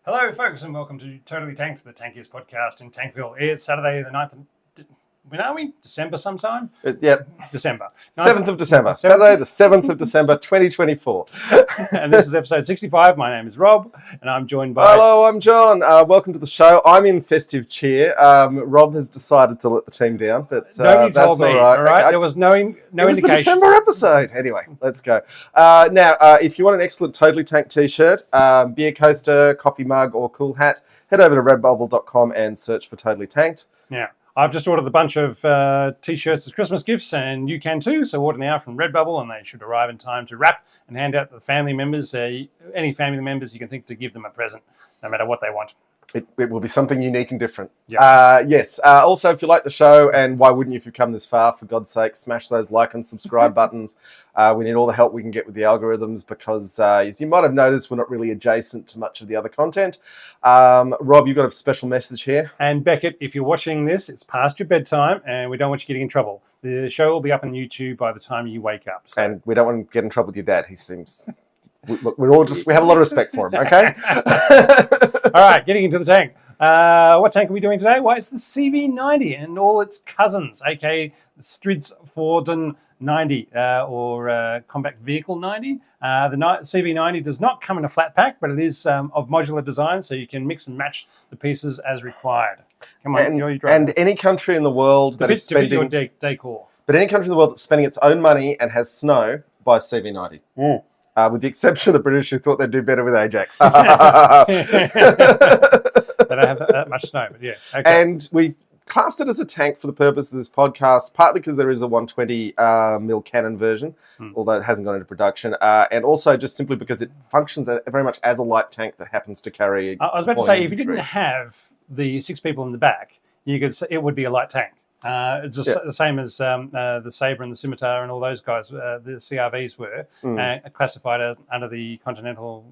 Hello, folks, and welcome to Totally Tanked, the tankiest podcast in Tankville. It's Saturday, the 9th of... When are we? December sometime? December. 7th of December. Saturday, the 7th of December, 2024. And this is episode 65. My name is Rob, and I'm joined by... Hello, I'm John. Welcome to the show. I'm in festive cheer. Rob has decided to let the team down, but Nobody that's told me, all right. Okay. There was no indication. It was the December episode. Anyway, let's go. Now, if you want an excellent Totally Tanked t-shirt, beer coaster, coffee mug, or cool hat, head over to redbubble.com and search for Totally Tanked. Yeah. I've just ordered a bunch of T-shirts as Christmas gifts, and you can too. So order now from Redbubble, and they should arrive in time to wrap and hand out to the family members. Any family members you can think to give them a present, no matter what they want. It will be something unique and different. Yep. Yes. Also, if you like the show, and why wouldn't you if you've come this far, for God's sake, smash those like and subscribe buttons. We need all the help we can get with the algorithms because, as you might have noticed, we're not really adjacent to much of the other content. Rob, you've got a special message here. And Beckett, if you're watching this, it's past your bedtime, and we don't want you getting in trouble. The show will be up on YouTube by the time you wake up. So. And we don't want to get in trouble with your dad. He seems... Look, we have a lot of respect for him, okay? All right, getting into the tank. What tank are we doing today? Well, it's the CV-90 and all its cousins, aka the Stridsforden 90 or Combat Vehicle 90. The CV-90 does not come in a flat pack, but it is of modular design, so you can mix and match the pieces as required. Come on, and any country in the world that is spending your decor. But any country in the world that's spending its own money and has snow buys CV-90. Mm. With the exception of the British, who thought they'd do better with Ajax. They don't have that much snow, but yeah. Okay. And we classed it as a tank for the purpose of this podcast, partly because there is a 120 mil cannon version, although it hasn't gone into production, and also just simply because it functions very much as a light tank that happens to carry... I was about to say, if you didn't have the 6 people in the back, it would be a light tank. It's just the same as the Sabre and the Scimitar and all those guys, the CRVs were classified under the continental,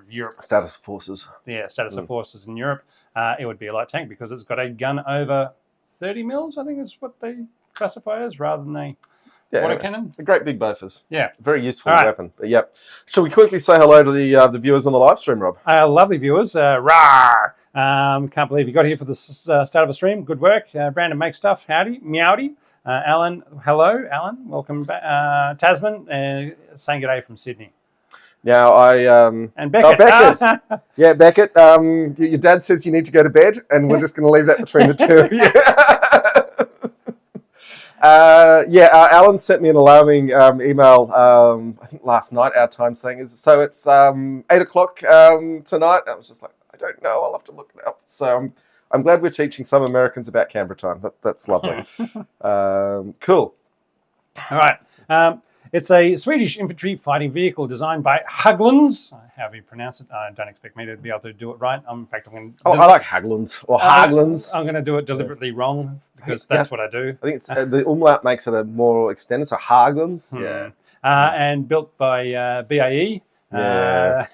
Europe. Status of forces. Yeah, status of forces in Europe. It would be a light tank because it's got a gun over 30 mils, I think is what they classify as, rather than a water cannon. A great big Bofors. Yeah. Very useful weapon. But yep. Shall we quickly say hello to the viewers on the live stream, Rob? Lovely viewers. Rawr! Can't believe you got here for the start of a stream. Good work. Brandon Make Stuff. Howdy. Meowdy. Alan. Hello, Alan. Welcome back. Tasman. Saying g'day from Sydney. Now, and Beckett. Beckett. Yeah, Beckett. Your dad says you need to go to bed, and we're just going to leave that between the two of you. Alan sent me an alarming email, I think last night, our time, saying, it's 8 o'clock tonight. I was just like, I don't know, I'll have to look it up. So I'm glad we're teaching some Americans about Canberra time. That's lovely. Cool. All right. It's a Swedish infantry fighting vehicle designed by Hägglunds. However you pronounce it. I don't expect me to be able to do it right. In fact, I'm going to... I like Hägglunds or Hägglunds. I'm going to do it deliberately wrong because that's what I do. I think it's, the umlaut makes it a more extended, so Hägglunds. Yeah. And built by BAE. Yeah.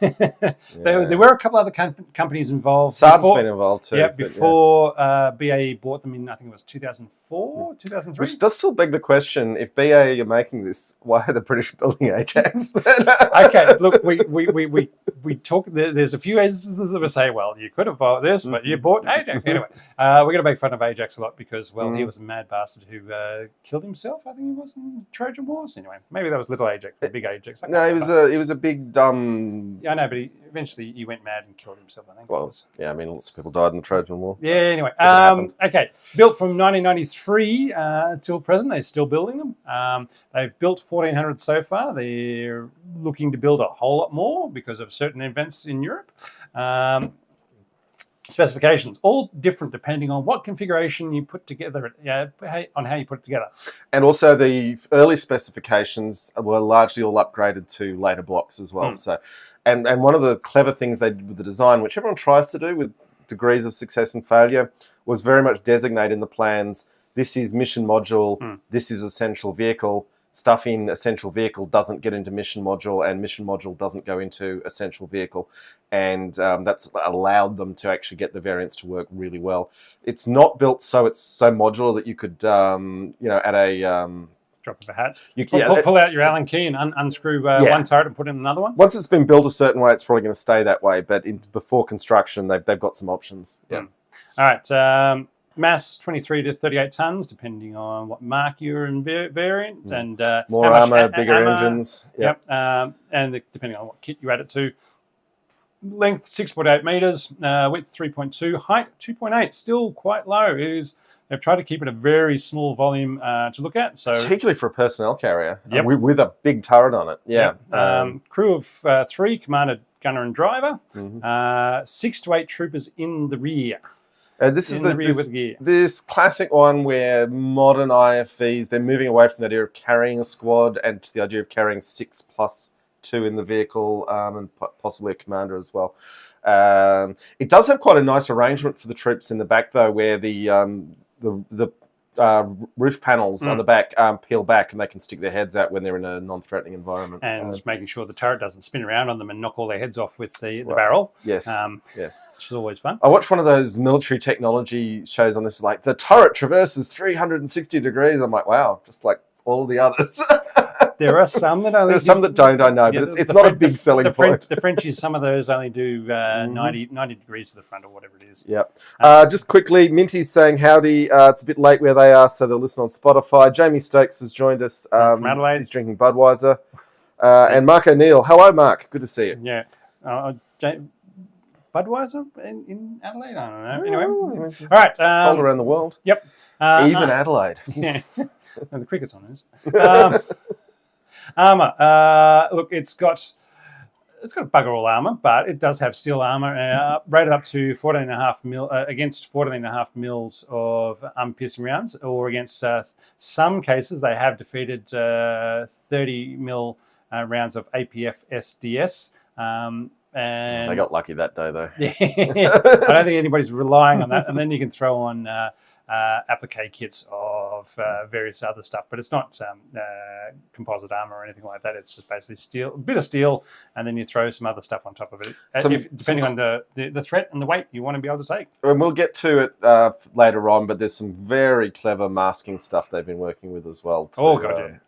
There were a couple other companies involved. Saab's been involved too. Yeah, before BAE bought them in, I think it was 2004, 2003. Which does still beg the question, if BAE are making this, why are the British building Ajax? Okay, look, we talk, there's a few instances that we say, well, you could have bought this, but you bought Ajax. Anyway, we're going to make fun of Ajax a lot because, well, he was a mad bastard who killed himself, I think he was, in Trojan Wars. Anyway, maybe that was little Ajax, the big Ajax. No, he was a big, dumb... Yeah, I know, but eventually he went mad and killed himself, I think. Well, yeah, I mean, lots of people died in the Trojan War. Yeah, anyway. Okay, built from 1993 till present. They're still building them. They've built 1,400 so far. They're looking to build a whole lot more because of certain events in Europe. Specifications, all different depending on what configuration you put together, on how you put it together. And also the early specifications were largely all upgraded to later blocks as well. So, and one of the clever things they did with the design, which everyone tries to do with degrees of success and failure, was very much designate in the plans, this is mission module, this is essential vehicle. Stuff in essential vehicle doesn't get into mission module, and mission module doesn't go into essential vehicle. And that's allowed them to actually get the variants to work really well. It's not built so it's so modular that you could, at a drop of a hat. You- Pull out your Allen key and unscrew one turret and put in another one. Once it's been built a certain way, it's probably going to stay that way. But before construction, they've got some options. Yeah. All right. Mass 23 to 38 tons, depending on what mark you're in variant, and more armor, bigger engines. Yep. And depending on what kit you add it to. Length 6.8 meters, width 3.2, height 2.8. Still quite low. They've tried to keep it a very small volume to look at. So particularly for a personnel carrier, with a big turret on it. Yeah. Yep. Crew of 3, commander, gunner, and driver. 6 to 8 troopers in the rear. This is this classic one where modern IFVs, they're moving away from the idea of carrying a squad and to the idea of carrying 6+2 in the vehicle, and possibly a commander as well. It does have quite a nice arrangement for the troops in the back, though, where the roof panels on the back peel back and they can stick their heads out when they're in a non-threatening environment. And just making sure the turret doesn't spin around on them and knock all their heads off with the barrel. Yes, yes. Which is always fun. I watched one of those military technology shows on this, like the turret traverses 360 degrees. I'm like, wow, just like all the others. There are some that only some that don't, I know, but it's not a big selling point. The Frenchies, some of those only do 90 degrees to the front or whatever it is. Yep. Just quickly, Minty's saying howdy. It's a bit late where they are, so they'll listen on Spotify. Jamie Stokes has joined us. From Adelaide. He's drinking Budweiser. And Mark O'Neill. Hello, Mark. Good to see you. Yeah. Budweiser in Adelaide? I don't know. Anyway. All right. Sold around the world. Yep. Even Adelaide. Yeah. And the cricket's on this. Armour. Look, it's got bugger all armour, but it does have steel armour rated up to 14.5 mil against 14.5 mils of piercing rounds, or against some cases they have defeated 30 mil rounds of APF SDS. And they got lucky that day, though. Yeah, I don't think anybody's relying on that. And then you can throw on applique kits of various other stuff, but it's not composite armor or anything like that. It's just basically steel, a bit of steel, and then you throw some other stuff on top of it, depending on the threat and the weight you want to be able to take. And we'll get to it later on, but there's some very clever masking stuff they've been working with as well.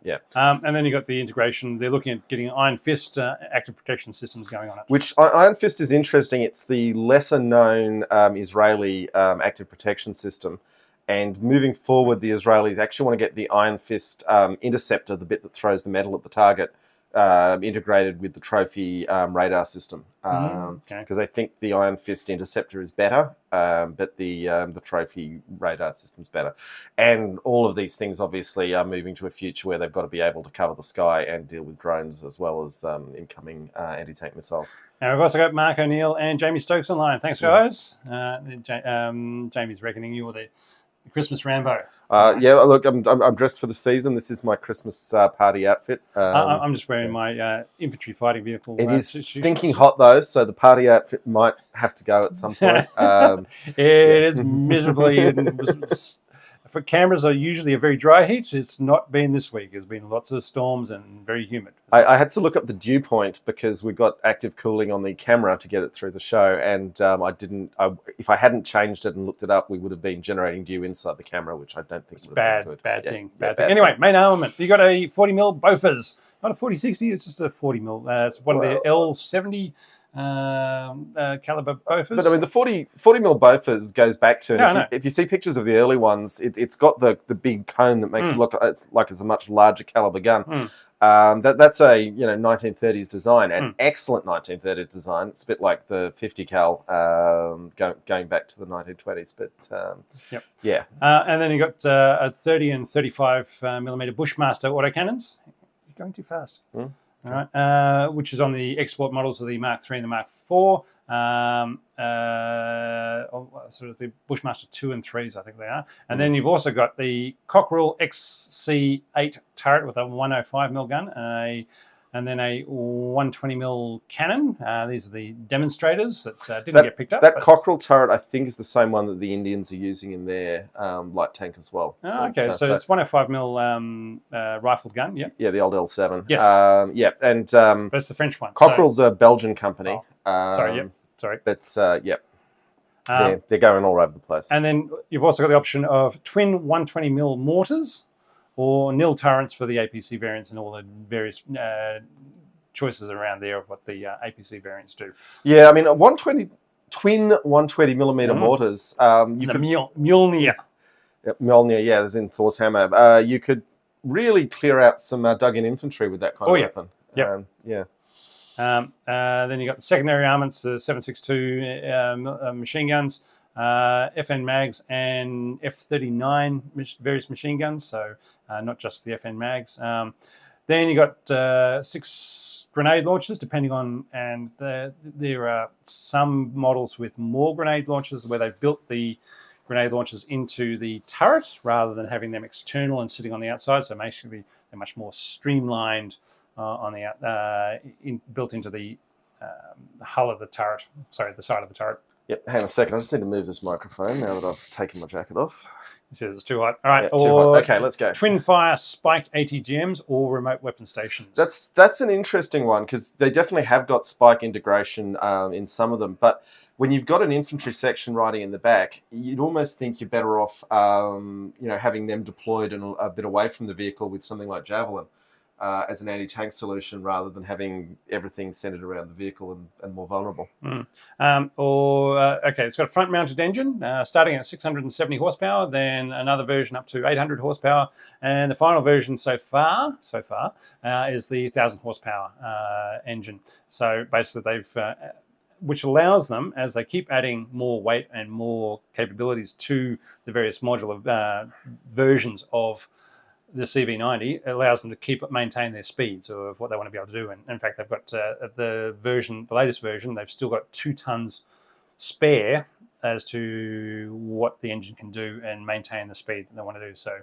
Yeah. And then you got the integration. They're looking at getting Iron Fist active protection systems going on it. Which Iron Fist is interesting. It's the lesser known Israeli active protection system. And moving forward, the Israelis actually want to get the Iron Fist interceptor, the bit that throws the metal at the target, integrated with the trophy radar system. Because they think the Iron Fist interceptor is better, but the trophy radar system's better. And all of these things obviously are moving to a future where they've got to be able to cover the sky and deal with drones as well as incoming anti-tank missiles. Now we've also got Mark O'Neill and Jamie Stokes online. Thanks, guys. Jamie's reckoning you were the Christmas Rambo. Yeah, look, I'm dressed for the season. This is my Christmas party outfit. I'm just wearing my infantry fighting vehicle. It is stinking hot, though, so the party outfit might have to go at some point. It is miserably... For Canberra's are usually a very dry heat. It's not been this week. There's been lots of storms and very humid. I had to look up the dew point because we've got active cooling on the camera to get it through the show, and if I hadn't changed it and looked it up, we would have been generating dew inside the camera, which I don't think would have been good. Bad thing. Anyway, main armament. You got a 40mm Bofors, not a 40-60. It's just a 40mm. It's one of the L70. Caliber Bofors. But I mean, the 40mm Bofors goes back to, if you see pictures of the early ones, it's got the big cone that makes it look like it's a much larger caliber gun. That's a 1930s design, an excellent 1930s design. It's a bit like the 50 cal going back to the 1920s, but yeah. And then you got a 30 and 35 millimeter Bushmaster autocannons. You're going too fast. All right, which is on the export models of the Mark III and the Mark IV, sort of the Bushmaster 2 and 3s, I think they are. And then you've also got the Cockerell XC8 turret with a 105mm gun and then a 120mm cannon. These are the demonstrators that didn't get picked up. That Cockerell turret, I think, is the same one that the Indians are using in their light tank as well. Oh, okay, so it's 105mm rifled gun, yeah? Yeah, the old L7. Yes. But it's the French one. Cockerell's a Belgian company. Sorry. But, they're going all over the place. And then you've also got the option of twin 120mm mortars, or nil turrets for the APC variants and all the various choices around there of what the APC variants do. Yeah, I mean, 120 twin 120 millimeter mortars. You The could Mjolnir. Mjolnir, yeah, there's in Thor's hammer. You could really clear out some dug-in infantry with that kind of weapon. Yep. Yeah. Then you got the secondary armaments, the 7.62 machine guns, FN mags, and F-39 various machine guns. So not just the FN mags. Then you got 6 grenade launchers, depending on, and there are some models with more grenade launchers where they've built the grenade launchers into the turret rather than having them external and sitting on the outside. So basically, they're much more streamlined on the built into the hull of the turret. Sorry, the side of the turret. Yep. Hang on a second. I just need to move this microphone now that I've taken my jacket off. He says it's too hot. All right. Yeah, too hot. Okay, let's go. Twin fire spike ATGMs or remote weapon stations. That's an interesting one because they definitely have got spike integration in some of them, but when you've got an infantry section riding in the back, you'd almost think you're better off, having them deployed and a bit away from the vehicle with something like Javelin as an anti-tank solution rather than having everything centered around the vehicle and more vulnerable. It's got a front-mounted engine starting at 670 horsepower, then another version up to 800 horsepower, and the final version so far is the 1,000 horsepower engine. So basically, they've which allows them, as they keep adding more weight and more capabilities to the various modular versions of the CV-90, it allows them to maintain their speeds of what they want to be able to do. And in fact, they've got the latest version, they've still got 2 tons spare as to what the engine can do and maintain the speed that they want to do. So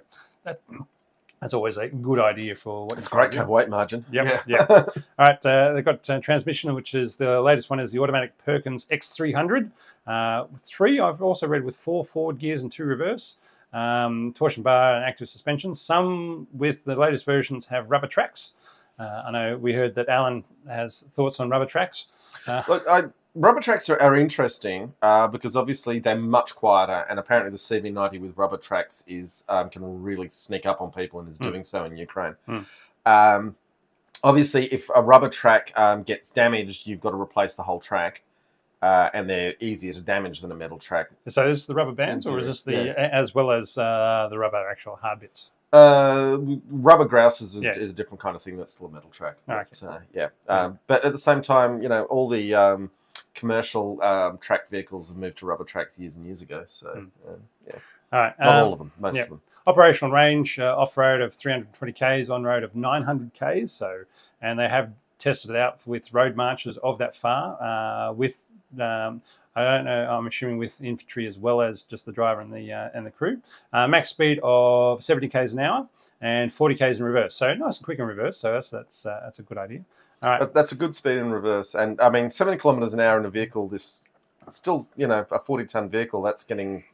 that's always a good idea for what it's great to have weight margin. Yep. All right, they've got transmission, which is the latest one is the automatic Perkins X300. 3, I've also read with 4 forward gears and 2 reverse. Torsion bar and active suspension. Some with the latest versions have rubber tracks. I know we heard that Alan has thoughts on rubber tracks. Look, rubber tracks are interesting because obviously they're much quieter, and apparently the CV-90 with rubber tracks can really sneak up on people and is doing so in Ukraine. Obviously, if a rubber track gets damaged, you've got to replace the whole track. And they're easier to damage than a metal track. So is this the rubber bands, or is this as well as the rubber actual hard bits? Rubber grouse is a different kind of thing. That's still a metal track. But at the same time, all the commercial track vehicles have moved to rubber tracks years and years ago. So all right, not all of them, most of them. Operational range off-road of 320 k's, on-road of 900 k's. So, and they have tested it out with road marches of that far with. I don't know. I'm assuming with infantry as well as just the driver and the crew. Max speed of 70 k's an hour and 40 k's in reverse. So nice and quick in reverse. So that's a good idea. All right, that's a good speed in reverse. And I mean, 70 kilometers an hour in a vehicle. It's still a 40-ton vehicle. That's getting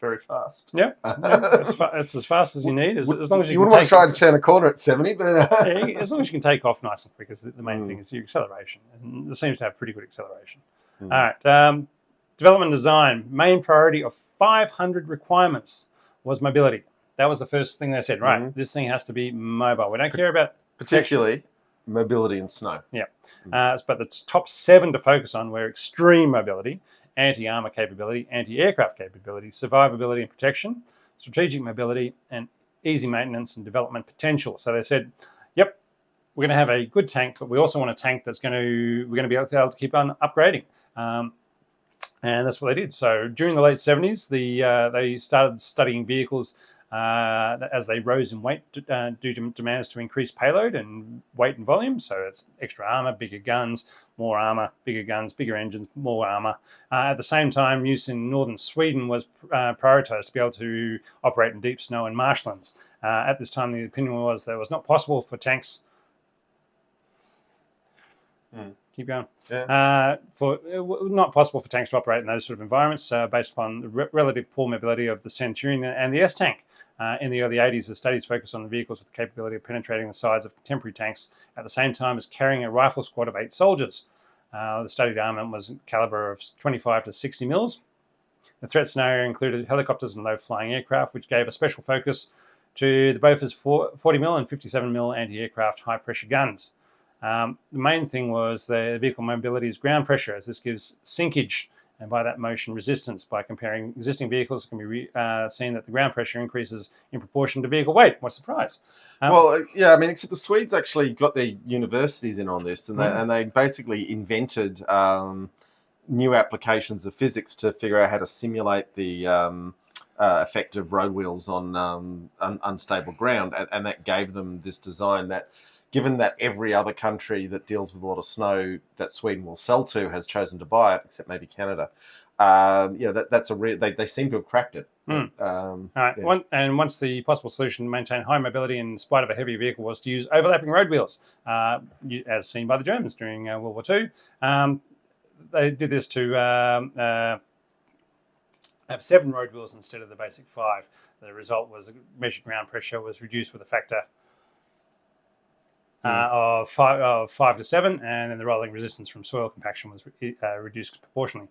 very fast. Yeah, it's as fast as you need. As long as you wouldn't want to try to turn a corner at 70, but as long as you can take off nice and quick. Because the main thing is your acceleration, and it seems to have pretty good acceleration. All right. Development design, main priority of 500 requirements was mobility. That was the first thing they said, right? This thing has to be mobile. We don't care about particularly mobility in snow. Yeah. But the top 7 to focus on were extreme mobility, anti-armor capability, anti-aircraft capability, survivability and protection, strategic mobility, and easy maintenance and development potential. So they said, yep, we're going to have a good tank, but we also want a tank we're going to be able to keep on upgrading. And that's what they did. So during the late 70s, they started studying vehicles as they rose in weight due to demands to increase payload and weight and volume. So it's extra armor, bigger guns, more armor, bigger guns, bigger engines, more armor. At the same time, use in northern Sweden was prioritized to be able to operate in deep snow and marshlands. At this time, the opinion was that it was not possible for tanks. Keep going. Yeah. Not possible for tanks to operate in those sort of environments based upon the relative poor mobility of the Centurion and the S-Tank. In the early 80s, the studies focused on the vehicles with the capability of penetrating the sides of contemporary tanks at the same time as carrying a rifle squad of 8 soldiers. The studied armament was a caliber of 25 to 60 mils. The threat scenario included helicopters and low-flying aircraft, which gave a special focus to the Bofors 40mm and 57mm anti-aircraft high-pressure guns. The main thing was the vehicle mobility's ground pressure, as this gives sinkage, and by that motion resistance. By comparing existing vehicles, it can be seen that the ground pressure increases in proportion to vehicle weight. What a surprise. Well, yeah, I mean, except the Swedes actually got their universities in on this, and they basically invented new applications of physics to figure out how to simulate the effect of road wheels on unstable ground, and that gave them this design that, given that every other country that deals with a lot of snow that Sweden will sell to has chosen to buy it, except maybe Canada, that's a real. They seem to have cracked it. All right. Yeah. And once the possible solution to maintain high mobility in spite of a heavy vehicle was to use overlapping road wheels, as seen by the Germans during World War II. They did this to have 7 road wheels instead of the basic 5. The result was measured ground pressure was reduced with a factor of 5 to 7, and then the rolling resistance from soil compaction was reduced proportionally.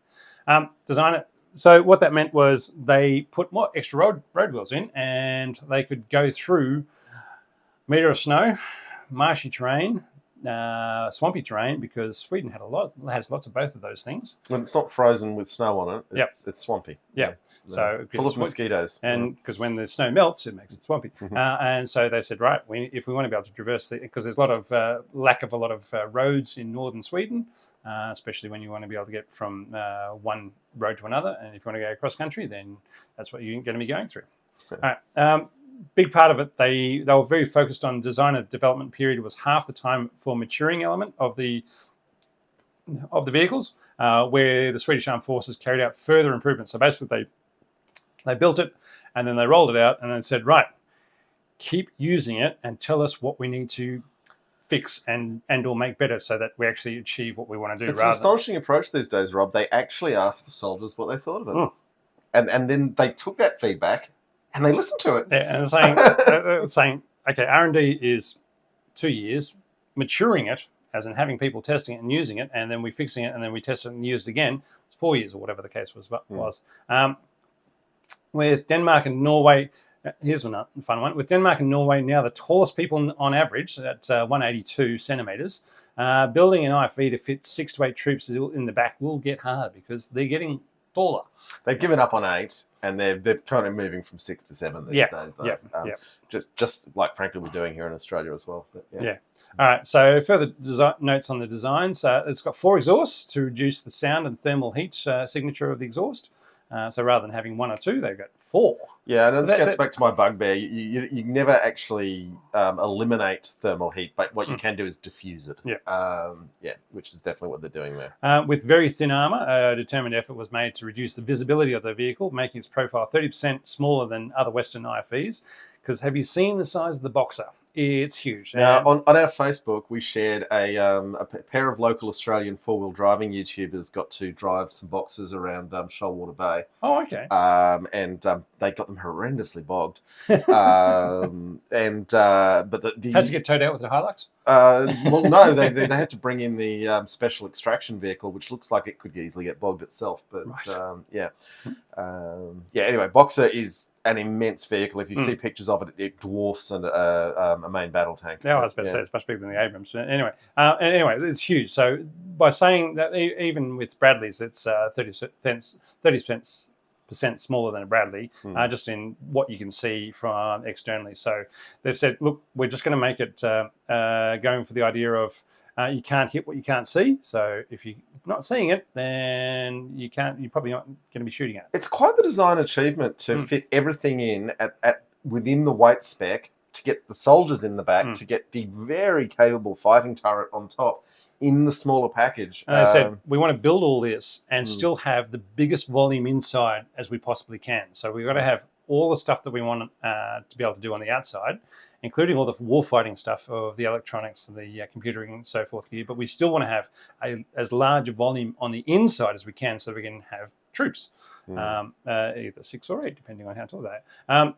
So what that meant was they put more extra road wheels in, and they could go through a metre of snow, marshy terrain, swampy terrain, because Sweden has lots of both of those things. When it's not frozen with snow on it, it's swampy. Yeah. So full of mosquitoes, and because when the snow melts, it makes it swampy. And so they said, right, if we want to be able to traverse because there's a lot of lack of a lot of roads in northern Sweden, especially when you want to be able to get from one road to another, and if you want to go across country, then that's what you're going to be going through. Okay. All right. Big part of it, they were very focused on design and development period was half the time for maturing element of the vehicles, where the Swedish Armed Forces carried out further improvements. So basically, they built it, and then they rolled it out, and then said, right, keep using it and tell us what we need to fix and or make better so that we actually achieve what we want to do. It's an astonishing approach these days, Rob. They actually asked the soldiers what they thought of it. And then they took that feedback and they listened to it. Yeah, and saying, okay, R&D is 2 years, maturing it, as in having people testing it and using it, and then we fixing it, and then we test it and use it again. It's 4 years or whatever the case was. With Denmark and Norway, here's a fun one. With Denmark and Norway now the tallest people on average at 182 centimetres, building an IFV to fit 6 to 8 troops in the back will get hard because they're getting taller. They've given up on 8, and they're kind of moving from 6 to 7 these days. Though. Just like frankly we're doing here in Australia as well. But, yeah. All right, so further notes on the designs. It's got 4 exhausts to reduce the sound and thermal heat signature of the exhaust. So rather than having 1 or 2, they've got 4. Yeah, and this gets back to my bugbear. You never actually eliminate thermal heat, but what you can do is diffuse it. Which is definitely what they're doing there. With very thin armour, a determined effort was made to reduce the visibility of the vehicle, making its profile 30% smaller than other Western IFVs. Because have you seen the size of the Boxer? It's huge. Now, on our Facebook, we shared a pair of local Australian 4-wheel driving YouTubers got to drive some Boxers around Shoalwater Bay. Oh, okay. And they got them horrendously bogged. But had to get towed out with the Hilux? Well, no, they had to bring in the special extraction vehicle, which looks like it could easily get bogged itself. But right. Anyway, Boxer is an immense vehicle. If you see pictures of it, it dwarfs a main battle tank. Yeah, I was about to say it's much bigger than the Abrams. Anyway, it's huge. So by saying that, even with Bradleys, it's 30% smaller than a Bradley, just in what you can see from externally. So they've said, look, we're just going to make it going for the idea of you can't hit what you can't see. So if you're not seeing it, then you're probably not going to be shooting at it. It's quite the design achievement to fit everything in at within the weight spec, to get the soldiers in the back, to get the very capable fighting turret on top in the smaller package. And they said, we want to build all this and still have the biggest volume inside as we possibly can. So we've got to have all the stuff that we want to be able to do on the outside, including all the warfighting stuff of the electronics, the computing and so forth here. But we still want to have as large a volume on the inside as we can so we can have troops, either 6 or 8, depending on how tall they are.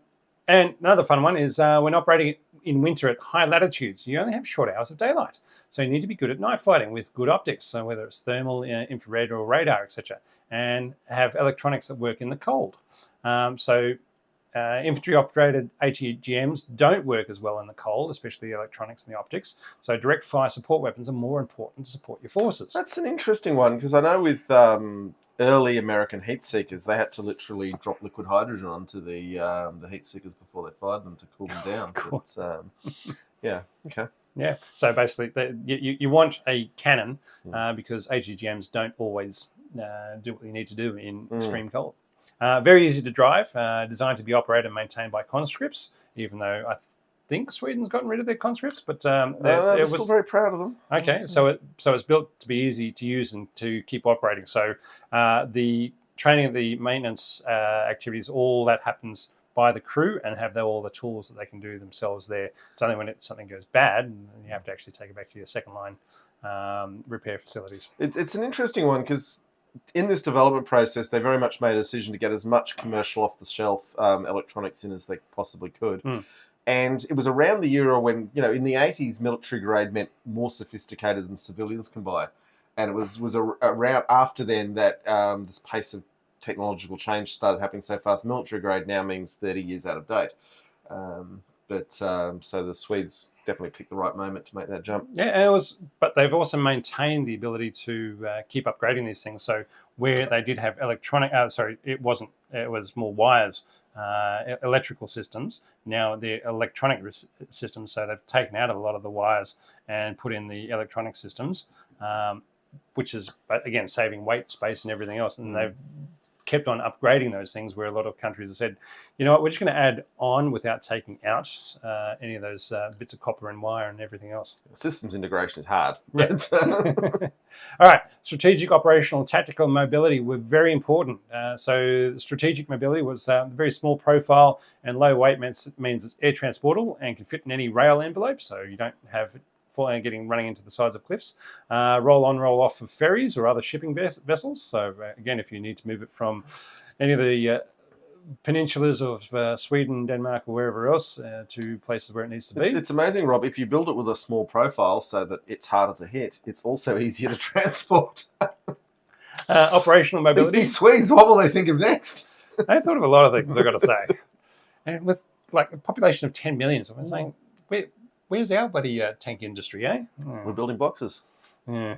And another fun one is when operating in winter at high latitudes, you only have short hours of daylight. So you need to be good at night fighting with good optics, so whether it's thermal, infrared or radar, etc. And have electronics that work in the cold. So Infantry-operated ATGMs don't work as well in the cold, especially the electronics and the optics. So direct fire support weapons are more important to support your forces. That's an interesting one, because I know with early American heat seekers, they had to literally drop liquid hydrogen onto the heat seekers before they fired them to cool them down. Cool. But, yeah, okay. Yeah, so basically you want a cannon because ATGMs don't always do what you need to do in extreme cold. Very easy to drive, designed to be operated and maintained by conscripts, even though I think Sweden's gotten rid of their conscripts, but they're still very proud of them. Okay, so it's built to be easy to use and to keep operating. So the training of the maintenance activities, all that happens by the crew and have all the tools that they can do themselves there. It's only when something goes bad and you have to actually take it back to your second line repair facilities. It's an interesting one, because in this development process, they very much made a decision to get as much commercial off-the-shelf electronics in as they possibly could. And it was around the era when, in the 80s, military grade meant more sophisticated than civilians can buy. And it was around after then that this pace of technological change started happening so fast. Military grade now means 30 years out of date. So the Swedes definitely picked the right moment to make that jump. Yeah, and but they've also maintained the ability to keep upgrading these things. So where they did have it was more wires, electrical systems. Now they're electronic systems, so they've taken out a lot of the wires and put in the electronic systems, which is, again, saving weight, space, and everything else. And they've kept on upgrading those things, where a lot of countries have said, you know what, we're just going to add on without taking out any of those bits of copper and wire and everything else. Systems integration is hard. Yeah. All right, strategic, operational, and tactical mobility were very important. So strategic mobility was very small profile and low weight means it's air transportable and can fit in any rail envelope, so you don't have it running into the sides of cliffs. Roll on, roll off of ferries or other shipping vessels. So again, if you need to move it from any of the peninsulas of Sweden, Denmark, or wherever else to places where it needs to be. It's amazing, Rob. If you build it with a small profile so that it's harder to hit, it's also easier to transport. Operational mobility. These Swedes, what will they think of next? They've thought of a lot of things, I've got to say. And with like a population of 10 million, so I'm saying, where's our bloody tank industry, eh? We're building boxes. Yeah.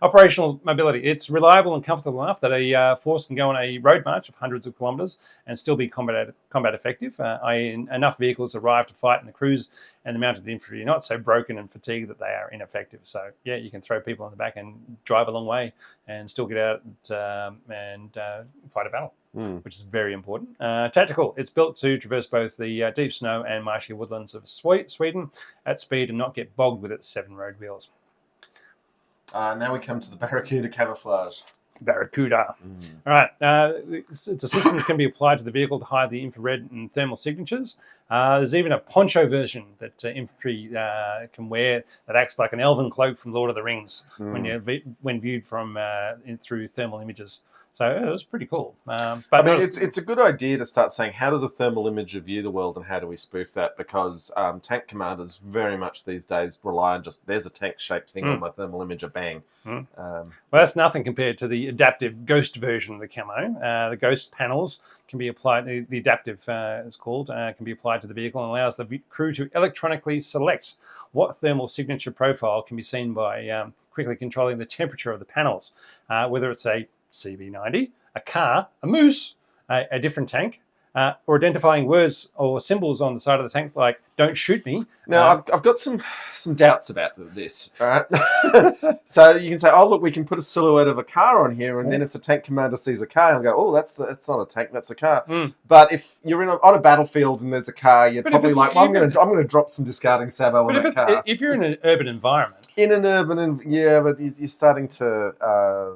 Operational mobility. It's reliable and comfortable enough that a force can go on a road march of hundreds of kilometres and still be combat effective, i.e. enough vehicles arrive to fight, and the crews and the mounted infantry are not so broken and fatigued that they are ineffective. So, yeah, you can throw people in the back and drive a long way and still get out and fight a battle, which is very important. Tactical. It's built to traverse both the deep snow and marshy woodlands of Sweden at speed and not get bogged with its 7 road wheels. Now we come to the Barracuda camouflage. Barracuda. All right. It's a system that can be applied to the vehicle to hide the infrared and thermal signatures. There's even a poncho version that infantry can wear that acts like an elven cloak from Lord of the Rings when viewed from through thermal images. So it was pretty cool. But I mean, it's a good idea to start saying, how does a thermal imager view the world and how do we spoof that? Because tank commanders very much these days rely on just, there's a tank-shaped thing on my thermal imager, bang. Well, that's nothing compared to the adaptive ghost version of the camo. The ghost panels can be applied, the adaptive it's called, can be applied to the vehicle and allows the crew to electronically select what thermal signature profile can be seen by quickly controlling the temperature of the panels, whether it's a CV-90, a car, a moose, a different tank, or identifying words or symbols on the side of the tank like "Don't shoot me." Now, I've got some doubts about this. All right, so you can say, "Oh, look, we can put a silhouette of a car on here," and then if the tank commander sees a car, he'll go, "Oh, that's not a tank, that's a car." But if you're on a battlefield and there's a car, you're probably like, "Well, I'm going to drop some discarding sabo on that car." If you're in an urban environment. In an urban, yeah, but you're starting to.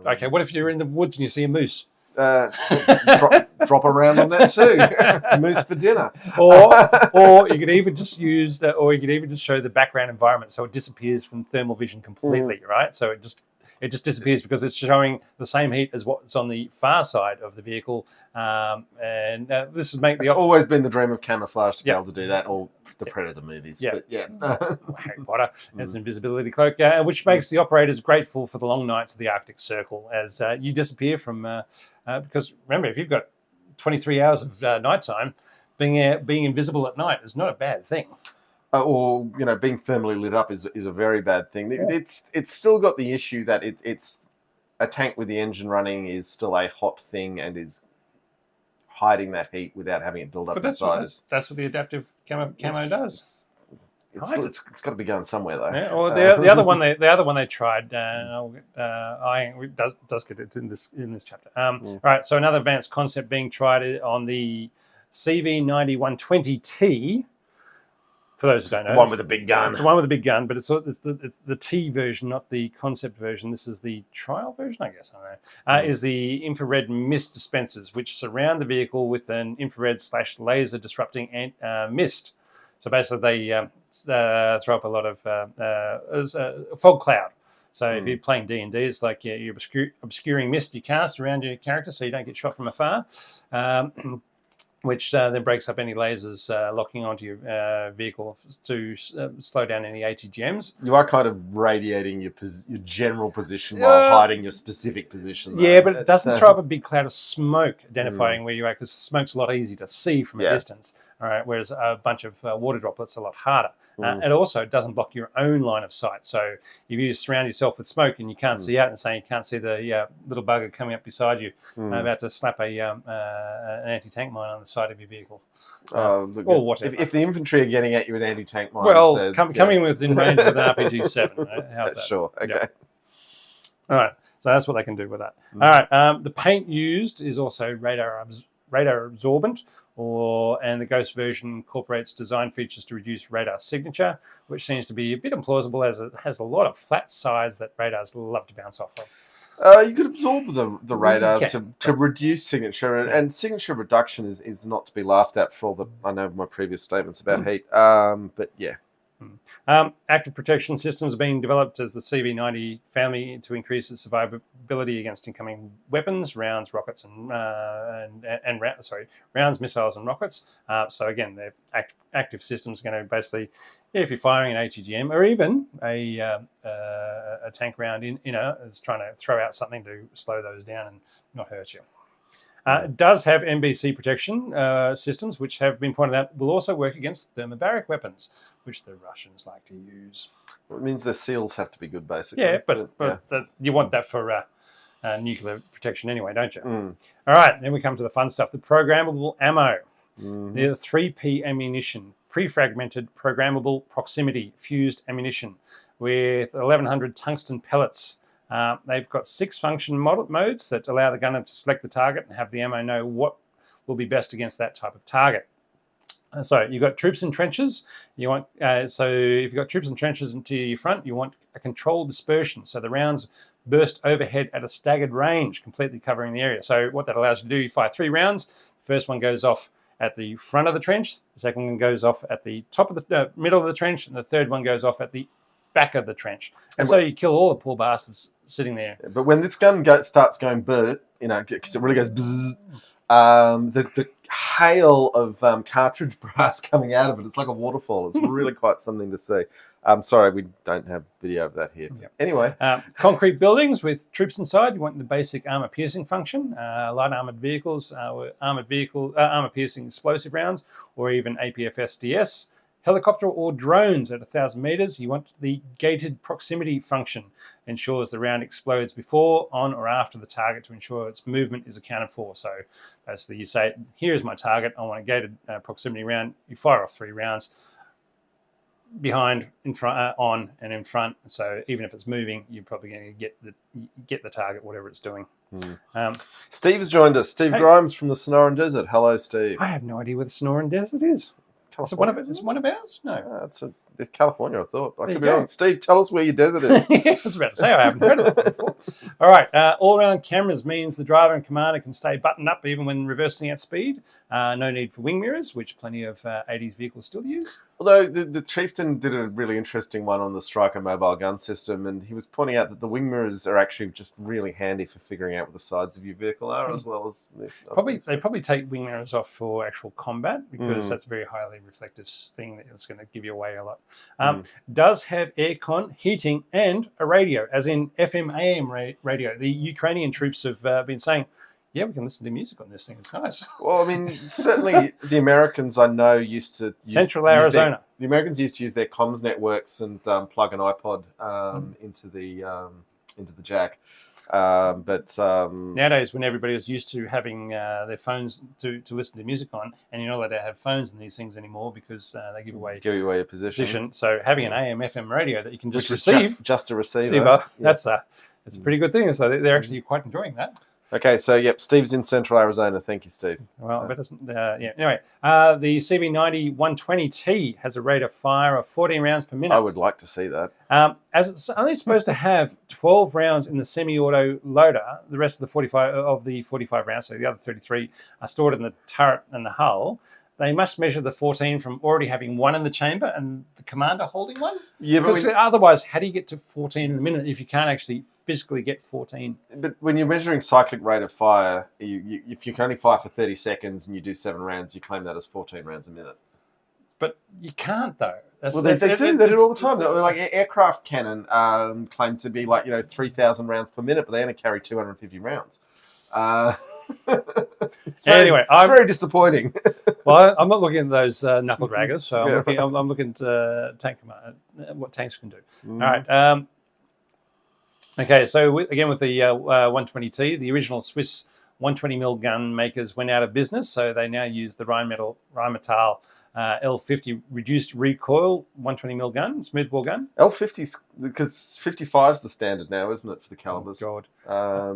Okay, what if you're in the woods and you see a moose? Drop around on that too. Moose for dinner. Or you could even just use that, or you could even just show the background environment so it disappears from thermal vision completely, right? So it just disappears because it's showing the same heat as what's on the far side of the vehicle. And this would make It's always been the dream of camouflage to be able to do that, or the Predator movies. Yeah. But yeah. Harry Potter has an invisibility cloak, which makes the operators grateful for the long nights of the Arctic Circle as you disappear from... because remember, if you've got 23 hours of nighttime, being invisible at night is not a bad thing. Or being thermally lit up is a very bad thing. It's still got the issue that it's a tank with the engine running is still a hot thing and is hiding that heat without having it build up inside. That's what the adaptive camo does. It's got to be going somewhere though. Yeah, or the other one they tried. Does get it in this chapter. All right. So another advanced concept being tried on the CV-90 120T. For those who don't know, the one with the big gun. It's the one with the big gun, but it's the T version, not the concept version. This is the trial version, I guess. I don't know. Is the infrared mist dispensers, which surround the vehicle with an infrared/laser disrupting mist. So basically, they throw up a lot of fog cloud. So if you're playing D&D, it's like you're obscuring mist you cast around your character, so you don't get shot from afar. Which then breaks up any lasers locking onto your vehicle to slow down any ATGMs. You are kind of radiating your general position while hiding your specific position, though. Yeah, but it doesn't throw up a big cloud of smoke identifying where you are, because smoke's a lot easier to see from a distance. All right, whereas a bunch of water droplets are a lot harder. It also doesn't block your own line of sight. So if you surround yourself with smoke and you can't see out, and say you can't see the little bugger coming up beside you, about to slap an anti-tank mine on the side of your vehicle, or whatever. If the infantry are getting at you with anti-tank mines, coming within range with an RPG-7. How's that? Sure. Okay. Yep. All right. So that's what they can do with that. All right. The paint used is also radar absorbent. And the Ghost version incorporates design features to reduce radar signature, which seems to be a bit implausible as it has a lot of flat sides that radars love to bounce off of. You could absorb the radars to reduce signature, and signature reduction is not to be laughed at for all the, I know my previous statements about heat, but yeah. Active protection systems are being developed as the CV-90 family to increase its survivability against incoming weapons, rounds, rockets, rounds, missiles, and rockets. So again, they're active systems are going to basically, if you're firing an ATGM or even a tank round is trying to throw out something to slow those down and not hurt you. It does have NBC protection systems, which have been pointed out will also work against thermobaric weapons, which the Russians like to use. Well, it means their seals have to be good, basically. Yeah, but you want that for nuclear protection anyway, don't you? All right, then we come to the fun stuff, the programmable ammo. The 3P ammunition, pre-fragmented programmable proximity fused ammunition with 1,100 tungsten pellets. They've got 6 function modes that allow the gunner to select the target and have the ammo know what will be best against that type of target. So you've got troops in trenches. You want so if you've got troops in trenches into your front, you want a controlled dispersion. So the rounds burst overhead at a staggered range, completely covering the area. So what that allows you to do, you fire 3 rounds. The first one goes off at the front of the trench. The second one goes off at the top of the middle of the trench, and the third one goes off at the back of the trench. And so you kill all the poor bastards sitting there. But when this gun starts going burr, because it really goes bzzz, the hail of cartridge brass coming out of it, it's like a waterfall. It's really quite something to see. Sorry, we don't have video of that here. Yep. Anyway. Concrete buildings with troops inside, you want the basic armor-piercing function. Light armored vehicles, armor-piercing explosive rounds, or even APF-SDS. Helicopter or drones at 1,000 meters, you want the gated proximity function. Ensures the round explodes before, on, or after the target to ensure its movement is accounted for. So basically you say, here's my target, I want a gated proximity round. You fire off 3 rounds behind, in front, on, and in front. So even if it's moving, you're probably going to get the target, whatever it's doing. Steve's joined us. Steve Grimes from the Sonoran Desert. Hello, Steve. I have no idea where the Sonoran Desert is. Is it one of ours? No. It's California, I thought. I could be wrong. Steve, tell us where your desert is. I was about to say, I haven't heard of it before. All right. All-round cameras means the driver and commander can stay buttoned up even when reversing at speed. No need for wing mirrors, which plenty of 80s vehicles still use. Although the Chieftain did a really interesting one on the Striker mobile gun system, and he was pointing out that the wing mirrors are actually just really handy for figuring out what the sides of your vehicle are, as well as... They probably take wing mirrors off for actual combat, because that's a very highly reflective thing that's going to give you away a lot. Does have aircon, heating, and a radio, as in FM AM radio. The Ukrainian troops have been saying, Yeah, we can listen to music on this thing. It's nice. Well, I mean, certainly the Americans I know used to Central Arizona. The Americans used to use their comms networks and plug an iPod into the jack. But nowadays, when everybody is used to having their phones to listen to music on, and you're not allowed to have phones in these things anymore because they give away your position. So having an AM/FM radio that you can just Which receive, is just a receiver, that's a pretty good thing. So they're actually quite enjoying that. Okay, so yep, Steve's in Central Arizona. Thank you, Steve. Well, that doesn't. Yeah. Anyway, the CV-90 120T has a rate of fire of 14 rounds per minute. I would like to see that. As it's only supposed to have 12 rounds in the semi-auto loader, the rest of the 45 rounds, so the other 33, are stored in the turret and the hull. They must measure the 14 from already having one in the chamber and the commander holding one. Yeah, because otherwise, how do you get to 14 in a minute if you can't actually physically get 14? But when you're measuring cyclic rate of fire, if you can only fire for 30 seconds and you do 7 rounds, you claim that as 14 rounds a minute. But you can't, though. They do it all the time. Like aircraft cannon claim to be 3,000 rounds per minute, but they only carry 250 rounds. It's very disappointing. Well, I'm not looking at those knuckle draggers, so I'm looking at tank command, what tanks can do. All right. Okay, so again with the 120T, the original Swiss 120mm gun makers went out of business, so they now use the Rheinmetall L50 reduced recoil 120mm gun, smoothbore gun. L50's because 55 is the standard now, isn't it, for the calibers? Oh, God. I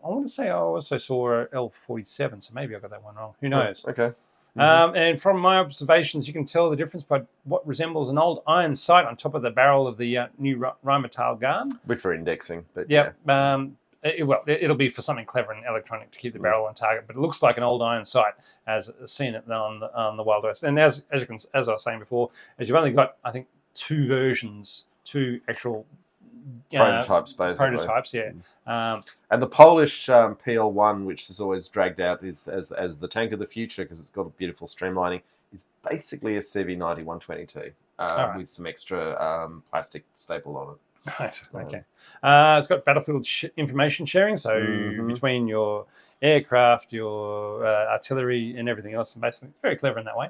want to say I also saw a L47, so maybe I got that one wrong. Who knows? Oh, okay. And from my observations, you can tell the difference by what resembles an old iron sight on top of the barrel of the new Rheinmetall gun. Good for indexing, but yeah. It'll be for something clever and electronic to keep the barrel on target, but it looks like an old iron sight as seen it on the Wild West. And as I was saying before, as you've only got, I think, 2 versions, 2 actual prototypes, basically. Prototypes, yeah. And the Polish PL1, which is always dragged out as the tank of the future because it's got a beautiful streamlining, is basically a CV-90 120T with some extra plastic staple on it. Right. Okay. It's got battlefield information sharing, so between your aircraft, your artillery, and everything else, and basically it's very clever in that way.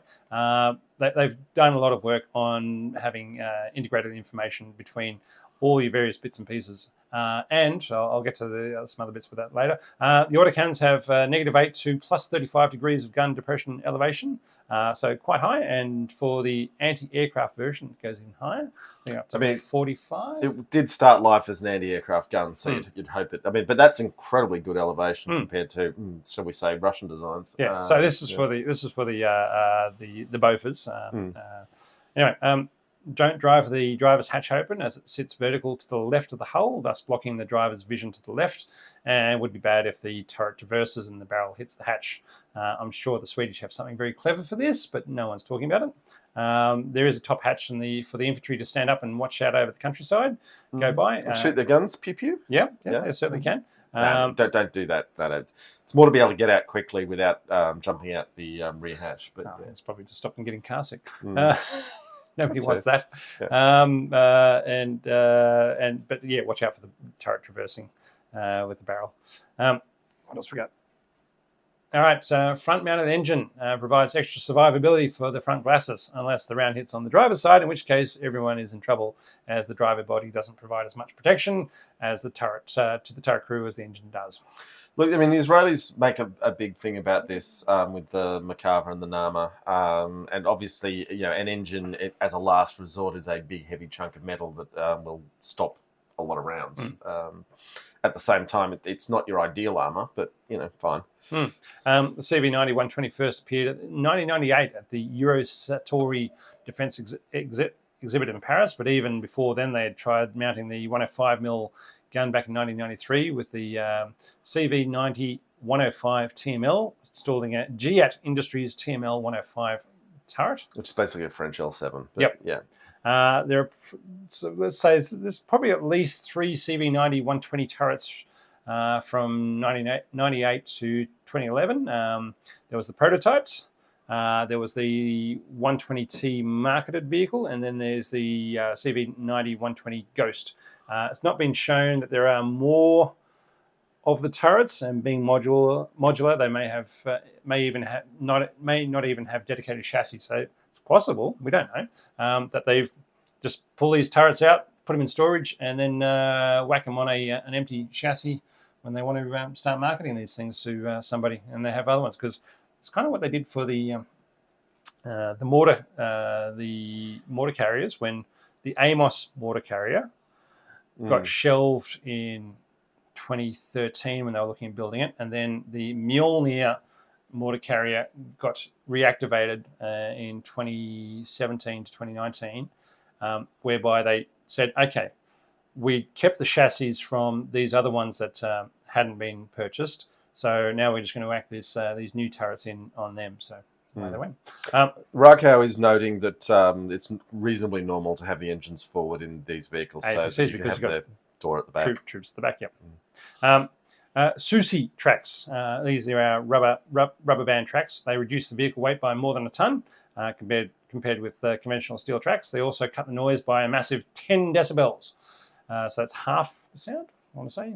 They've done a lot of work on having integrated information between all your various bits and pieces. And I'll get to some other bits with that later. The autocannons have -8 to +35 degrees of gun depression elevation, so quite high. And for the anti-aircraft version, it goes in higher. Up to 45. It did start life as an anti-aircraft gun, so you'd hope it. But that's incredibly good elevation compared to, shall we say, Russian designs. Yeah. So this is for the Bofors. Anyway. Don't drive the driver's hatch open as it sits vertical to the left of the hull, thus blocking the driver's vision to the left. And it would be bad if the turret traverses and the barrel hits the hatch. I'm sure the Swedish have something very clever for this, but no one's talking about it. There is a top hatch for the infantry to stand up and watch out over the countryside, go by. Shoot their guns, pew pew? Yeah, they certainly can. Don't do that. It's more to be able to get out quickly without jumping out the rear hatch. But it's probably to stop them getting car sick. Nobody wants that. Yeah. But yeah, watch out for the turret traversing with the barrel. What else we got? All right, so front-mounted engine provides extra survivability for the front glasses unless the round hits on the driver's side, in which case everyone is in trouble as the driver body doesn't provide as much protection as the turret to the turret crew as the engine does. Look, I mean, the Israelis make a big thing about this with the Merkava and the Nama. And obviously, an engine as a last resort is a big, heavy chunk of metal that will stop a lot of rounds. At the same time, it's not your ideal armor, but, fine. The CV-90 120 first appeared in 1998 at the Eurosatori Defence Exhibit in Paris, but even before then they had tried mounting the 105mm gun back in 1993 with the CV-90 105 TML, installing a GIAT Industries TML 105 turret. Which is basically a French L7. Yep. Yeah. So let's say there's probably at least 3 CV-90 120 turrets from 1998 to 2011. There was the prototypes. There was the 120T marketed vehicle, and then there's the CV-90 120 Ghost. It's not been shown that there are more of the turrets, and being modular, they may not even have dedicated chassis. So it's possible, we don't know, that they've just pull these turrets out, put them in storage, and then whack them on an empty chassis when they want to start marketing these things to somebody, and they have other ones, because it's kind of what they did for the mortar carriers, when the Amos mortar carrier got shelved in 2013 when they were looking at building it, and then the Mjolnir mortar carrier got reactivated in 2017 to 2019, whereby they said, okay, we kept the chassis from these other ones that hadn't been purchased, so now we're just going to whack these new turrets in on them. So away they went. Rakow is noting that it's reasonably normal to have the engines forward in these vehicles, so you because have the door at the back. Troops at the back, yep. Susi tracks. These are our rubber band tracks. They reduce the vehicle weight by more than a ton compared with conventional steel tracks. They also cut the noise by a massive 10 decibels. So that's half the sound, I want to say.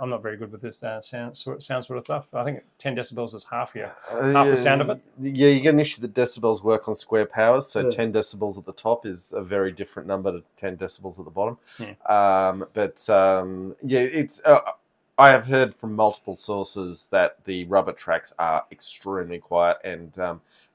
I'm not very good with this sound sort of stuff. I think 10 decibels is half the sound of it. Yeah, you get an issue that decibels work on square powers, so 10 decibels at the top is a very different number to 10 decibels at the bottom. Yeah. It's... I have heard from multiple sources that the rubber tracks are extremely quiet, and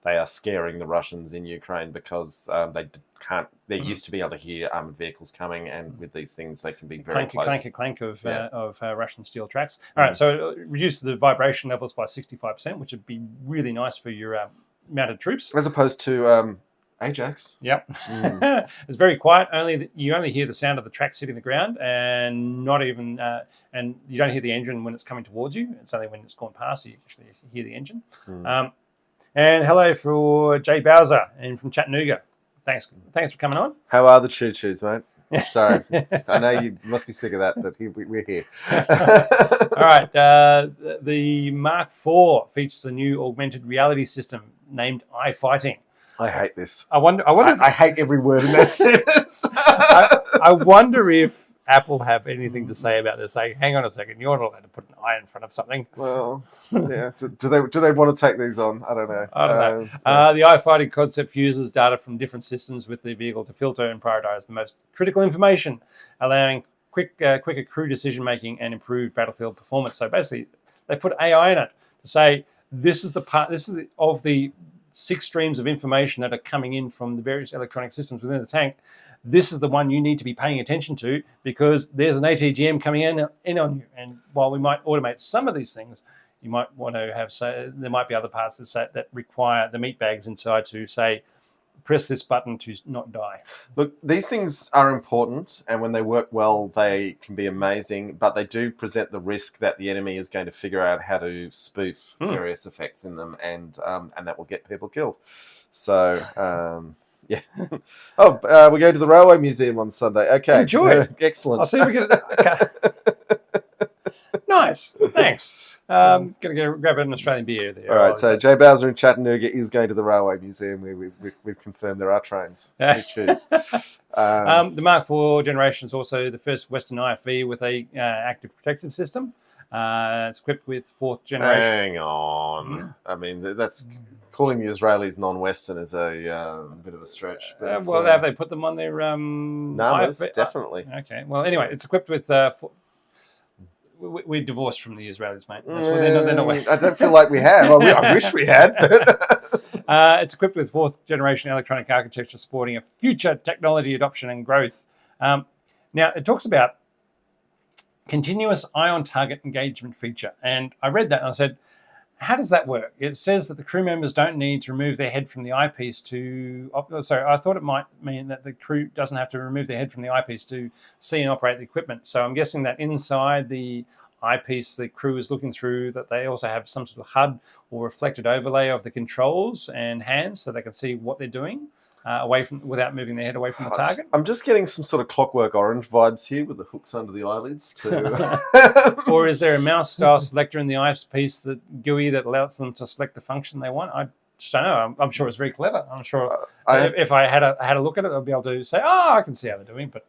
they are scaring the Russians in Ukraine, because they can't. They used to be able to hear armored vehicles coming, and with these things, they can be very close. Clank of Russian steel tracks. All right, so it reduces the vibration levels by 65%, which would be really nice for your mounted troops, as opposed to Ajax. Yep. It's very quiet. You only hear the sound of the tracks hitting the ground, and not even and you don't hear the engine when it's coming towards you. It's only when it's gone past you actually hear the engine. And hello for Jay Bowser and from Chattanooga. Thanks for coming on. How are the choo-choos, mate? Sorry, I know you must be sick of that, but we're here. All right. The Mark IV features a new augmented reality system named iFighting. I hate this. I wonder. I hate every word in that sentence. I wonder if Apple have anything to say about this. Say, hang on a second, you're not allowed to put an eye in front of something. Well, yeah. Do they want to take these on? I don't know. I don't know. The iFighting concept uses data from different systems with the vehicle to filter and prioritize the most critical information, allowing quicker crew decision making and improved battlefield performance. So basically, they put AI in it to say this is of the 6 streams of information that are coming in from the various electronic systems within the tank. This is the one you need to be paying attention to, because there's an ATGM coming in on you. And while we might automate some of these things, you might want to have there might be other parts that require the meat bags inside to say, press this button to not die. Look, these things are important, and when they work well, they can be amazing, but they do present the risk that the enemy is going to figure out how to spoof various effects in them, and that will get people killed. So, yeah. We're going to the Railway Museum on Sunday. Okay. Enjoy. Excellent. I'll see if we get it. Nice. Thanks. Going to go grab an Australian beer there. All right, so Jay Bowser in Chattanooga is going to the Railway Museum. We've confirmed there are trains to choose. The Mark IV generation is also the first Western IFV with a active protective system. It's equipped with 4th generation. Hang on. I mean, that's calling the Israelis non-Western is a bit of a stretch. But, well, have they put them on their no, definitely. Okay. Well, anyway, it's equipped with... we're divorced from the Israelis, mate. They're not I don't feel like we have. I wish we had. It's equipped with 4th generation electronic architecture supporting a future technology adoption and growth. Now, it talks about continuous eye-on target engagement feature. And I read that and I said, how does that work? It says that the crew members don't need to remove their head from the eyepiece to... Sorry, I thought it might mean that the crew doesn't have to remove their head from the eyepiece to see and operate the equipment. So I'm guessing that inside the eyepiece the crew is looking through, that they also have some sort of HUD or reflected overlay of the controls and hands so they can see what they're doing without moving their head away from the target. I'm just getting some sort of Clockwork Orange vibes here with the hooks under the eyelids too. Or is there a mouse-style selector in the eyepiece GUI that allows them to select the function they want? I just don't know. I'm sure it's very clever. I'm sure if I had a look at it, I'd be able to say, I can see how they're doing, but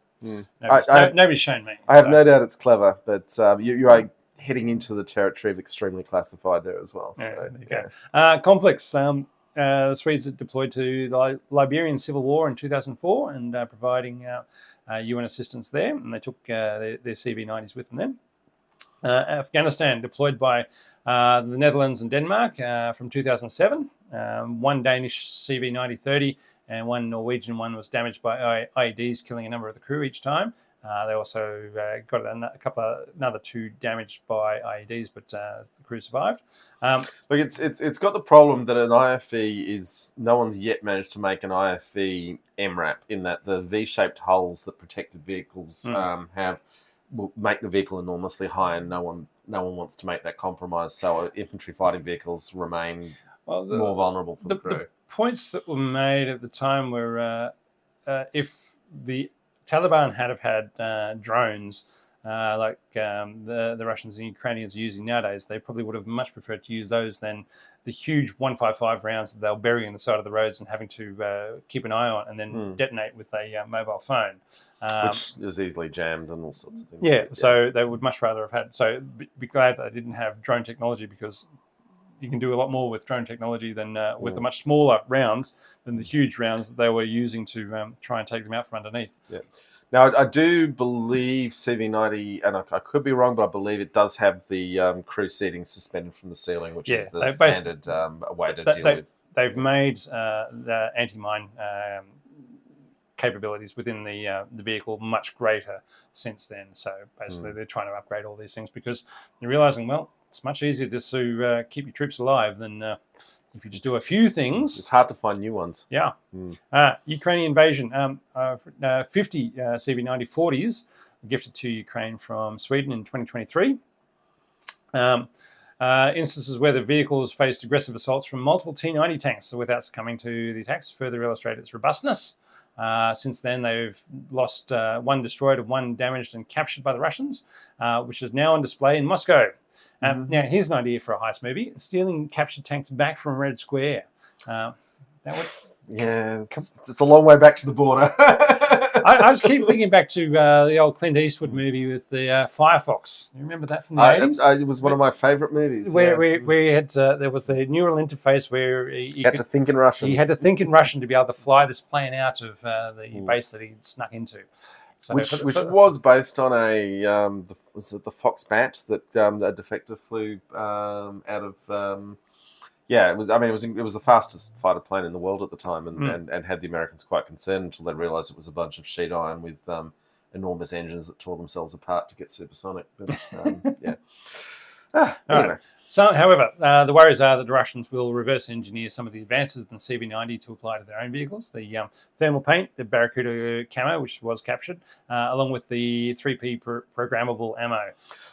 nobody's shown me. I have no doubt it's clever, but you are heading into the territory of extremely classified there as well. Yeah, So, there you go. Conflicts. The Swedes deployed to the Liberian Civil War in 2004 and providing UN assistance there, and they took their CV-90s with them then. Afghanistan deployed by the Netherlands and Denmark from 2007. One Danish CV-90-30 and one Norwegian one was damaged by IEDs, killing a number of the crew each time. They also got another two damaged by IEDs, but the crew survived. Look, it's got the problem that an IFV is no one's yet managed to make an IFV MRAP in that the V-shaped hulls that protected vehicles have will make the vehicle enormously high, and no one wants to make that compromise. So infantry fighting vehicles remain more vulnerable for the crew. The points that were made at the time were if the Taliban had drones like the Russians and Ukrainians are using nowadays, they probably would have much preferred to use those than the huge 155 rounds that they'll bury in the side of the roads and having to keep an eye on and then detonate with a mobile phone. Which is easily jammed and all sorts of things. Yeah, so they would much rather have had... So be glad that they didn't have drone technology, because you can do a lot more with drone technology than with the much smaller rounds than the huge rounds that they were using to try and take them out from underneath. Yeah. Now, I do believe CV-90, and I could be wrong, but I believe it does have the crew seating suspended from the ceiling, which is the standard way to deal with. They've made the anti-mine capabilities within the vehicle much greater since then. So basically, they're trying to upgrade all these things because they're realizing, well, it's much easier just to keep your troops alive than if you just do a few things. It's hard to find new ones. Yeah. Ukrainian invasion. 50 CV-90-40s were gifted to Ukraine from Sweden in 2023. Instances where the vehicles faced aggressive assaults from multiple T-90 tanks without succumbing to the attacks further illustrate its robustness. Since then, they've lost one destroyed and one damaged and captured by the Russians, which is now on display in Moscow. Now, here's an idea for a heist movie: stealing captured tanks back from Red Square. That would... Yeah, it's a long way back to the border. I just keep thinking back to the old Clint Eastwood movie with the Firefox. You remember that from the 80s? It was one of my favourite movies. Where we had there was the neural interface where you had to think in Russian. He had to think in Russian to be able to fly this plane out of the base that he'd snuck into. So which was based on was it the Fox Bat that a defector flew out of. Yeah, it was. I mean, it was the fastest fighter plane in the world at the time, and had the Americans quite concerned until they realised it was a bunch of sheet iron with enormous engines that tore themselves apart to get supersonic. But yeah. Anyway. Right. So, however, the worries are that the Russians will reverse engineer some of the advances in the CV-90 to apply to their own vehicles. The thermal paint, the Barracuda camo, which was captured, along with the 3P programmable ammo.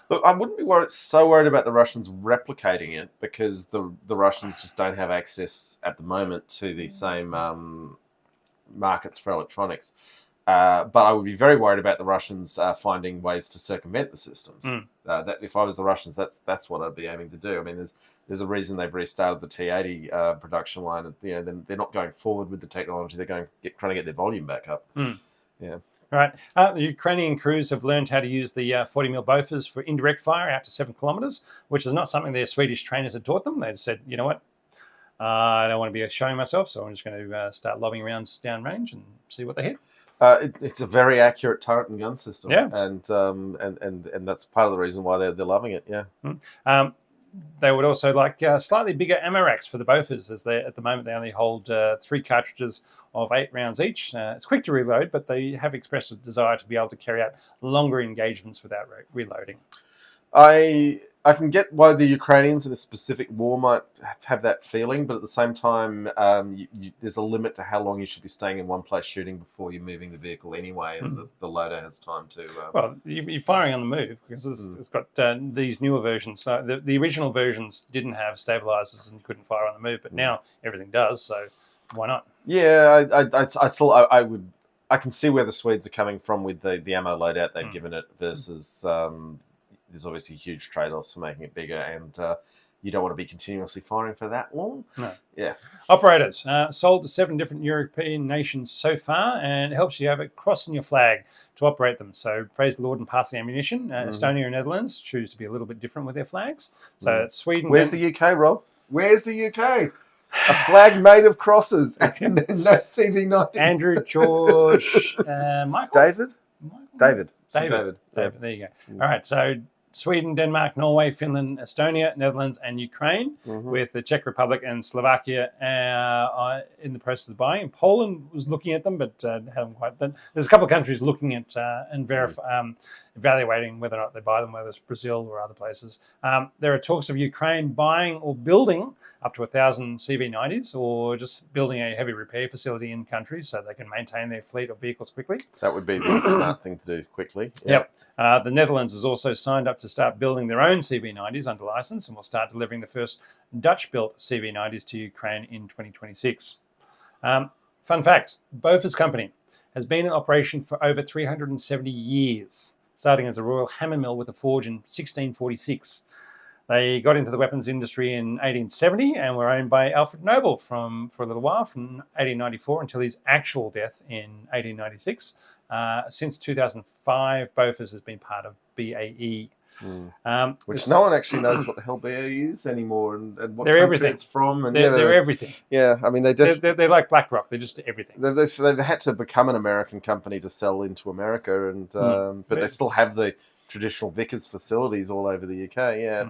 Look, I wouldn't be so worried about the Russians replicating it, because the Russians just don't have access at the moment to the same markets for electronics. But I would be very worried about the Russians finding ways to circumvent the systems. That if I was the Russians, that's what I'd be aiming to do. I mean, there's a reason they've restarted the T-80 production line. And, they're not going forward with the technology. They're trying to get their volume back up. Yeah. Right. The Ukrainian crews have learned how to use the 40mm Bofors for indirect fire out to 7 kilometres, which is not something their Swedish trainers had taught them. They said, you know what, I don't want to be showing myself, so I'm just going to start lobbing rounds downrange and see what they hit. It's a very accurate turret and gun system, yeah, and that's part of the reason why they're loving it. Yeah. They would also like slightly bigger ammo racks for the Bofors, as at the moment they only hold 3 cartridges of 8 rounds each. It's quick to reload, but they have expressed a desire to be able to carry out longer engagements without reloading. I can get why the Ukrainians in a specific war might have that feeling, but at the same time, there's a limit to how long you should be staying in one place shooting before you're moving the vehicle anyway, and the loader has time to... Well, you're firing on the move, because it's got these newer versions. So the original versions didn't have stabilizers and you couldn't fire on the move, but now everything does, so why not? Yeah, I can see where the Swedes are coming from with the ammo loadout they've given it versus... there's obviously huge trade-offs for making it bigger, and you don't want to be continuously firing for that long. No. Yeah. Operators, sold to 7 different European nations so far, and it helps you have a cross in your flag to operate them. So praise the Lord and pass the ammunition. Estonia and Netherlands choose to be a little bit different with their flags. So it's Sweden. Where's the UK, Rob? Where's the UK? A flag made of crosses and no CV-90s. Andrew, George, Michael? David? David. David. There you go. All right, so Sweden, Denmark, Norway, Finland, Estonia, Netherlands, and Ukraine, with the Czech Republic and Slovakia in the process of buying. And Poland was looking at them, but haven't quite. But there's a couple of countries looking at and evaluating whether or not they buy them, whether it's Brazil or other places. There are talks of Ukraine buying or building up to 1,000 CV-90s, or just building a heavy repair facility in countries so they can maintain their fleet of vehicles quickly. That would be the smart thing to do quickly. Yep. The Netherlands has also signed up to start building their own CV-90s under license, and will start delivering the first Dutch-built CV-90s to Ukraine in 2026. Fun fact, Bofors Company has been in operation for over 370 years, starting as a Royal Hammer Mill with a forge in 1646. They got into the weapons industry in 1870 and were owned by Alfred Nobel for a little while, from 1894 until his actual death in 1896. Since 2005, Bofors has been part of BAE. Which no one actually knows what the hell BAE is anymore, and what they're country everything. it's from. And They're everything. Yeah, I mean, they're like BlackRock. They're just everything. They've had to become an American company to sell into America, and but they still have the traditional Vickers facilities all over the UK. Yeah,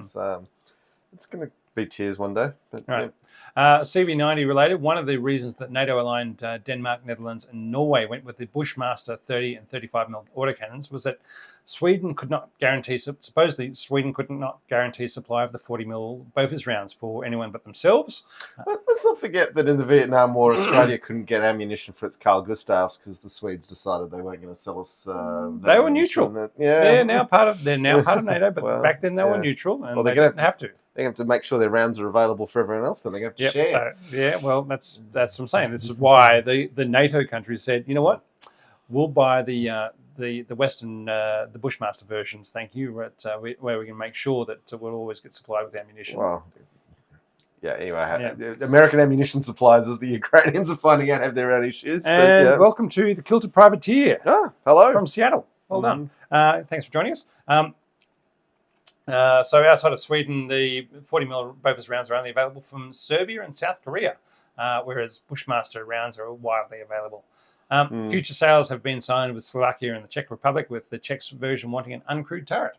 it's going to be tears one day. But, right. CV-90 related, one of the reasons that NATO-aligned Denmark, Netherlands and Norway went with the Bushmaster 30 and 35mm autocannons was that Sweden could not guarantee, supposedly Sweden could not guarantee supply of the 40mm Bofors rounds for anyone but themselves. Let's not forget that in the Vietnam War, Australia couldn't get ammunition for its Carl Gustavs because the Swedes decided they weren't going to sell us. They were neutral. They're now part of NATO, but well, back then they were neutral, and they didn't have to. They have to make sure their rounds are available for everyone else. Then they have to share. So, well, that's what I'm saying. This is why the NATO countries said, you know what, we'll buy the Western the Bushmaster versions. Thank you. Where we can make sure that we'll always get supplied with ammunition. Well, yeah. Anyway, American ammunition suppliers, as the Ukrainians are finding out, have their own issues. And welcome to the Kilted Privateer. Hello from Seattle. Well done. Thanks for joining us. So outside of Sweden, the 40mm Bofors rounds are only available from Serbia and South Korea, whereas Bushmaster rounds are widely available. Future sales have been signed with Slovakia and the Czech Republic, with the Czech version wanting an uncrewed turret.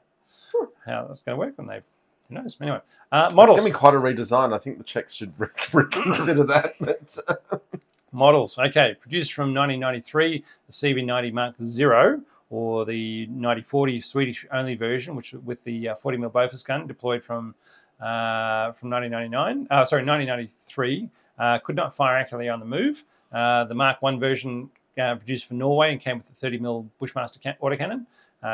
How that's going to work when they've... Who knows? Anyway, models. It's going to be quite a redesign. I think the Czechs should reconsider that. But, models. Okay, produced from 1993, the CV-90 Mark 0, or the 9040 Swedish-only version, which with the 40mm Bofors gun, deployed from 1993, could not fire accurately on the move. The Mark 1 version produced for Norway and came with the 30mm Bushmaster autocannon,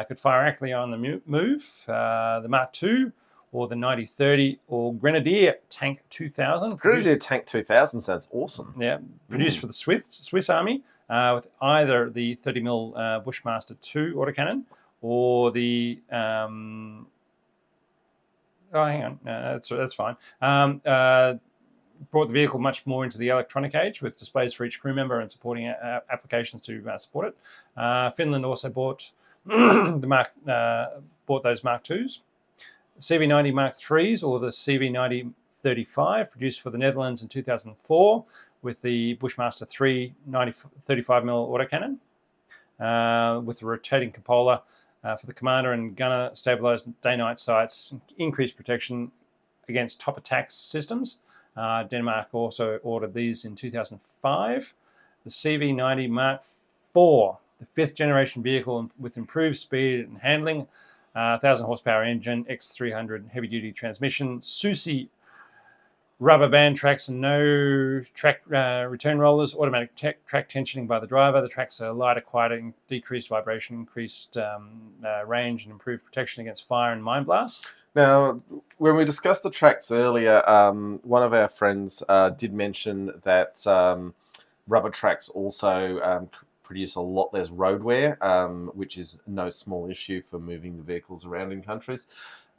could fire accurately on the move. The Mark 2, or the 9030, or Grenadier Tank 2000. Grenadier Tank 2000 sounds awesome. Yeah, produced for the Swiss Army, with either the 30mm Bushmaster 2 autocannon or the... hang on. That's fine. Brought the vehicle much more into the electronic age, with displays for each crew member and supporting applications to support it. Finland also bought those Mark IIs. CV-90 Mark IIIs, or the CV-90 35, produced for the Netherlands in 2004, with the Bushmaster 3 35mm autocannon, with the rotating cupola for the commander and gunner, stabilised day-night sights, increased protection against top attack systems. Denmark also ordered these in 2005. The CV-90 Mark IV, the fifth generation vehicle with improved speed and handling, 1,000 horsepower engine, X300 heavy-duty transmission, SUSI rubber band tracks and no track return rollers, automatic track tensioning by the driver. The tracks are lighter, quieter, decreased vibration, increased range, and improved protection against fire and mine blasts. Now, when we discussed the tracks earlier, one of our friends did mention that rubber tracks also produce a lot less road wear, which is no small issue for moving the vehicles around in countries.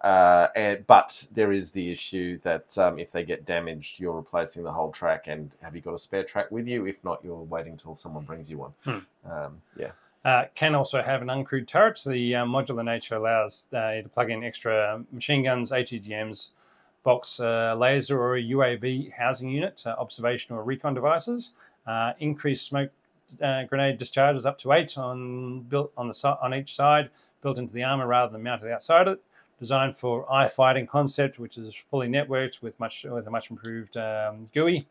But there is the issue that if they get damaged, you're replacing the whole track, and have you got a spare track with you? If not, you're waiting till someone brings you one. Can also have an uncrewed turret. So the modular nature allows you to plug in extra machine guns, ATGMs, box laser or a UAV housing unit, observation or recon devices, increased smoke grenade discharges up to 8 on each side, built into the armor rather than mounted outside it. Designed for eye-fighting concept, which is fully networked with a much improved GUI,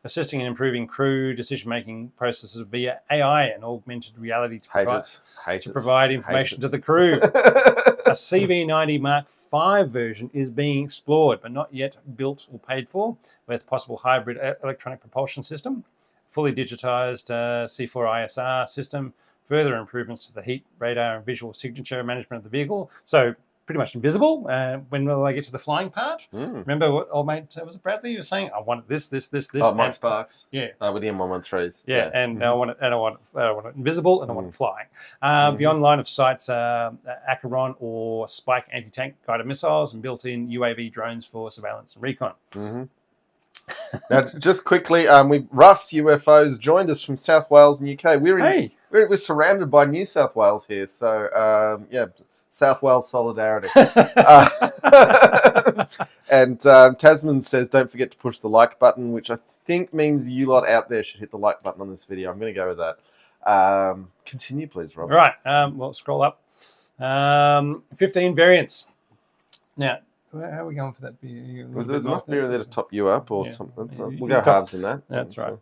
assisting in improving crew decision-making processes via AI and augmented reality to provide information to the crew. A CV-90 Mark V version is being explored, but not yet built or paid for, with possible hybrid electronic propulsion system, fully digitized C4 ISR system, further improvements to the heat, radar, and visual signature management of the vehicle. So pretty much invisible. When will I get to the flying part? Remember what old mate, was it Bradley? You were saying, I want this. Oh, Mike Sparks. Yeah. With the M113s. Yeah, and I want it invisible, and I want it flying. Beyond line of sight, Acheron or Spike anti-tank guided missiles and built-in UAV drones for surveillance and recon. Now, just quickly, Russ UFOs joined us from South Wales and UK. We're surrounded by New South Wales here, so South Wales solidarity. And Tasman says, don't forget to push the like button, which I think means you lot out there should hit the like button on this video. I'm going to go with that. Continue, please, Rob. All right. We'll scroll up. 15 variants. Now, how are we going for that beer? There's enough beer there to top you up, or we'll go halves in that. That's right.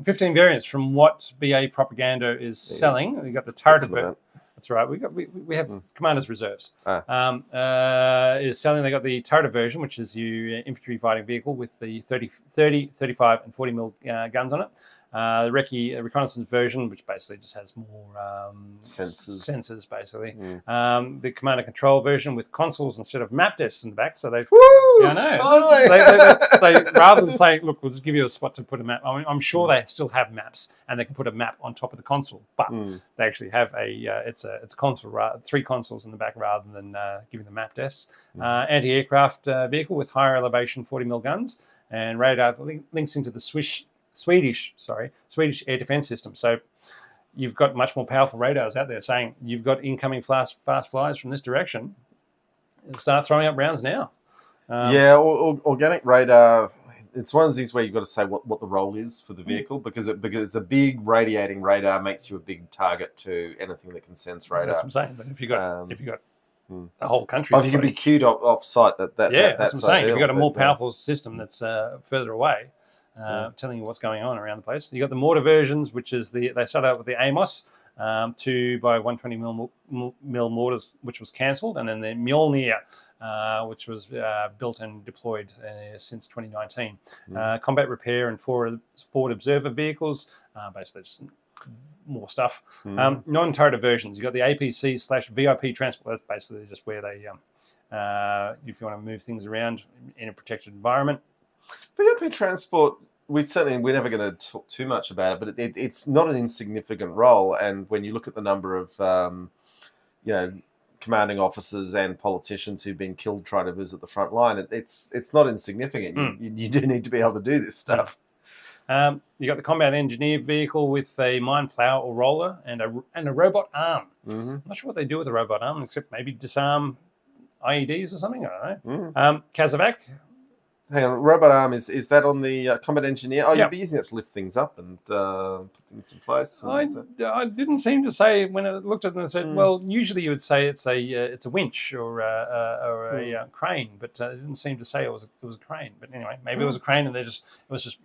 15 variants from what BA Propaganda is selling. We've got the turret version. That's right. We have Commander's Reserves. Is selling. They got the turret version, which is your infantry fighting vehicle with the 30, 35, and 40 mil guns on it. The recce reconnaissance version, which basically just has more sensors, basically. The command and control version with consoles instead of map desks in the back. So they've, they rather than saying, look, we'll just give you a spot to put a map. I mean, I'm sure they still have maps and they can put a map on top of the console, but they actually have it's a console, 3 consoles in the back rather than giving the map desks. Anti-aircraft vehicle with higher elevation 40 mil guns and radar links into the Swedish air defense system. So you've got much more powerful radars out there saying you've got incoming fast flyers from this direction. Start throwing up rounds now. Organic radar. It's one of these where you've got to say what the role is for the vehicle because a big radiating radar makes you a big target to anything that can sense radar. That's what I'm saying. But if you got the whole country, if you can be cued off site, that's what I'm saying. If you've got a more powerful system that's further away. Telling you what's going on around the place. You got the mortar versions, which is they start out with the Amos 2 by 120 mil mortars, which was cancelled, and then the Mjolnir, which was built and deployed since 2019. Combat repair and forward observer vehicles, basically just more stuff. Non-turret versions, you got the APC/VIP transport. That's basically just where they, if you want to move things around in a protected environment. VIP transport, we're never going to talk too much about it, but it's not an insignificant role. And when you look at the number of, commanding officers and politicians who've been killed trying to visit the front line, it's not insignificant. You do need to be able to do this stuff. You got the combat engineer vehicle with a mine plow or roller and a robot arm. I'm not sure what they do with a robot arm, except maybe disarm IEDs or something. I don't know. Kazovac. Hang on, robot arm, is that on the combat engineer? Oh, you'd be using it to lift things up and put things in place. I didn't seem to say when I looked at it and said, well, usually you would say it's a winch or a crane, but it didn't seem to say it was a crane. But anyway, maybe it was a crane and it was just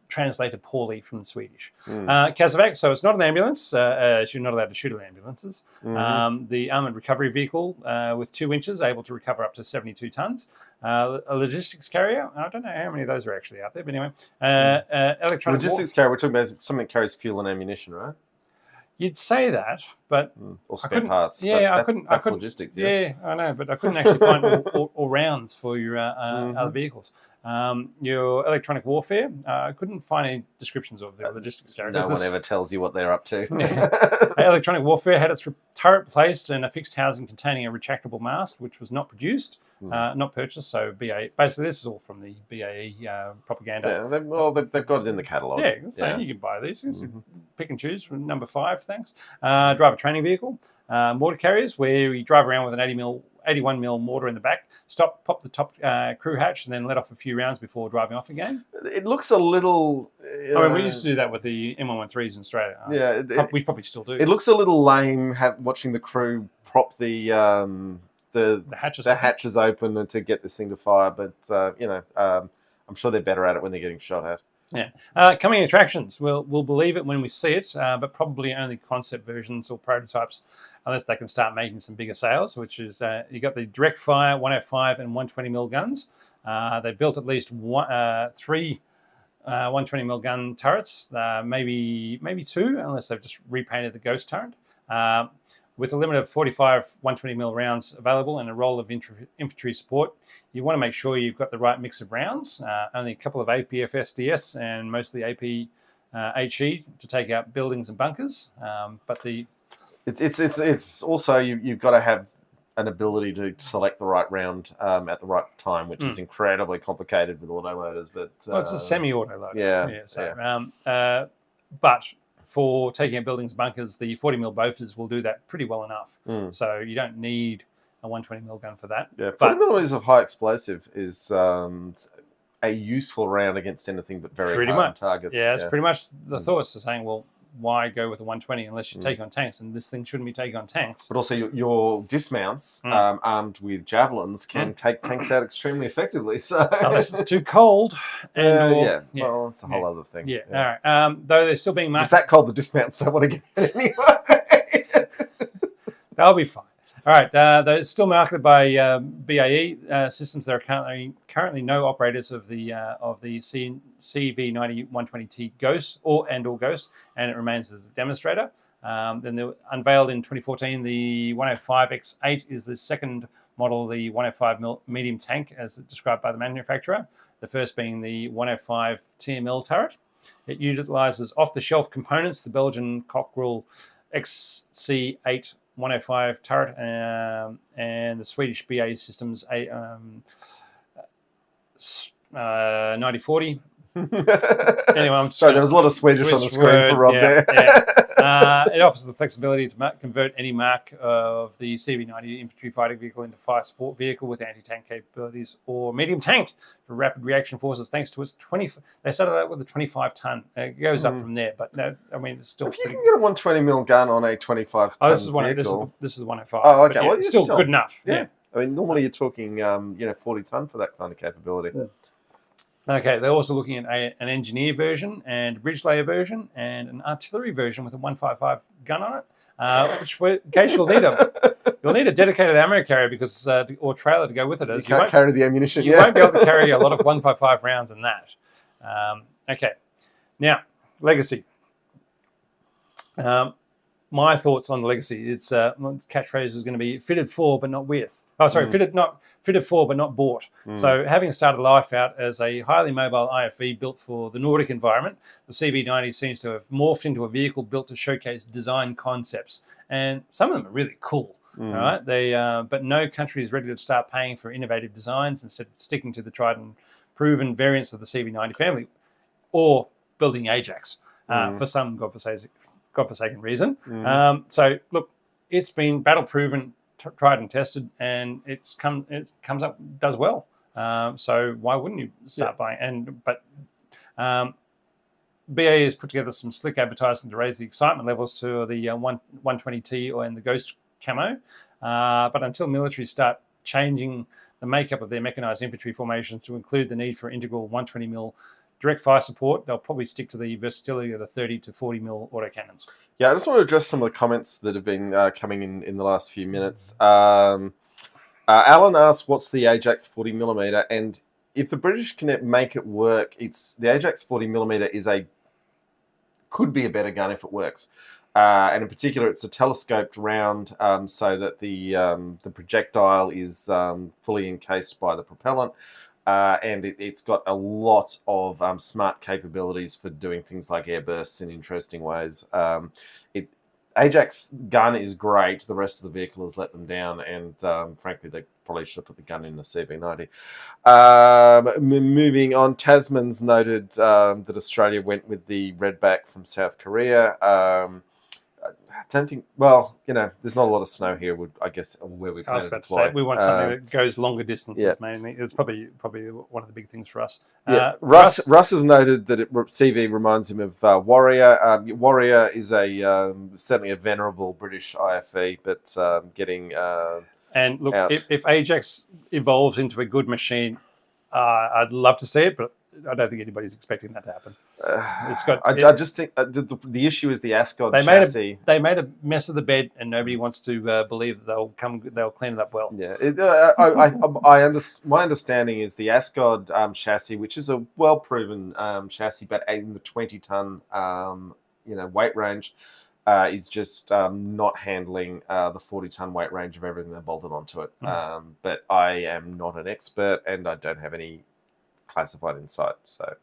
translated poorly from the Swedish. Kazovac, so it's not an ambulance. You're not allowed to shoot at ambulances. The armoured recovery vehicle with 2 inches, able to recover up to 72 tonnes. A logistics carrier. I don't know how many of those are actually out there, but anyway. Electronic logistics carrier, we're talking about something that carries fuel and ammunition, right? You'd say that, but or spare parts. Yeah, I couldn't. That's logistics. Yeah, I know, but I couldn't actually find all rounds for your other vehicles. Your electronic warfare, I couldn't find any descriptions of the logistics characters. No one ever tells you what they're up to. Electronic warfare had its turret placed in a fixed housing containing a retractable mast, which was not produced, not purchased. So BAE, basically, this is all from the BAE propaganda. Yeah, they've got it in the catalogue. Yeah, so you can buy these things. Pick and choose from number 5, thanks. Drive a training vehicle. Mortar carriers, where you drive around with an 81mm mortar in the back, pop the top crew hatch, and then let off a few rounds before driving off again. It looks a little... I mean, we used to do that with the M113s in Australia. Yeah. We probably still do. It looks a little lame watching the crew prop the hatches open to get this thing to fire, but, I'm sure they're better at it when they're getting shot at. Yeah. Coming attractions, we'll believe it when we see it, but probably only concept versions or prototypes, unless they can start making some bigger sales, which is you got the direct fire 105 and 120mm guns. They built at least 3 120mm gun turrets, maybe 2, unless they've just repainted the Ghost turret. With a limit of 45 120mm rounds available and a roll of infantry support, you want to make sure you've got the right mix of rounds. Only a couple of APF SDS and mostly AP HE to take out buildings and bunkers. But it's also you've got to have an ability to select the right round at the right time, which is incredibly complicated with autoloaders. But it's a semi-auto loader. Yeah. But for taking out buildings and bunkers, the 40mm Bofors will do that pretty well enough. So you don't need a 120mm gun for that. Yeah, 40mm of high explosive is a useful round against anything but very hard targets. Yeah, it's pretty much the thought. So saying, well, why go with a 120 unless you take on tanks? And this thing shouldn't be taking on tanks. But also your dismounts, armed with javelins, can take tanks out extremely effectively. So unless it's too cold. Well, it's a whole other thing. Yeah. All right. Though they're still being marketed. It's that cold, the dismounts don't want to get it anyway. They'll be fine. All right. They're still marketed by BAE systems. There are currently no operators of the CV-90 120T Ghost or Ghost, and it remains as a demonstrator. Then they were unveiled in 2014. The 105X8 is the second model of the 105 medium tank, as described by the manufacturer. The first being the 105 TML turret. It utilizes off-the-shelf components, the Belgian Cockerel XC8 105 turret and the Swedish BAE Systems 9040. Anyway, I'm sorry, there was a lot of Swedish on the screen for Rob there. It offers the flexibility to convert any mark of the CV-90 infantry fighting vehicle into fire support vehicle with anti-tank capabilities or medium tank for rapid reaction forces, thanks to its 20. They started out with a 25-ton. It goes up from there, but no, I mean, it's still. If you can get a 120mm gun on a 25-ton vehicle, this is the 105. Oh, okay. Well, it's still good enough. Yeah. I mean, normally you're talking, 40-ton for that kind of capability. Yeah. Okay, they're also looking at an engineer version and a bridge layer version and an artillery version with a 155 gun on it, which in case you'll need a dedicated ammo carrier or trailer to go with it. As you can't carry the ammunition. You won't be able to carry a lot of 155 rounds in that. Okay, now Legacy. My thoughts on the Legacy. Its catchphrase is going to be fitted for but not with. Oh, sorry, fitted for but not bought. So having started life out as a highly mobile IFV built for the Nordic environment, the CV-90 seems to have morphed into a vehicle built to showcase design concepts. And some of them are really cool. All right, but no country is ready to start paying for innovative designs instead of sticking to the tried and proven variants of the CV-90 family or building Ajax for some godforsaken reason. So look, it's been battle proven, tried and tested, and it comes up, does well. So why wouldn't you start buying? But BAE has put together some slick advertising to raise the excitement levels to the 120T and the Ghost camo. But until militaries start changing the makeup of their mechanized infantry formations to include the need for integral 120mm direct fire support, they'll probably stick to the versatility of the 30 to 40mm autocannons. Yeah, I just want to address some of the comments that have been coming in the last few minutes. Alan asked, what's the Ajax 40mm? And if the British can make it work, the Ajax 40mm could be a better gun if it works. And in particular, it's a telescoped round so that the projectile is fully encased by the propellant. and it's got a lot of smart capabilities for doing things like air bursts in interesting ways. Ajax gun is great. The rest of the vehicle has let them down, and frankly, they probably should have put the gun in the CV-90. Moving on, Tasman's noted that Australia went with the Redback from South Korea. I don't think. Well, there's not a lot of snow here. I guess where we. I was about to say we want something that goes longer distances. Mainly, it's probably one of the big things for us. Russ has noted that CV reminds him of Warrior. Warrior is certainly a venerable British IFE, but getting. And look, if Ajax evolves into a good machine, I'd love to see it, but I don't think anybody's expecting that to happen. I just think the issue is the Ascot chassis. They made a mess of the bed, and nobody wants to believe that they'll clean it up well. Yeah, my understanding is the Ascot chassis, which is a well-proven chassis, but in the 20-ton weight range, is just not handling the 40-ton weight range of everything they bolted onto it. But I am not an expert, and I don't have any classified insight. So,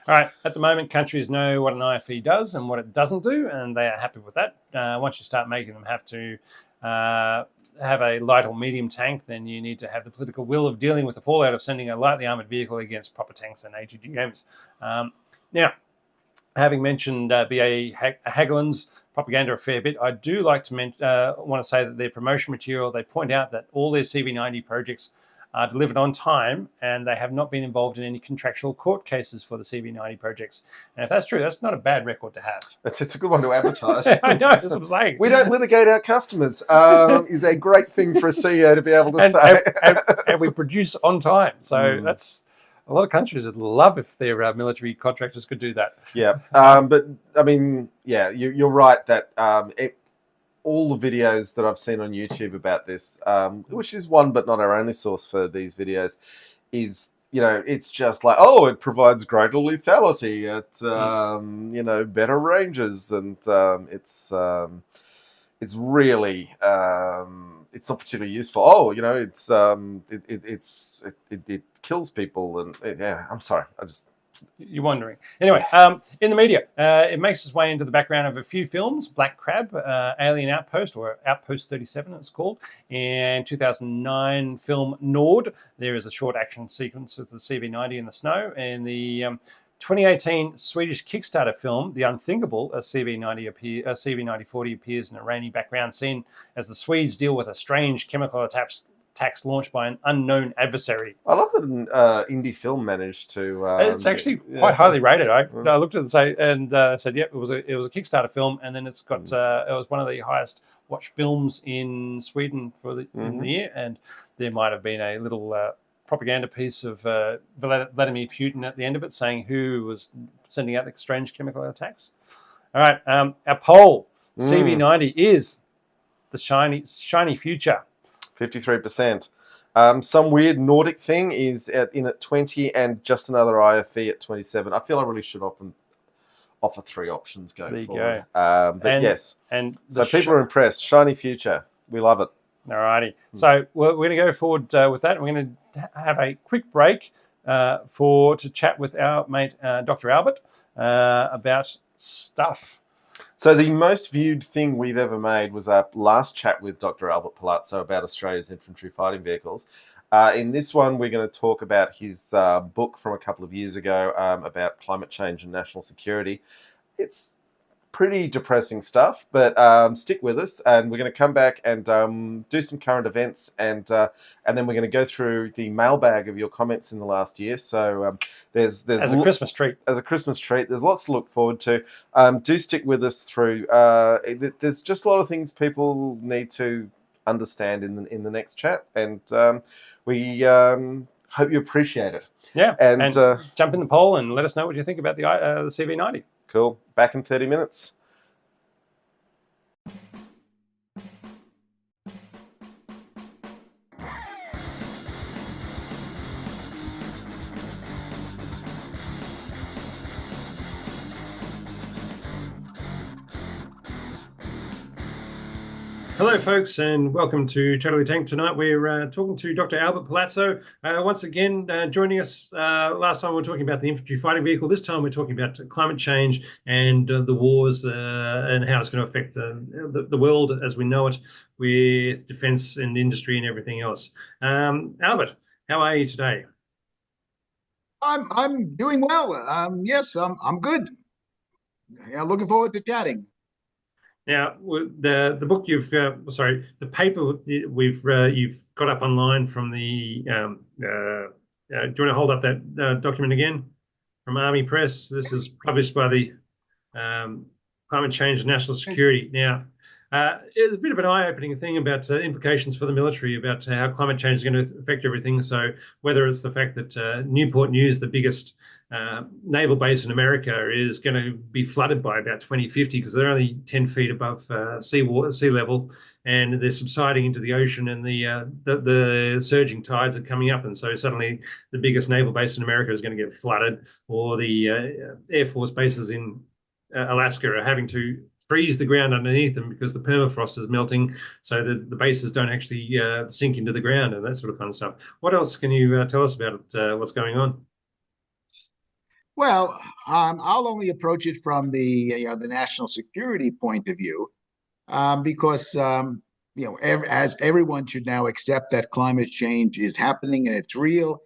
all right. At the moment, countries know what an IFE does and what it doesn't do, and they are happy with that. Once you start making them have to have a light or medium tank, then you need to have the political will of dealing with the fallout of sending a lightly armoured vehicle against proper tanks and AGGMs. Now, having mentioned BAE Hägglund's propaganda a fair bit, I do like to want to say that their promotion material, they point out that all their CV-90 projects are delivered on time, and they have not been involved in any contractual court cases for the CV-90 projects. And if that's true, that's not a bad record to have. It's a good one to advertise. I know, that's what I'm saying. We don't litigate our customers is a great thing for a CEO to be able to say. And we produce on time. So that's a lot of countries would love if their military contractors could do that. Yeah, but I mean, you're right that all the videos that I've seen on YouTube about this, which is one but not our only source for these videos, is it's just like, it provides greater lethality at better ranges, and it's really it's not particularly useful. It kills people, and I'm sorry, You're wondering. Anyway, in the media, it makes its way into the background of a few films. Black Crab, Alien Outpost, or Outpost 37 it's called. In 2009 film Nord, there is a short action sequence of the CV-90 in the snow. In the 2018 Swedish Kickstarter film, The Unthinkable, a CV-9040 appears in a rainy background scene as the Swedes deal with a strange chemical attacks launched by an unknown adversary. I love that an indie film managed to. It's actually quite highly rated. I looked at it and said, "Yep, it was a Kickstarter film," and then it's got it was one of the highest watched films in Sweden for the year, and there might have been a little propaganda piece of Vladimir Putin at the end of it, saying who was sending out the strange chemical attacks. All right, our poll CV-90 is the shiny future. 53%. Some weird Nordic thing is in at 20, and just another IFE at 27. I feel I really should offer three options going forward. Yes. And so people are impressed. Shiny future. We love it. All righty. So we're going to go forward with that. We're going to have a quick break to chat with our mate Dr. Albert about stuff. So the most viewed thing we've ever made was our last chat with Dr. Albert Palazzo about Australia's infantry fighting vehicles. In this one, we're going to talk about his book from a couple of years ago about climate change and national security. It's pretty depressing stuff, but stick with us, and we're going to come back and do some current events, and then we're going to go through the mailbag of your comments in the last year. So there's as a Christmas treat. As a Christmas treat, there's lots to look forward to. Do stick with us through. There's just a lot of things people need to understand in the next chat, and we hope you appreciate it. Yeah, and jump in the poll and let us know what you think about the CV-90. Cool. Back in 30 minutes. Hello, folks, and welcome to Totally Tank. Tonight we're talking to Dr. Albert Palazzo. Once again, joining us. Last time we were talking about the infantry fighting vehicle. This time we're talking about climate change and the wars and how it's going to affect the world as we know it with defense and industry and everything else. Albert, how are you today? I'm doing well. Yes, I'm good. Yeah, looking forward to chatting. Now, the book sorry, the paper we've you've got up online from the do you want to hold up that document again from Army Press? This is published by the Climate Change and National Security. Now, it's a bit of an eye-opening thing about implications for the military about how climate change is going to affect everything. So whether it's the fact that Newport News, the biggest naval base in America, is going to be flooded by about 2050 because they're only 10 feet above sea level, and they're subsiding into the ocean, and the surging tides are coming up, and so suddenly the biggest naval base in America is going to get flooded, or the Air Force bases in Alaska are having to freeze the ground underneath them because the permafrost is melting, so the bases don't actually sink into the ground and that sort of fun stuff. What else can you tell us about what's going on? Well, I'll only approach it from the national security point of view, because as everyone should now accept that climate change is happening and it's real,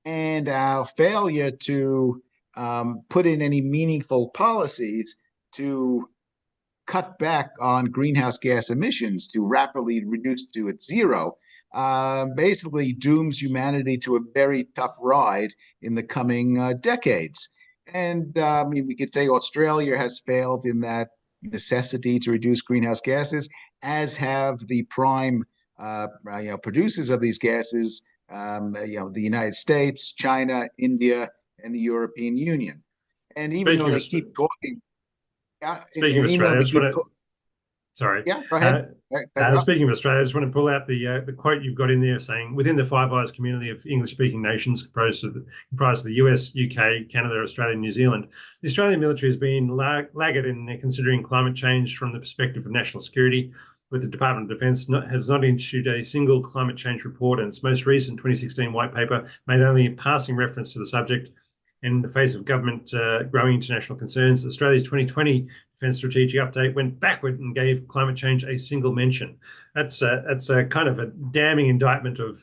and our failure to put in any meaningful policies to cut back on greenhouse gas emissions to rapidly reduce to its zero, basically dooms humanity to a very tough ride in the coming decades. And I mean, we could say Australia has failed in that necessity to reduce greenhouse gases, as have the prime producers of these gases, the United States, China, India, and the European Union. And even though Speaking of they keep talking, speaking of and even though Australia, I they just keep want to sorry. yeah, go ahead. Uh, Speaking of Australia, I just want to pull out the quote you've got in there saying, within the Five Eyes community of English-speaking nations comprised of the US, UK, Canada, Australia, and New Zealand, the Australian military has been laggard in considering climate change from the perspective of national security, with the Department of Defence has not issued a single climate change report, and its most recent 2016 white paper made only a passing reference to the subject. In the face of government growing international concerns, Australia's 2020 Defence Strategic Update went backward and gave climate change a single mention. That's a kind of a damning indictment of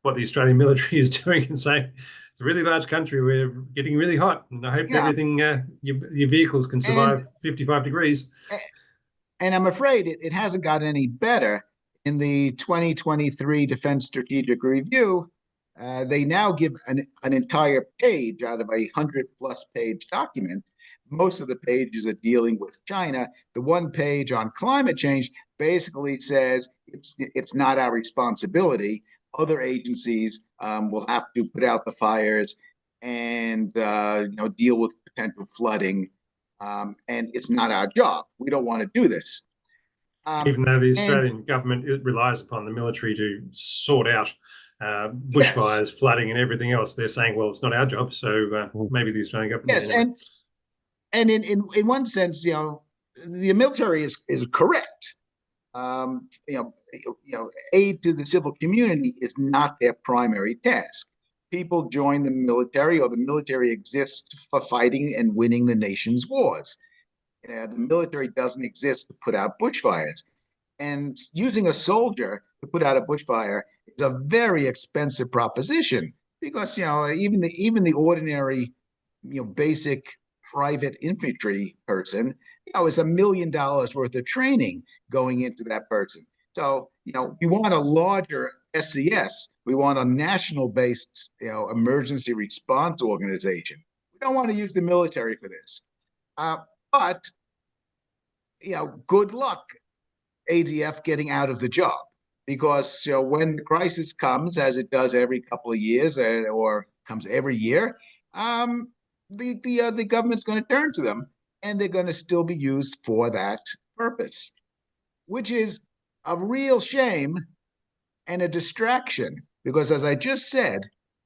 what the Australian military is doing, and saying it's a really large country. We're getting really hot, and I hope Yeah, everything your vehicles can and survive 55 degrees. and I'm afraid it hasn't got any better. In the 2023 Defense Strategic Review, they now give an entire page out of a 100+ page document. Most of the pages are dealing with China. The one page on climate change basically says it's not our responsibility. Other agencies will have to put out the fires and deal with potential flooding, and it's not our job. We don't want to do this. Even though the And Australian government relies upon the military to sort out yes, bushfires, flooding, and everything else, they're saying, well, it's not our job. So maybe the Australian government, yes, anyway. and in one sense, the military is correct. Aid to the civil community is not their primary task. People join the military, or the military exists for fighting and winning the nation's wars. The military doesn't exist to put out bushfires. And using a soldier to put out a bushfire is a very expensive proposition, because even the ordinary basic private infantry person is $1 million worth of training going into that person. So we want a larger SCS. We want a national based emergency response organization. We don't want to use the military for this. But good luck ADF getting out of the job, because when the crisis comes, as it does every couple of years, or comes every year, the government's going to turn to them, and they're going to still be used for that purpose, which is a real shame and a distraction, because, as I just said,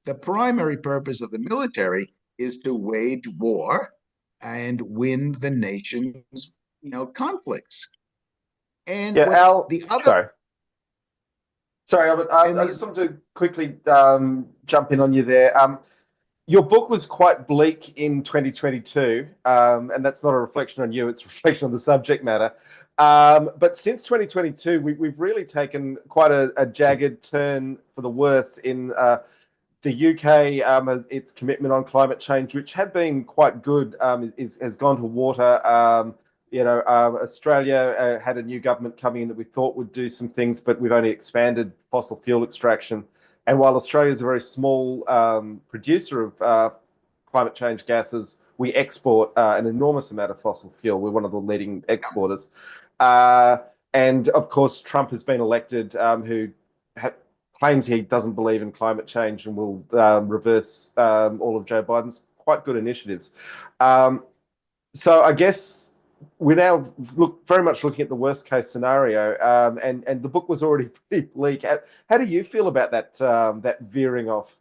the primary purpose of the military is to wage war and win the nation's conflicts. And Yeah, what Al. the other Sorry, Albert. and I the just wanted to quickly jump in on you there. Your book was quite bleak in 2022, and that's not a reflection on you, it's a reflection on the subject matter. But since 2022, we've really taken quite a jagged turn for the worse in the UK. Its commitment on climate change, which had been quite good, has gone to water. Australia had a new government coming in that we thought would do some things, but we've only expanded fossil fuel extraction. And while Australia is a very small producer of climate change gases, we export an enormous amount of fossil fuel. We're one of the leading exporters. Uh, and of course, Trump has been elected, who claims he doesn't believe in climate change and will reverse all of Joe Biden's quite good initiatives. So I guess we're now very much looking at the worst case scenario, and the book was already pretty bleak. How do you feel about that veering off?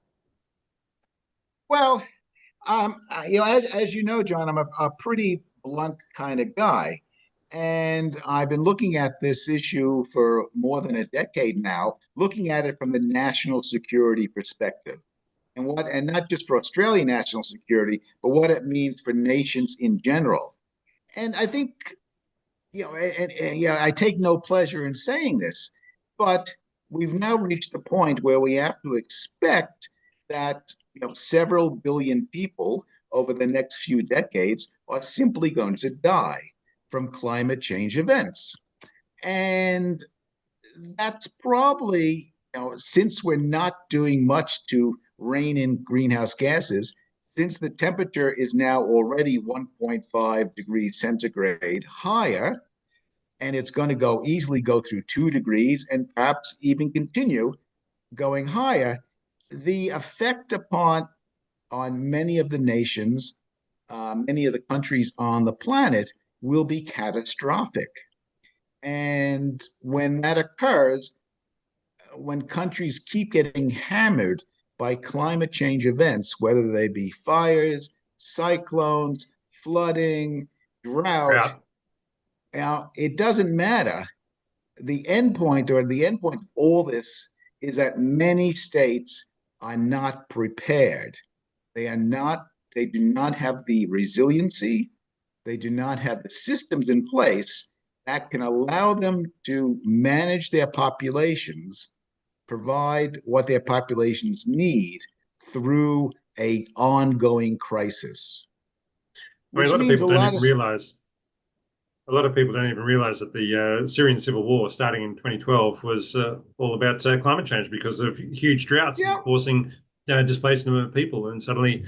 well, as you know, John, I'm a pretty blunt kind of guy, and I've been looking at this issue for more than a decade now, looking at it from the national security perspective, and not just for Australian national security, but what it means for nations in general. And I think I take no pleasure in saying this, but we've now reached the point where we have to expect that several billion people over the next few decades are simply going to die from climate change events. And that's probably, since we're not doing much to rein in greenhouse gases, since the temperature is now already 1.5 degrees centigrade higher, and it's going to easily go through 2 degrees and perhaps even continue going higher. The effect on many of the nations, many of the countries on the planet will be catastrophic. And when that occurs, when countries keep getting hammered by climate change events, whether they be fires, cyclones, flooding, drought, Drought. now it doesn't matter. The end point of all this is that many states are not prepared. They do not have the resiliency, they do not have the systems in place that can allow them to manage their populations, provide what their populations need through a ongoing crisis, I mean, which means a lot of people don't even realize that the Syrian civil war starting in 2012 was all about climate change because of huge droughts yeah. forcing displacement of people. And suddenly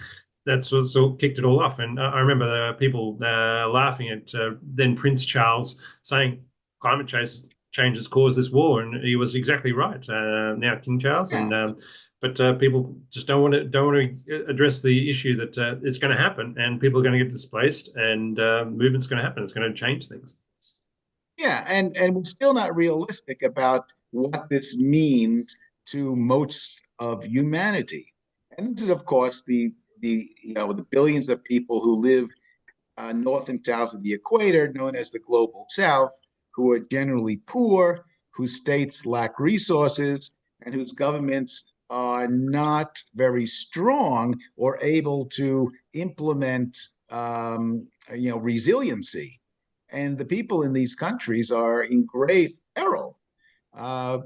that's what sort of kicked it all off. And I remember people laughing at then Prince Charles saying climate change has caused this war. And he was exactly right. Now King Charles. Yeah. But people just don't want to address the issue that it's going to happen, and people are going to get displaced, and movement's going to happen. It's going to change things. Yeah, and we're still not realistic about what this means to most of humanity. And this is, of course, the billions of people who live north and south of the equator, known as the global south, who are generally poor, whose states lack resources, and whose governments are not very strong or able to implement resiliency. And the people in these countries are in grave peril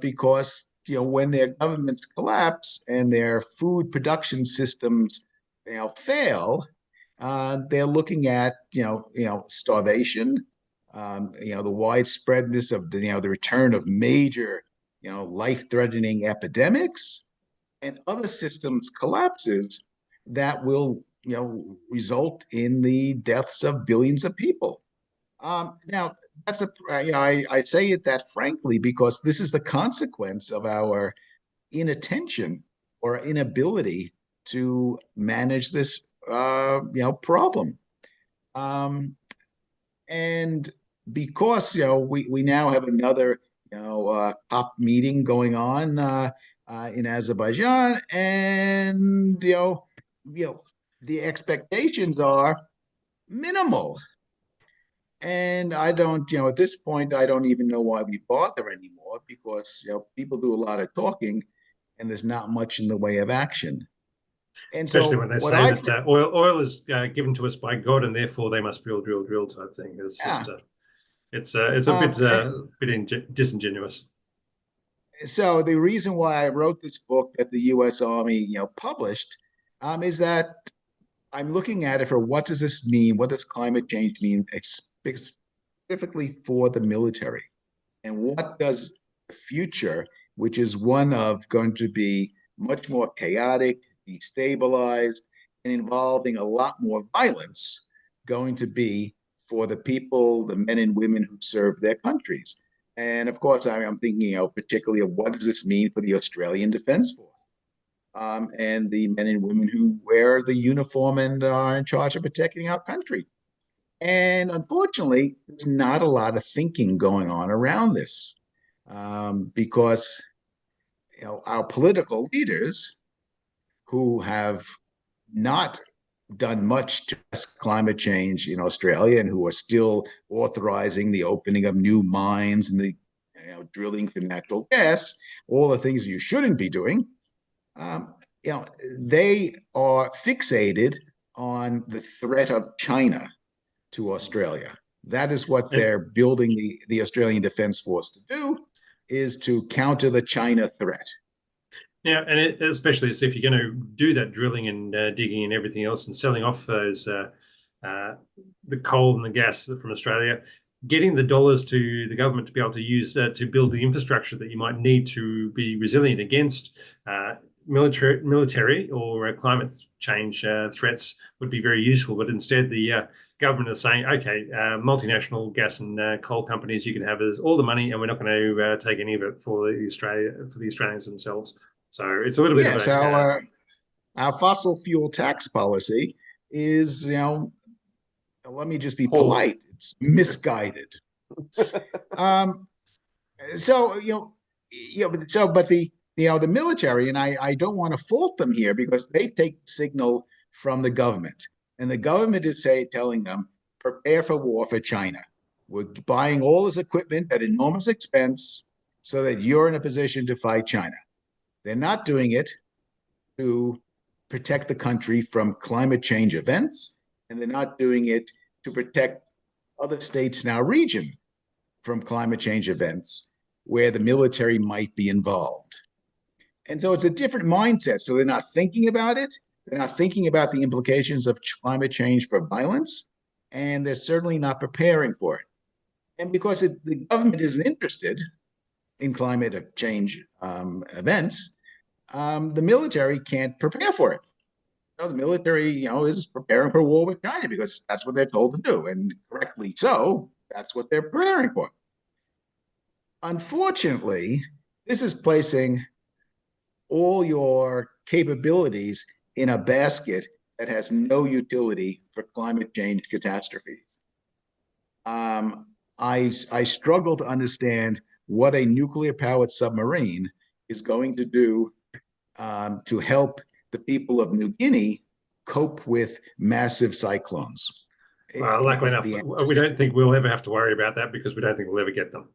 because when their governments collapse and their food production systems fail, they're looking at starvation, the widespreadness of the return of major life-threatening epidemics and other systems collapses that will result in the deaths of billions of people. Now, that's I say it that frankly because this is the consequence of our inattention or inability to manage this problem. Um, and because we now have another COP meeting going on in Azerbaijan, and the expectations are minimal. And I don't, at this point, I don't even know why we bother anymore because, people do a lot of talking and there's not much in the way of action. And Especially so when they what say I that think, oil is given to us by God, and therefore they must drill, drill, drill type thing. It's yeah. just it's a bit And disingenuous. so the reason why I wrote this book that the U.S. Army, published, is that I'm looking at it for what does this mean? What does climate change mean specifically for the military? And what does the future, which is one of going to be much more chaotic, destabilized, and involving a lot more violence, going to be for the people, the men and women who serve their countries? And of course, I'm thinking, particularly of what does this mean for the Australian Defence Force, and the men and women who wear the uniform and are in charge of protecting our country. And unfortunately, there's not a lot of thinking going on around this, because our political leaders who have not done much to address climate change in Australia and who are still authorizing the opening of new mines and the drilling for natural gas, all the things you shouldn't be doing, um, they are fixated on the threat of China to Australia. That is what And they're building the Australian Defence Force to do, is to counter the China threat. yeah, and especially as if you're going to do that drilling and digging and everything else and selling off those uh, the coal and the gas from Australia, getting the dollars to the government to be able to use to build the infrastructure that you might need to be resilient against military or climate change threats would be very useful. But instead, the government is saying, okay, multinational gas and coal companies, you can have all the money, and we're not going to take any of it for the Australians themselves. So it's a little bit of Yes, a our fossil fuel tax policy is, let me just be Poor. polite, it's misguided. Um, so but the military, and I don't want to fault them here because they take signal from the government, and the government is telling them prepare for war for China. We're buying all this equipment at enormous expense so that you're in a position to fight China. They're not doing it to protect the country from climate change events, and they're not doing it to protect other states in our region from climate change events where the military might be involved. And so it's a different mindset. So they're not thinking about it. They're not thinking about the implications of climate change for violence. And they're certainly not preparing for it. And because the government isn't interested in climate change events, the military can't prepare for it. The military, is preparing for war with China because that's what they're told to do. And correctly so, that's what they're preparing for. Unfortunately, this is placing all your capabilities in a basket that has no utility for climate change catastrophes. I struggle to understand what a nuclear powered submarine is going to do to help the people of New Guinea cope with massive cyclones. luckily enough, we don't think we'll ever have to worry about that because we don't think we'll ever get them.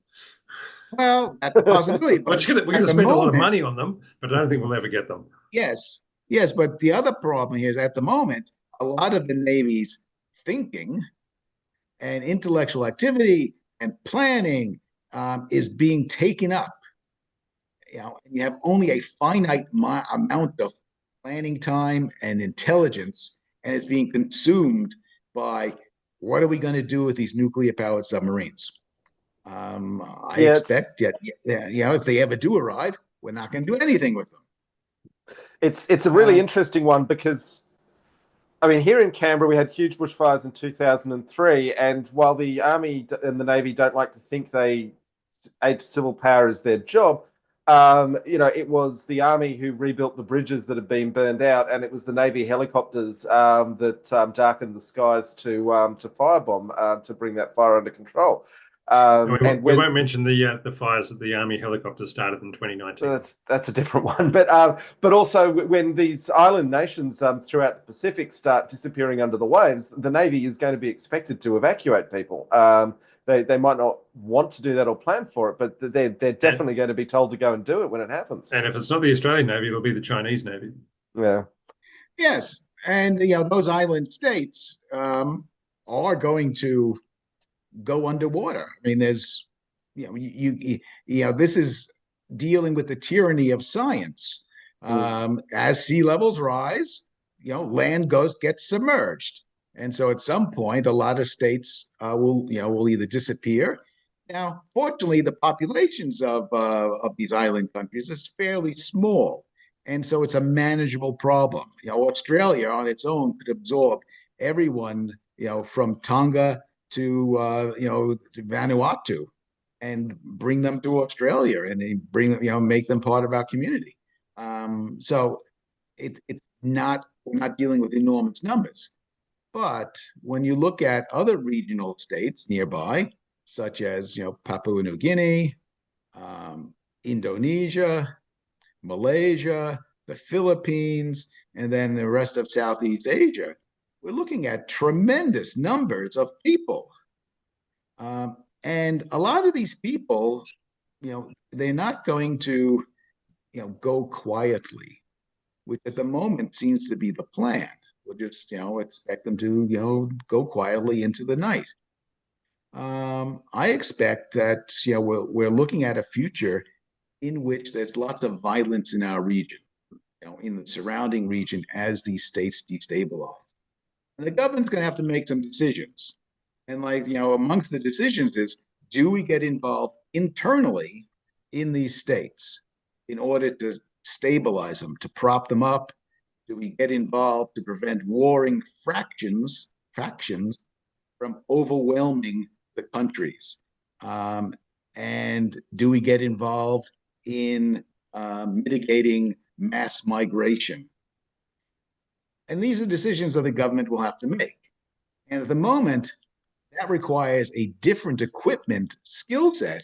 Well, that's a possibility, but We're at gonna the spend a lot of money moment, on them, but I don't think we'll ever get them. yes, yes. But the other problem here is at the moment, a lot of the Navy's thinking and intellectual activity and planning is being taken up. You have only a finite amount of planning time and intelligence, and it's being consumed by what are we going to do with these nuclear powered submarines? I Yeah, it's expect that, if they ever do arrive, we're not going to do anything with them. it's a really Um, interesting one because I mean, here in Canberra, we had huge bushfires in 2003, and while the Army and the Navy don't like to think they aid civil power is their job, it was the Army who rebuilt the bridges that had been burned out, and it was the Navy helicopters that darkened the skies to firebomb to bring that fire under control. And And we when won't mention the fires that the Army helicopters started in 2019. that's a different one, but also when these island nations throughout the Pacific start disappearing under the waves, the Navy is going to be expected to evacuate people. They might not want to do that or plan for it, but they're definitely going to be told to go and do it when it happens. And if it's not the Australian Navy, it'll be the Chinese Navy. Yeah. Yes, and those island states are going to go underwater. I mean, there's this is dealing with the tyranny of science. As sea levels rise, land gets submerged, and so at some point, a lot of states will either disappear. Now, fortunately, the populations of these island countries is fairly small, and so it's a manageable problem. Australia on its own could absorb everyone, from Tonga to Vanuatu, and bring them to Australia, and they make them part of our community. So it's not we're not dealing with enormous numbers, but when you look at other regional states nearby, such as Papua New Guinea, Indonesia, Malaysia, the Philippines, and then the rest of Southeast Asia, we're looking at tremendous numbers of people. And a lot of these people, they're not going to, go quietly, which at the moment seems to be the plan. We'll just, expect them to, go quietly into the night. I expect that, we're looking at a future in which there's lots of violence in our region, in the surrounding region as these states destabilize. And the government's going to have to make some decisions. And amongst the decisions is, do we get involved internally in these states in order to stabilize them, to prop them up? Do we get involved to prevent warring factions from overwhelming the countries? And do we get involved in mitigating mass migration? And these are decisions that the government will have to make. And at the moment, that requires a different equipment skill set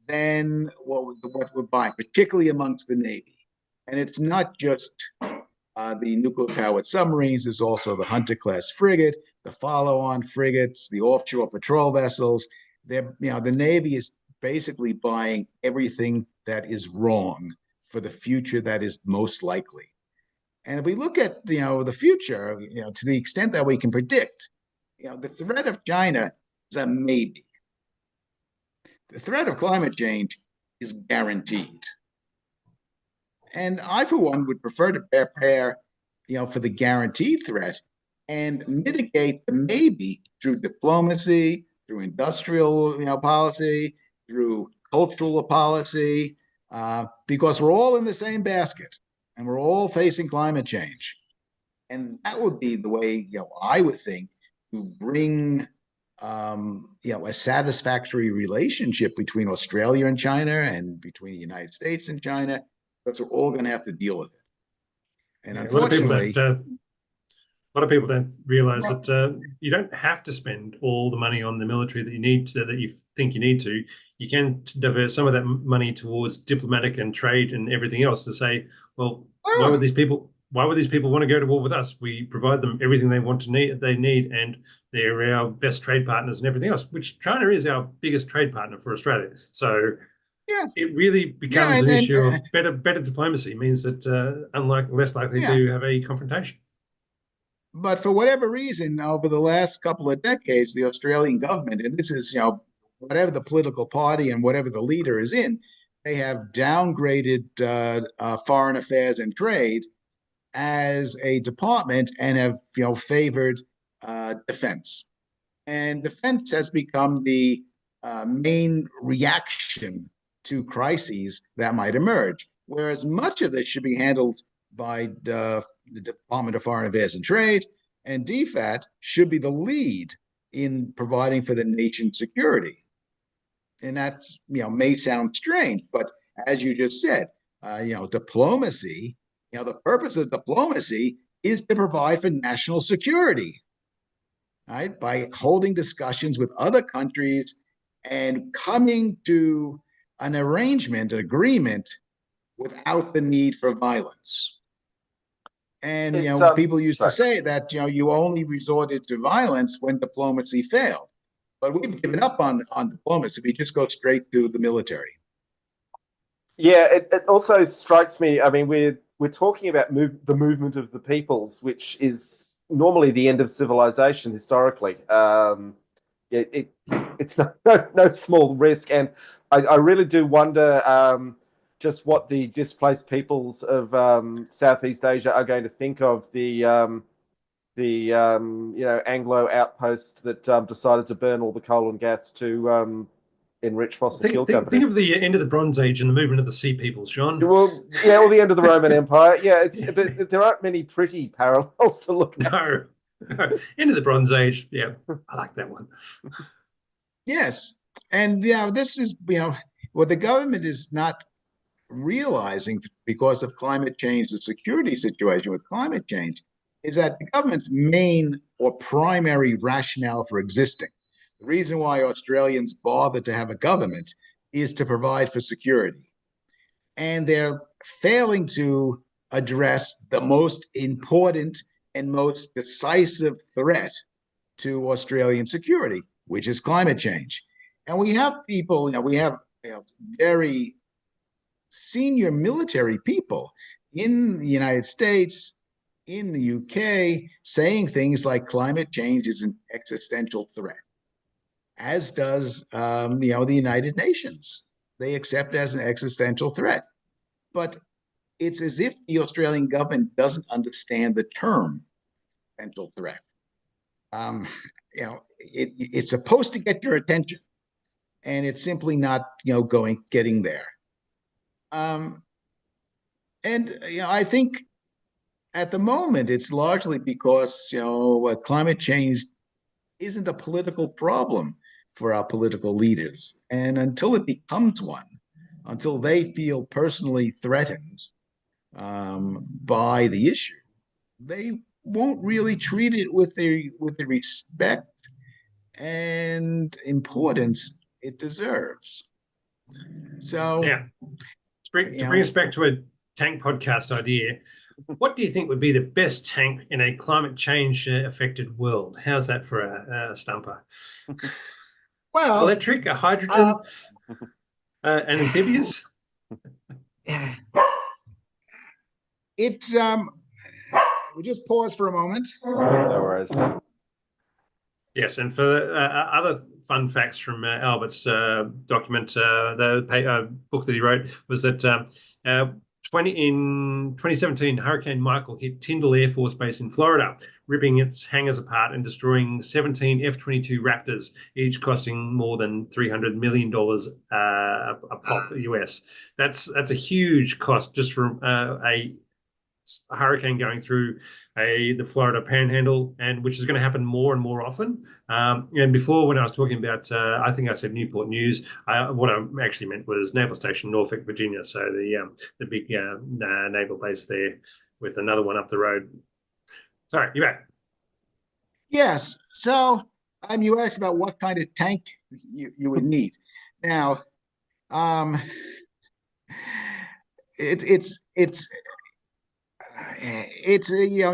than what we're buying, particularly amongst the Navy. And it's not just the nuclear-powered submarines. There's also the Hunter-class frigate, the follow-on frigates, the offshore patrol vessels. The Navy is basically buying everything that is wrong for the future that is most likely. And if we look at the future, to the extent that we can predict, the threat of China is a maybe. The threat of climate change is guaranteed. And I, for one, would prefer to prepare, for the guaranteed threat and mitigate the maybe through diplomacy, through industrial, policy, through cultural policy, because we're all in the same basket and we're all facing climate change. And that would be the way, I would think, to bring a satisfactory relationship between Australia and China and between the United States and China, because we're all going to have to deal with it. And unfortunately, a lot of people don't realize that you don't have to spend all the money on the military that you need to, that you think you need to. You can divert some of that money towards diplomatic and trade and everything else to say, well, why would these people want to go to war with us? We provide them everything they need, and they're our best trade partners and everything else, which China is our biggest trade partner for Australia. So it really becomes an issue of better diplomacy. It means that less likely to have a confrontation. But for whatever reason, over the last couple of decades, the Australian government, and this is, whatever the political party and whatever the leader is in, they have downgraded foreign affairs and trade as a department and have, favored defense. And defense has become the main reaction to crises that might emerge, whereas much of this should be handled by the Department of Foreign Affairs and Trade, and DFAT should be the lead in providing for the nation's security. And that, may sound strange, but as you just said, diplomacy, the purpose of diplomacy is to provide for national security, right? By holding discussions with other countries and coming to an arrangement, an agreement without the need for violence. And It's people used to sorry. say that you only resorted to violence when diplomacy failed. But we've given up on diplomacy. We just go straight to the military. Yeah, it also strikes me. I mean, we're talking about the movement of the peoples, which is normally the end of civilization historically. It's no small risk, and I really do wonder just what the displaced peoples of Southeast Asia are going to think of the Anglo outpost that decided to burn all the coal and gas to enrich fossil fuel companies. Think of the end of the Bronze Age and the movement of the Sea Peoples, John. Well, yeah, or the end of the Roman Empire. Yeah, but there aren't many pretty parallels to look at. No. End of the Bronze Age. Yeah, I like that one. Yes. And this is what the government is not realizing because of climate change, the security situation with climate change, is that the government's main or primary rationale for existing, the reason why Australians bother to have a government, is to provide for security. And they're failing to address the most important and most decisive threat to Australian security, which is climate change. And we have people, we have very senior military people in the United States, in the UK, saying things like climate change is an existential threat, as does the United Nations. They accept it as an existential threat. But it's as if the Australian government doesn't understand the term existential threat. It's supposed to get your attention, and it's simply not getting there. And I think at the moment it's largely because climate change isn't a political problem for our political leaders, and until it becomes one, until they feel personally threatened by the issue, they won't really treat it with the respect and importance it deserves. So yeah, to bring us back to a tank podcast idea, what do you think would be the best tank in a climate change affected world? How's that for a stumper? Well, electric, a hydrogen, an amphibious? It's we just pause for a moment. No worries. Yes, and for other fun facts from Albert's document, the book that he wrote was that in 2017, Hurricane Michael hit Tyndall Air Force Base in Florida, ripping its hangars apart and destroying 17 F-22 Raptors, each costing more than $300 million a pop US. That's a huge cost just for a hurricane going through the Florida Panhandle, and which is going to happen more and more often. And before, when I was talking about, I think I said Newport News. What I actually meant was Naval Station Norfolk, Virginia. So the big naval base there, with another one up the road. Sorry, you're back. Yes. So you asked about what kind of tank you would need. Now, it's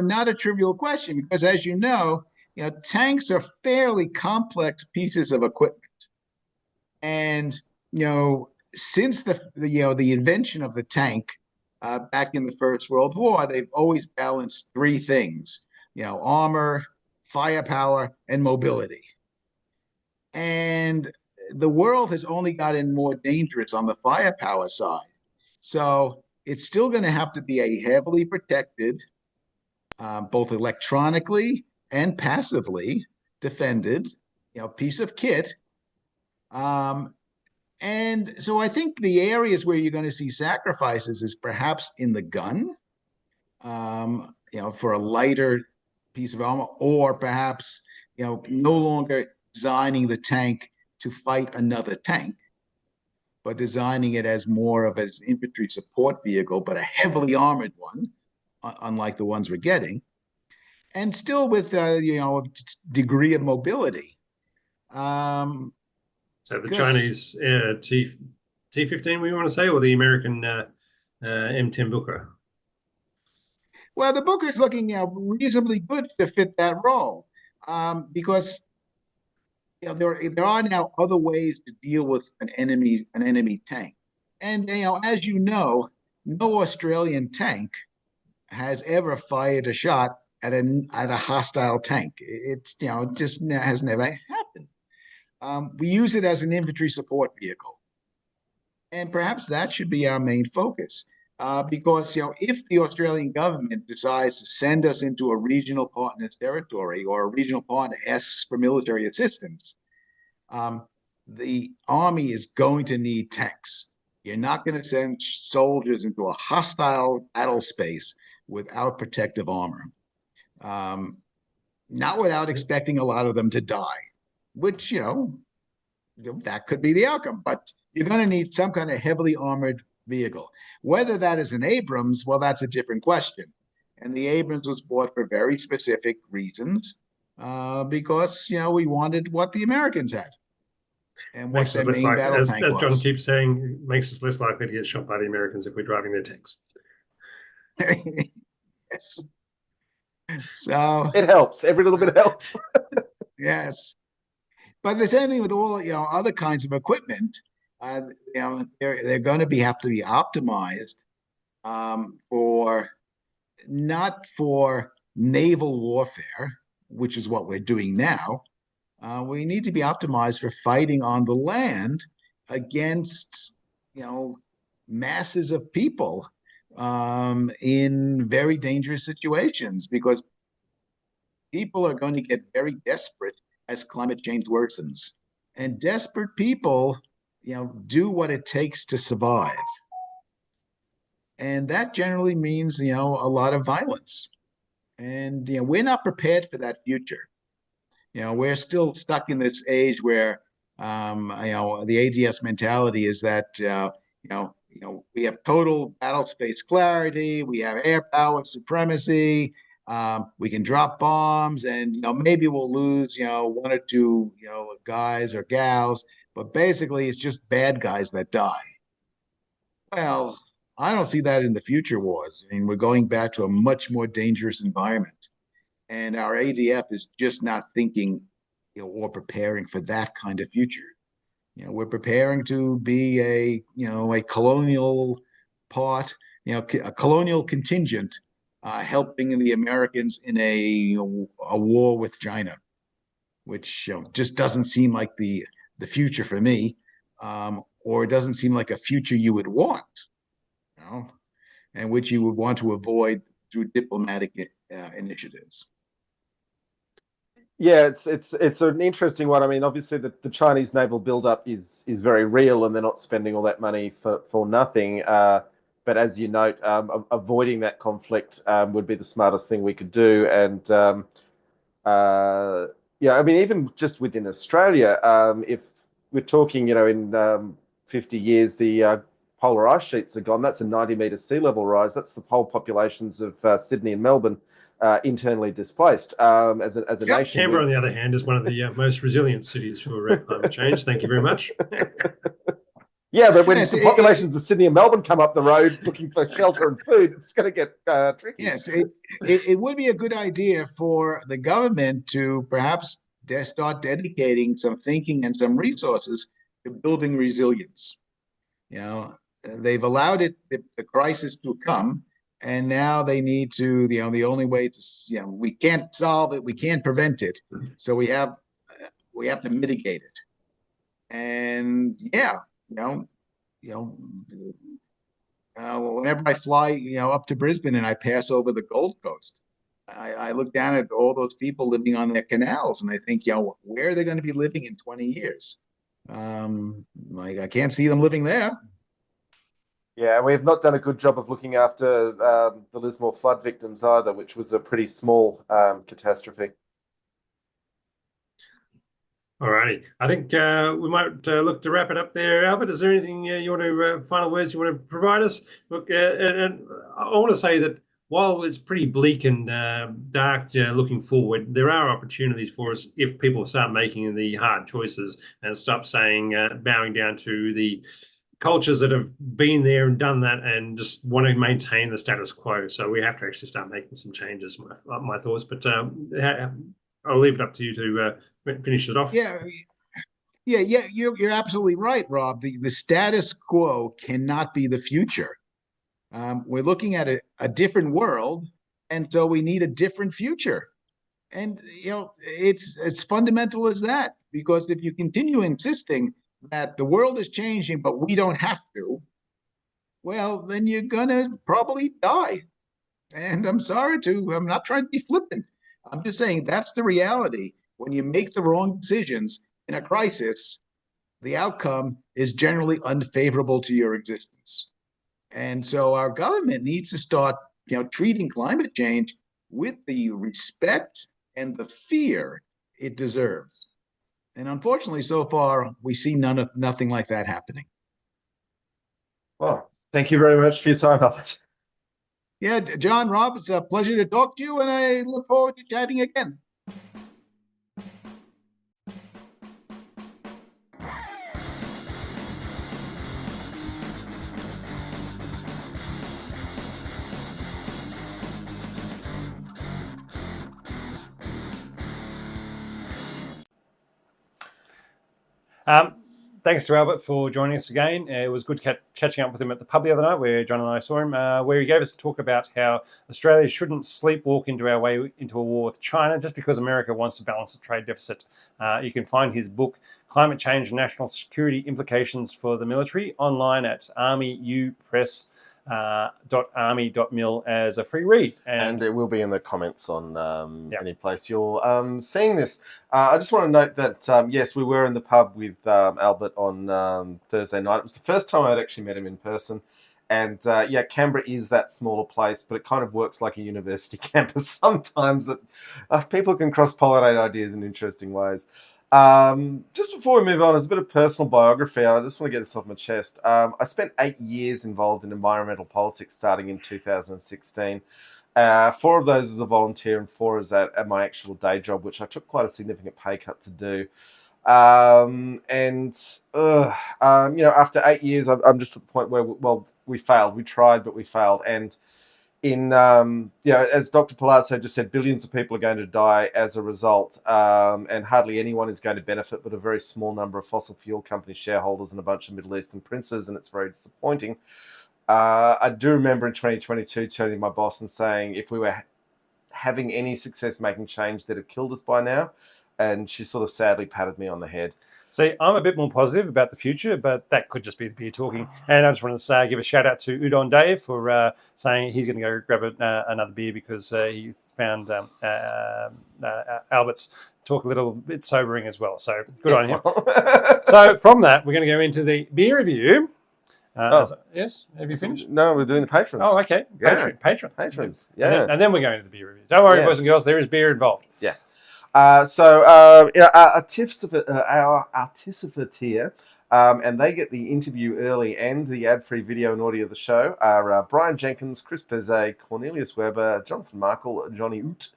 not a trivial question, because as tanks are fairly complex pieces of equipment, and since the invention of the tank back in the First World War, they've always balanced three things: armor, firepower, and mobility. And the world has only gotten more dangerous on the firepower side, so it's still going to have to be a heavily protected, both electronically and passively defended, piece of kit. And so I think the areas where you're going to see sacrifices is perhaps in the gun, for a lighter piece of armor, or perhaps, no longer designing the tank to fight another tank, but designing it as more of an infantry support vehicle, but a heavily armored one, unlike the ones we're getting, and still with a degree of mobility. So So the Because, Chinese T-15, we want to say, or the American M10 Booker? well, the Booker is looking, reasonably good to fit that role, because there are now other ways to deal with an enemy tank, and as you know, no Australian tank has ever fired a shot at a hostile tank. It's just has never happened. We use it as an infantry support vehicle, and perhaps that should be our main focus. Because if the Australian government decides to send us into a regional partner's territory, or a regional partner asks for military assistance, um, the army is going to need tanks. You're not going to send soldiers into a hostile battle space without protective armor. Um, Not without expecting a lot of them to die, which, that could be the outcome. But you're going to need some kind of heavily armored vehicle. Whether that is an Abrams, well, that's a different question. And the Abrams was bought for very specific reasons, because, we wanted what the Americans had and what Makes us their less main likely, battle tank as John was. keeps saying, makes us less likely to get shot by the Americans if we're driving their tanks. Yes. So, It helps. Every little bit helps. yes. But the same thing with all other kinds of equipment. They're going to have to be optimized, for not for naval warfare, which is what we're doing now. We need to be optimized for fighting on the land against masses of people, in very dangerous situations, because people are going to get very desperate as climate change worsens. And desperate people, do what it takes to survive. And that generally means, a lot of violence. And, we're not prepared for that future. We're still stuck in this age where, the ADS mentality is that, we have total battle space clarity, we have air power supremacy, we can drop bombs, and maybe we'll lose one or two guys or gals, but basically it's just bad guys that die. Well, I don't see that in the future wars. I mean, we're going back to a much more dangerous environment, and our ADF is just not thinking, or preparing for that kind of future. We're preparing to be a colonial part, a colonial contingent, helping the Americans in a war with China, which just doesn't seem like the future for me, or it doesn't seem like a future you would want, you know, and which you would want to avoid through diplomatic initiatives. Yeah, it's an interesting one. I mean, obviously the Chinese naval buildup is very real, and they're not spending all that money for nothing. But as you note, avoiding that conflict would be the smartest thing we could do. And yeah, I mean, even just within Australia, if we're talking, in 50 years, the polar ice sheets are gone. That's a 90-meter sea level rise. That's the whole populations of Sydney and Melbourne internally displaced as a Yep. nation. Canberra, on the other hand, is one of the most resilient cities for climate change. Thank you very much. Yeah, but when Yes, the populations of Sydney and Melbourne come up the road looking for shelter and food, it's going to get tricky. yes, it would be a good idea for the government to perhaps start dedicating some thinking and some resources to building resilience. You know, they've allowed the crisis to come, and now they need to. The only way to, we can't solve it, we can't prevent it, so we have to mitigate it. And yeah, you know, whenever I fly, up to Brisbane and I pass over the Gold Coast, I look down at all those people living on their canals, and I think, where are they going to be living in 20 years? Like, I can't see them living there. Yeah, we have not done a good job of looking after the Lismore flood victims either, which was a pretty small catastrophe. All righty. I think we might look to wrap it up there. Albert, is there anything you want to, final words you want to provide us? Look, and I want to say that while it's pretty bleak and dark looking forward, there are opportunities for us if people start making the hard choices and stop saying, bowing down to the cultures that have been there and done that and just want to maintain the status quo. So we have to actually start making some changes, my thoughts. But I'll leave it up to you to finish it off. Yeah, yeah. You're absolutely right, Rob. The status quo cannot be the future. We're looking at a different world, and so we need a different future. And it's fundamental as that, because if you continue insisting that the world is changing, but we don't have to, well, then you're gonna probably die. And I'm not trying to be flippant. I'm just saying that's the reality. When you make the wrong decisions in a crisis, the outcome is generally unfavorable to your existence. And so our government needs to start, treating climate change with the respect and the fear it deserves. And unfortunately, so far, we see nothing like that happening. Well, thank you very much for your time, Albert. Yeah, John, Rob, it's a pleasure to talk to you, and I look forward to chatting again. Thanks to Albert for joining us again. It was good catching up with him at the pub the other night where John and I saw him, where he gave us a talk about how Australia shouldn't sleepwalk into our way into a war with China just because America wants to balance the trade deficit. You can find his book, Climate Change and National Security Implications for the Military, online at armyupress.army.mil as a free read. And it will be in the comments on any place you're seeing this. I just want to note that, yes, we were in the pub with Albert on Thursday night. It was the first time I'd actually met him in person. And yeah, Canberra is that smaller place, but it kind of works like a university campus sometimes, that people can cross-pollinate ideas in interesting ways. Just before we move on, as a bit of personal biography, I just want to get this off my chest. I spent 8 years involved in environmental politics starting in 2016. 4 of those as a volunteer and 4 as at my actual day job, which I took quite a significant pay cut to do. After 8 years, I'm just at the point where, we failed. We tried, but we failed. And in, as Dr. Palazzo just said, billions of people are going to die as a result, and hardly anyone is going to benefit but a very small number of fossil fuel company shareholders and a bunch of Middle Eastern princes, and it's very disappointing. I do remember in 2022 turning to my boss and saying if we were having any success making change, that had killed us by now, and she sort of sadly patted me on the head. See, I'm a bit more positive about the future, but that could just be the beer talking. And I just want to give a shout out to Udon Dave for saying he's going to go grab another beer because he found Albert's talk a little bit sobering as well. So good on him. So from that, we're going to go into the beer review. Yes, have you finished? No, we're doing the patrons. Oh, okay. Yeah. Patrons. Yeah. And then we're going to the beer review. Don't worry, boys and girls, there is beer involved. Yeah. Our artificers here, and they get the interview early and the ad-free video and audio of the show, are Brian Jenkins, Chris Bezet, Cornelius Weber, Jonathan Markle, Johnny Oot,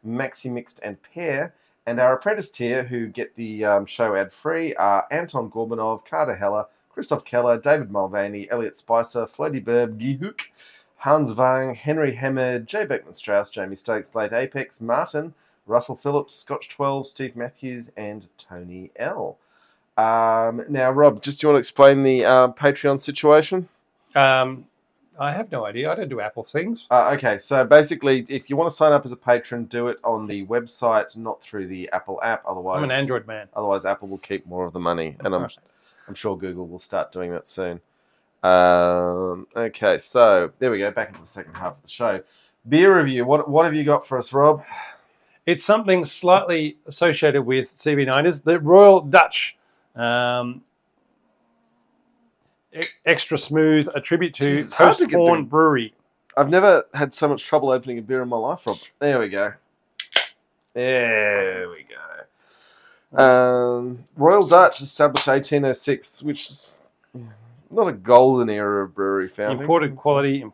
Maxi Mixed, and Pear. And our apprentice tier, who get the show ad-free, are Anton Gorbanov, Carter Heller, Christoph Keller, David Mulvaney, Elliot Spicer, Flody Berb, Gihuk, Hans Wang, Henry Hemmer, Jay Beckman-Strauss, Jamie Stokes, Late Apex, Martin, Russell Phillips, Scotch 12, Steve Matthews, and Tony L. Now, Rob, just do you want to explain the Patreon situation? I have no idea. I don't do Apple things. Okay, so basically, if you want to sign up as a patron, do it on the website, not through the Apple app. Otherwise, I'm an Android man. Otherwise, Apple will keep more of the money, and I'm sure Google will start doing that soon. Okay, so there we go. Back into the second half of the show. Beer review. What have you got for us, Rob? It's something slightly associated with CV-90s, the Royal Dutch Extra Smooth, a tribute to Coast-Horn Brewery. I've never had so much trouble opening a beer in my life, Rob. There we go. Royal Dutch, established 1806, which is Not a golden era of brewery founding. Imported quality.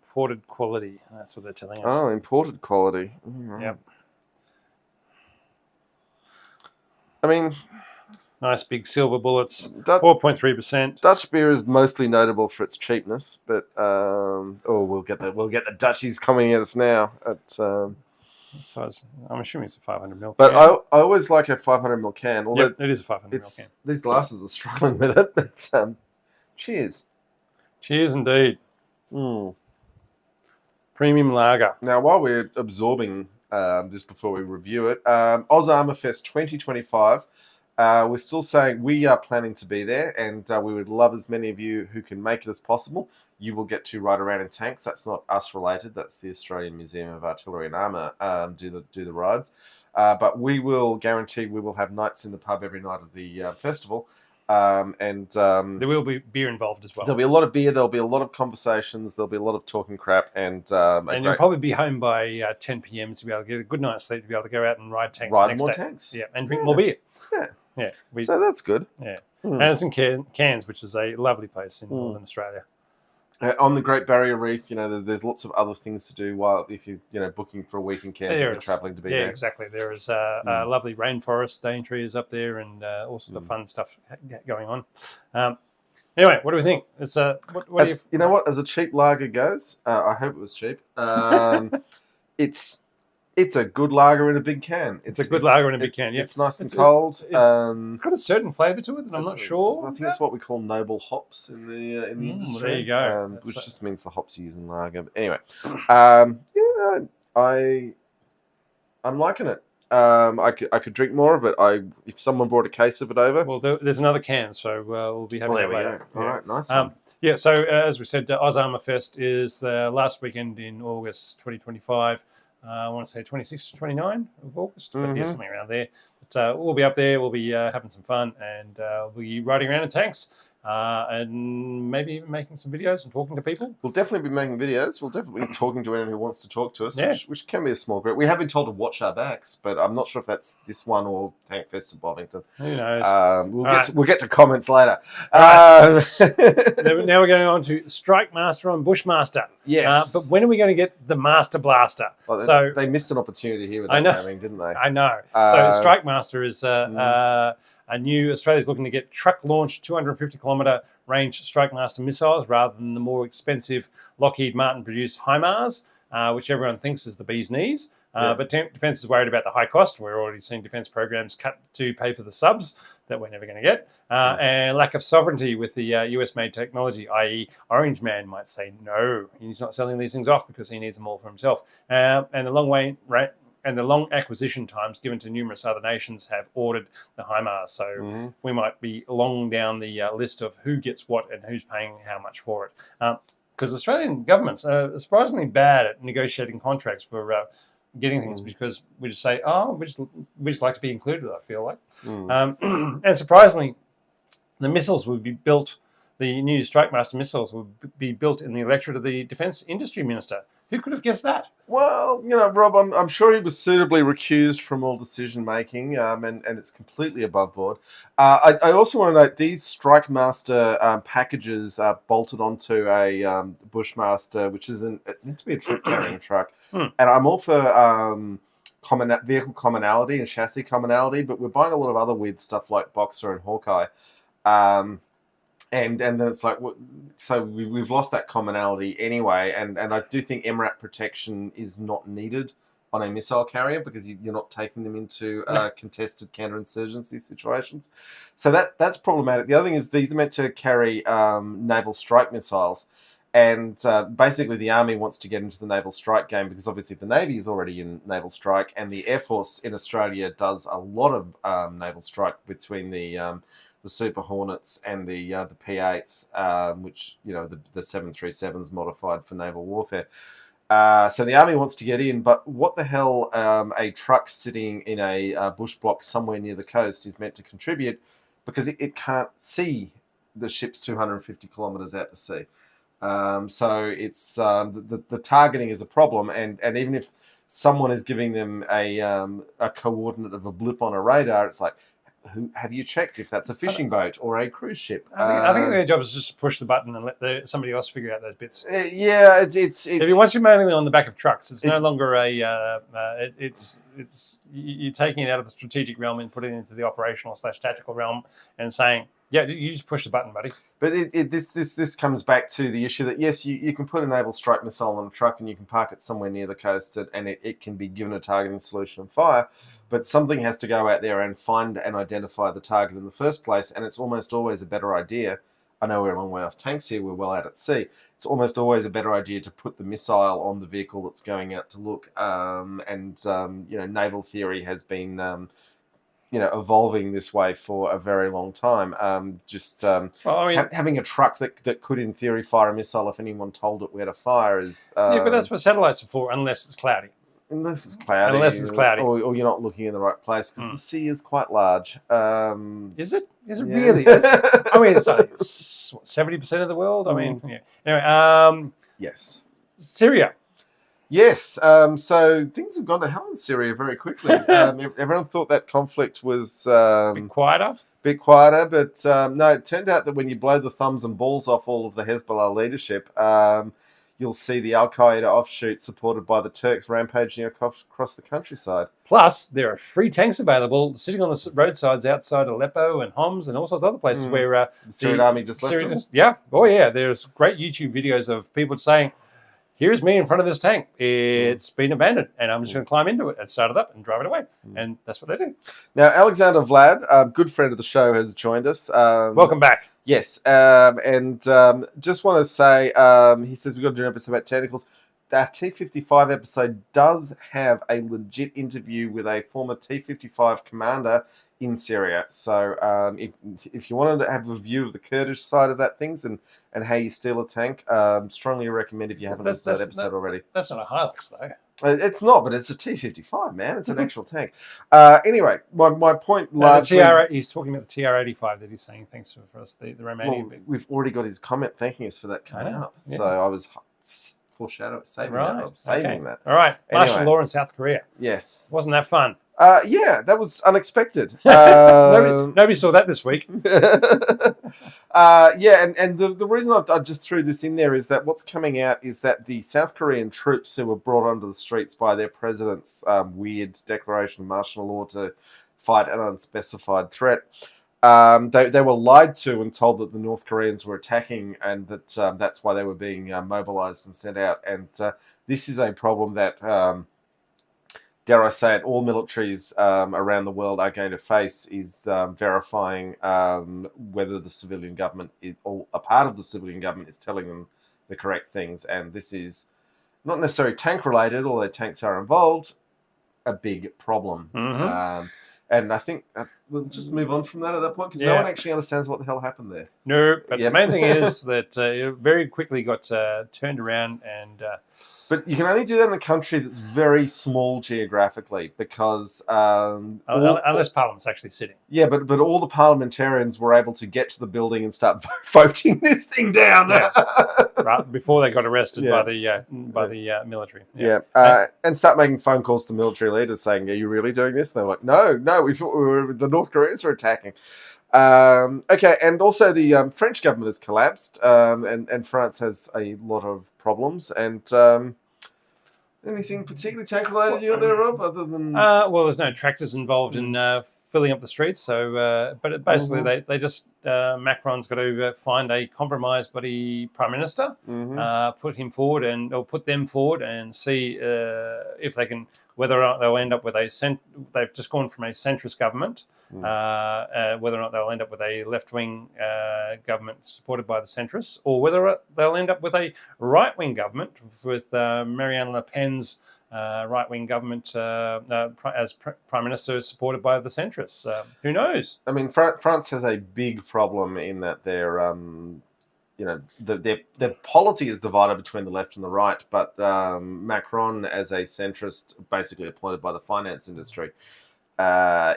That's what they're telling us. Oh, imported quality. Right. Yep. I mean, nice big silver bullets. 4.3%. Dutch beer is mostly notable for its cheapness, but we'll get the Dutchies coming at us now. So I'm assuming it's a 500 ml. But can. I always like a 500 ml can. Yep, it is a 500 ml can. These glasses are struggling with it. But cheers. Cheers, indeed. Premium lager. Now, while we're absorbing just before we review it, Oz Armour Fest 2025. We're still saying we are planning to be there, and we would love as many of you who can make it as possible. You will get to ride around in tanks. That's not us related. That's the Australian Museum of Artillery and Armour do the rides. But we will guarantee we will have nights in the pub every night of the festival. There will be beer involved as well. There'll be a lot of beer. There'll be a lot of conversations. There'll be a lot of talking crap, and you'll probably be home by 10 p.m. to be able to get a good night's sleep to be able to go out and ride tanks. Ride more tanks. Yeah, and drink more beer. Yeah. Yeah. So that's good. Yeah. And it's in Cairns, which is a lovely place in Northern Australia. On the Great Barrier Reef, there's lots of other things to do if you're booking for a week in Cairns and travelling to be there. Yeah, exactly. There is a lovely rainforest, Daintree is up there, and all sorts of fun stuff going on. Anyway, what do we think? It's you know what? As a cheap lager goes, I hope it was cheap. It's a good lager in a big can. It's a good lager in a big can. Yeah, it's nice and cold. It's got a certain flavour to it that I'm not sure. I think that's what we call noble hops in the industry. There you go. Which just means the hops you use in lager. But anyway, I'm liking it. I could drink more of it. If someone brought a case of it over. Well, there's another can, so we'll be having it later. All right, nice one. So as we said, Oz Armour Fest is the last weekend in August 2025. I want to say 26 to 29 of August, but yeah, something around there. But we'll be up there. We'll be having some fun, and we'll be riding around in tanks. And maybe even making some videos and talking to people. We'll definitely be making videos. We'll definitely be talking to anyone who wants to talk to us, yeah. which can be a small group. We have been told to watch our backs, but I'm not sure if that's this one or Tank Fest in Bovington. Who knows? We'll get to comments later. Now we're going on to Strike Master on Bushmaster. Yes. But when are we going to get the Master Blaster? Well, they missed an opportunity here with that naming, didn't they? I know. So Strike Master is a new, Australia's looking to get truck-launched 250-kilometre range Strike Master missiles rather than the more expensive Lockheed Martin-produced HIMARS, which everyone thinks is the bee's knees. But Defence is worried about the high cost. We're already seeing defence programs cut to pay for the subs that we're never going to get. And lack of sovereignty with the US-made technology, i.e. Orange Man might say no. He's not selling these things off because he needs them all for himself. And the long acquisition times given to numerous other nations have ordered the HIMARS. So we might be long down the list of who gets what and who's paying how much for it. Because Australian governments are surprisingly bad at negotiating contracts for getting things because we just say, we just like to be included, I feel like. And surprisingly, the missiles will be built, the new Strike Master missiles will be built in the electorate of the Defence Industry Minister. Who could have guessed that? Well, Rob, I'm sure he was suitably recused from all decision making, and it's completely above board. I also want to note these Strike Master packages are bolted onto a Bushmaster, which is meant to be a troop carrying truck, and I'm all for vehicle commonality and chassis commonality, but we're buying a lot of other weird stuff like Boxer and Hawkeye. And then it's like, so we've lost that commonality anyway. And I do think MRAP protection is not needed on a missile carrier because you're not taking them into contested counterinsurgency situations. So that's problematic. The other thing is these are meant to carry naval strike missiles. And basically the Army wants to get into the naval strike game because obviously the Navy is already in naval strike. And the Air Force in Australia does a lot of naval strike between the Super Hornets and the P8s, which, the 737s modified for naval warfare. So the Army wants to get in, but what the hell a truck sitting in a bush block somewhere near the coast is meant to contribute because it can't see the ships 250 kilometres out to sea. So it's the targeting is a problem, and even if someone is giving them a coordinate of a blip on a radar, it's like, who have you checked if that's a fishing boat or a cruise ship? I think their job is just to push the button and let somebody else figure out those bits. Yeah, it's If you once you're mainly on the back of trucks, it's no longer you're taking it out of the strategic realm and putting it into the operational / tactical realm and saying, yeah, you just push the button, buddy. But this comes back to the issue that, yes, you can put a naval strike missile on a truck and you can park it somewhere near the coast and it can be given a targeting solution and fire, but something has to go out there and find and identify the target in the first place, and it's almost always a better idea. I know we're a long way off tanks here, we're well out at sea. It's almost always a better idea to put the missile on the vehicle that's going out to look. Naval theory has been evolving this way for a very long time. Having a truck that could, in theory, fire a missile if anyone told it where to fire is... yeah, but that's what satellites are for, unless it's cloudy. Unless it's cloudy. Or you're not looking in the right place, because the sea is quite large. Is it? Is it really? I mean, it's 70% of the world? I mean, yeah. Anyway, yes. Syria. Yes, so things have gone to hell in Syria very quickly. Everyone thought that conflict was a bit quieter, but no, it turned out that when you blow the thumbs and balls off all of the Hezbollah leadership, you'll see the Al-Qaeda offshoot supported by the Turks rampaging across the countryside. Plus, there are free tanks available sitting on the roadsides outside Aleppo and Homs and all sorts of other places where the Syrian army just left them. Yeah, oh yeah, there's great YouTube videos of people saying, here's me in front of this tank. It's been abandoned, and I'm just going to climb into it and start it up and drive it away. And that's what they do. Now, Alexander Vlad, a good friend of the show, has joined us. Welcome back. Yes, just want to say, he says we've got to do an episode about technicals. The T-55 episode does have a legit interview with a former T-55 commander in Syria. So if you wanted to have a view of the Kurdish side of that things and how you steal a tank, strongly recommend if you haven't listened to that episode already. That's not a Hilux, though. It's not, but it's a T-55, man. It's an actual tank. Anyway, my point largely... he's talking about the TR-85 that he's saying, thanks for us, the Romanian bit. We've already got his comment thanking us for that coming up. Yeah. So I was saving that. All right, martial law in South Korea. Yes. Wasn't that fun? Yeah, that was unexpected. Nobody saw that this week. The reason I just threw this in there is that what's coming out is that the South Korean troops who were brought onto the streets by their president's weird declaration of martial law to fight an unspecified threat, they were lied to and told that the North Koreans were attacking, and that that's why they were being mobilized and sent out. And this is a problem that... dare I say it, all militaries around the world are going to face, is verifying whether the civilian government, or a part of the civilian government, is telling them the correct things. And this is not necessarily tank-related, although tanks are involved, a big problem. And I think we'll just move on from that at that point, because no one actually understands what the hell happened there. No, but the main thing is that it very quickly got turned around and... But you can only do that in a country that's very small geographically, because... unless Parliament's actually sitting. Yeah, but all the parliamentarians were able to get to the building and start voting this thing down. Yeah. Right, before they got arrested by the military. Yeah, and start making phone calls to military leaders saying, are you really doing this? And they're like, no, we thought the North Koreans were attacking. Okay, and also the French government has collapsed, and France has a lot of problems. And anything particularly tank-related you there, Rob, other than... well, there's no tractors involved in filling up the streets, so but basically they just... Macron's got to find a compromise buddy prime minister, put him forward or put them forward and see if they can... whether or not they'll end up with they've just gone from a centrist government, whether or not they'll end up with a left-wing government supported by the centrists, or whether they'll end up with a right-wing government with Marine Le Pen's right-wing government as prime minister supported by the centrists. Who knows? I mean, France has a big problem in that their polity is divided between the left and the right, but Macron, as a centrist, basically appointed by the finance industry,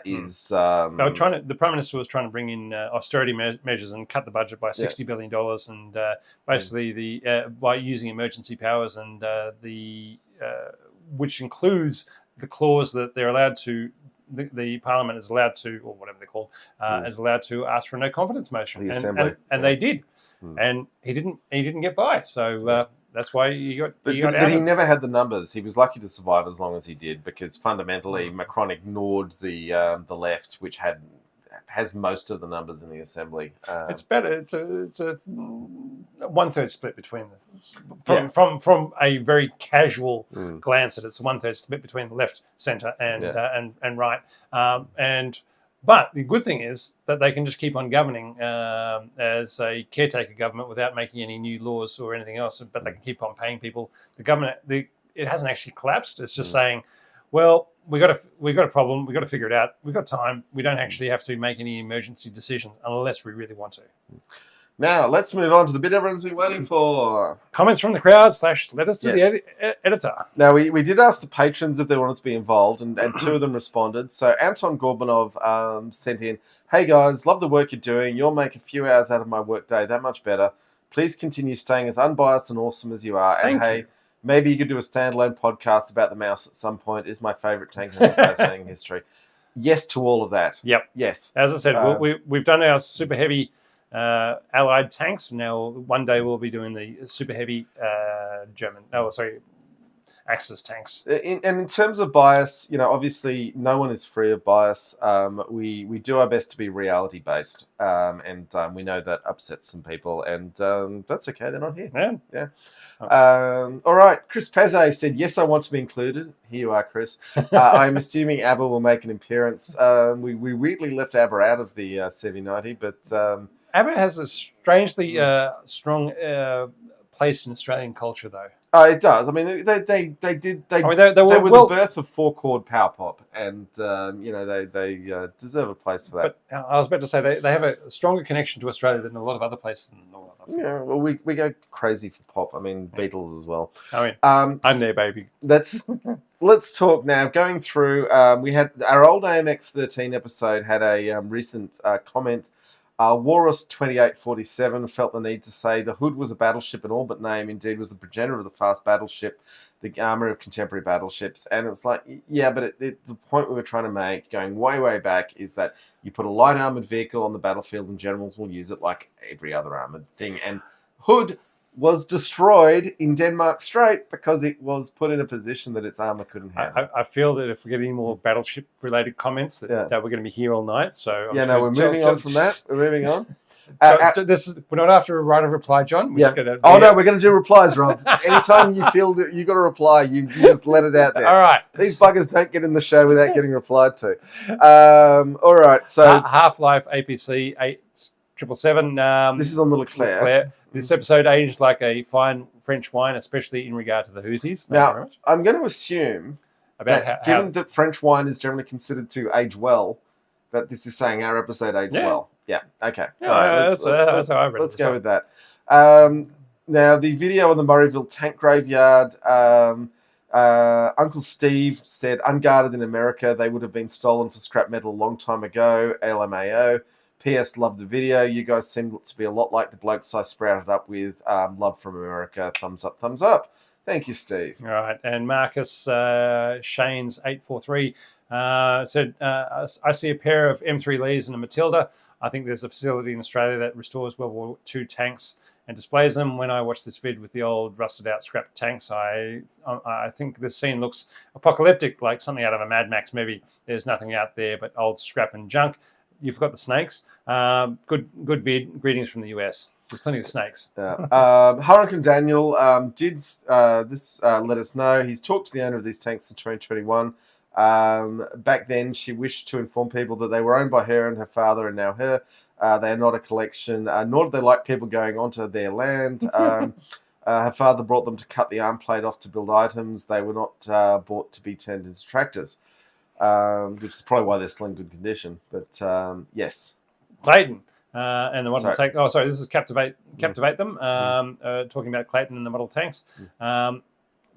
is... the Prime Minister was trying to bring in austerity measures and cut the budget by $60 billion, and basically by using emergency powers and which includes the clause that they're allowed to the Parliament is allowed to, or whatever they're called, is allowed to ask for a no confidence motion, The Assembly. and they did, and he didn't get by. So that's why he got But he outed. never had the numbers. He was lucky to survive as long as he did, because fundamentally Macron ignored the left, which has most of the numbers in the Assembly. It's better. It's a 1/3 split between from a very casual glance at it. It's a 1/3 split between the left, centre, and right. But the good thing is that they can just keep on governing as a caretaker government without making any new laws or anything else. But they can keep on paying people. The government, it hasn't actually collapsed. It's just saying, well, we got a problem. We got to figure it out. We've got time. We don't actually have to make any emergency decisions unless we really want to. Now let's move on to the bit everyone's been waiting for. Comments from the crowd / letters to the editor. Now we did ask the patrons if they wanted to be involved, and 2 of them responded. So Anton Gorbanov sent in, "Hey guys, love the work you're doing. You'll make a few hours out of my workday that much better. Please continue staying as unbiased and awesome as you are. And Thank you. Maybe you could do a standalone podcast about the mouse at some point. Is my favourite tank and it's a fascinating history." Yes to all of that. Yep. Yes. As I said, we've done our super heavy Allied tanks. Now, one day we'll be doing the super heavy Axis tanks. And in terms of bias, obviously no one is free of bias. We do our best to be reality based, and we know that upsets some people, and that's okay. They're not here. Yeah. All right. Chris Pezze said, "Yes, I want to be included." Here you are, Chris. I'm assuming ABBA will make an appearance. We weirdly left ABBA out of the CV-90, but ABBA has a strangely strong place in Australian culture, though. It does. I mean, they were the birth of 4-chord power pop, and they deserve a place for that. But I was about to say they have a stronger connection to Australia than a lot of other places in the north. Yeah, well, we go crazy for pop. I mean, Beatles as well. I mean, I'm there, baby. Let's talk now. Going through, we had our old AMX 13 episode had a recent comment. Walrus 2847 felt the need to say the Hood was a battleship in all but name, indeed was the progenitor of the fast battleship, the armour of contemporary battleships. And it's like, yeah, but the point we were trying to make, going way, way back, is that you put a light armoured vehicle on the battlefield and generals will use it like every other armoured thing. And Hood was destroyed in Denmark Strait because it was put in a position that its armour couldn't handle. I feel that if we get any more battleship-related comments, that we're going to be here all night. So we're moving on from that. We're moving on. We're not after a right of reply, John. We're going to do replies, Rob. Anytime you feel that you got a reply, you just let it out there. All right. These buggers don't get in the show without getting replied to. All right. So Half-Life APC 8777. This is on Little Claire. This episode aged like a fine French wine, especially in regard to the Houthis. Now, I'm going to assume given that French wine is generally considered to age well, that this is saying our episode aged well. Yeah, okay. Yeah, that's how I read it. Let's go with that. Now, the video on the Murrayville tank graveyard, Uncle Steve said, unguarded in America, they would have been stolen for scrap metal a long time ago, LMAO. P.S. Love the video. You guys seem to be a lot like the blokes I sprouted up with. Love from America. Thumbs up, thumbs up. Thank you, Steve. All right. And Marcus Shanes 843 said, I see a pair of M3 Lees and a Matilda. I think there's a facility in Australia that restores World War II tanks and displays them. When I watch this vid with the old rusted out scrap tanks, I think the scene looks apocalyptic, like something out of a Mad Max movie. There's nothing out there but old scrap and junk. You forgot the snakes. Good vid. Greetings from the US. There's plenty of snakes. Hurricane Daniel did let us know. He's talked to the owner of these tanks in 2021. Back then, she wished to inform people that they were owned by her and her father and now her. They are not a collection, nor do they like people going onto their land. Her father brought them to cut the arm plate off to build items. They were not bought to be turned into tractors. Which is probably why they're still in good condition. But yes. Clayton and the model tank. Oh, sorry, this is Captivate them. Talking about Clayton and the model tanks.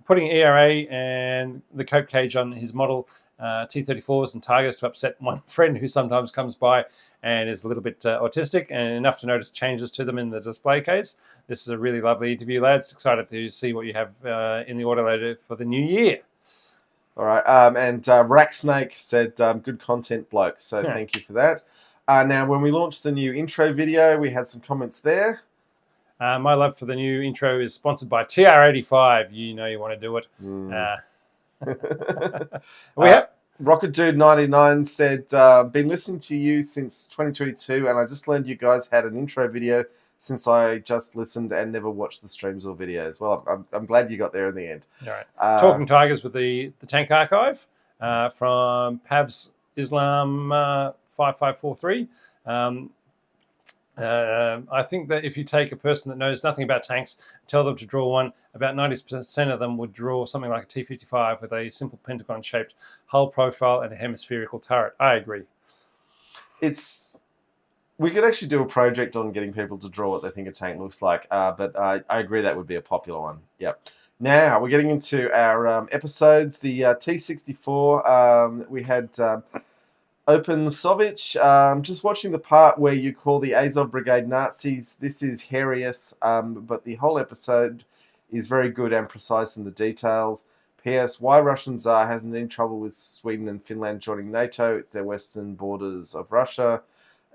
Putting ERA and the cope cage on his model T-34s and Tigers to upset one friend who sometimes comes by and is a little bit autistic and enough to notice changes to them in the display case. This is a really lovely interview, lads. Excited to see what you have in the autoloader for the new year. All right. And Racksnake said, good content, bloke. So thank you for that. Now, when we launched the new intro video, we had some comments there. My love for the new intro is sponsored by TR85. You know you want to do it. We have Rocket Dude 99 said, been listening to you since 2022, and I just learned you guys had an intro video since I just listened and never watched the streams or videos. Well, I'm glad you got there in the end. All right. Talking Tigers with the Tank Archive from Pabs Islam 5543. I think that if you take a person that knows nothing about tanks, tell them to draw one, about 90% of them would draw something like a T-55 with a simple pentagon-shaped hull profile and a hemispherical turret. I agree. We could actually do a project on getting people to draw what they think a tank looks like, but I agree that would be a popular one. Yep. Now, we're getting into our episodes. The T-64, we had Open Sovic, just watching the part where you call the Azov Brigade Nazis. This is hilarious, but the whole episode is very good and precise in the details. P.S. Why Russian Tsar hasn't any trouble with Sweden and Finland joining NATO? It's their western borders of Russia.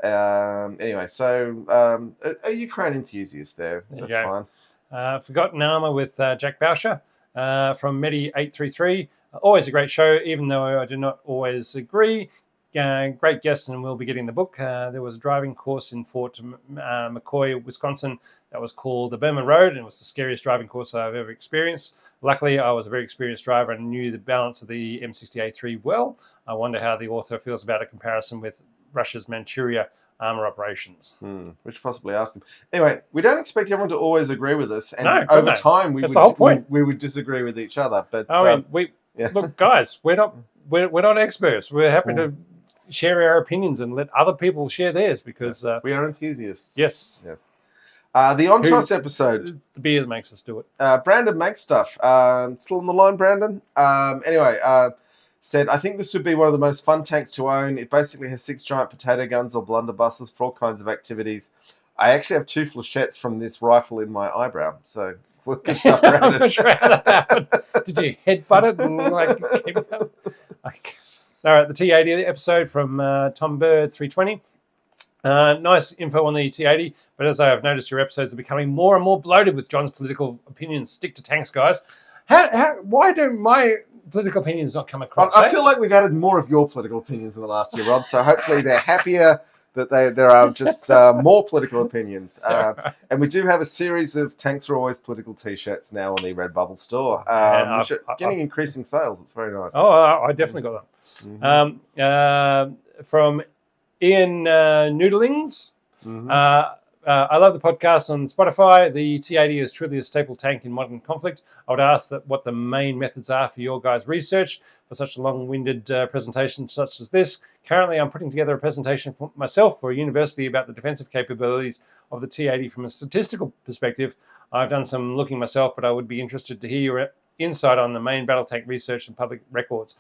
Anyway, so a Ukraine enthusiast there. That's fine. Forgotten Armor with Jack Bauscher from Medi833. Always a great show, even though I do not always agree. Great guest, and we'll be getting the book. There was a driving course in Fort McCoy, Wisconsin, that was called the Burma Road, and it was the scariest driving course I've ever experienced. Luckily, I was a very experienced driver and knew the balance of the M60A3 well. I wonder how the author feels about a comparison with Russia's Manchuria armor operations. We should possibly ask them. Anyway, we don't expect everyone to always agree with us, and over time we would disagree with each other. But look, guys, we're not experts. We're happy to share our opinions and let other people share theirs because we are enthusiasts. Yes. The Ontos episode. The beer that makes us do it. Brandon makes stuff. Still on the line, Brandon. Anyway, said, I think this would be one of the most fun tanks to own. It basically has 6 giant potato guns or blunderbusses for all kinds of activities. I actually have 2 flechettes from this rifle in my eyebrow. So, good stuff, Brandon. I'm not sure how that happened. Did you headbutt it and keep going? All right, the T80 episode from Tom Bird 320. Nice info on the T80, but as I have noticed, your episodes are becoming more and more bloated with John's political opinions. Stick to tanks, guys. Why don't my political opinions not come across? I feel like we've added more of your political opinions in the last year, Rob, so hopefully they're happier that there are just more political opinions. And we do have a series of Tanks Are Always Political t-shirts now on the Redbubble store, which are getting increasing sales. It's very nice. Oh, I definitely got them. From Ian Noodlings. I love the podcast on Spotify. The T80 is truly a staple tank in modern conflict. I would ask what the main methods are for your guys' research for such a long-winded presentation such as this. Currently, I'm putting together a presentation for myself for a university about the defensive capabilities of the T80 from a statistical perspective. I've done some looking myself, but I would be interested to hear your insight on the main battle tank research and public records.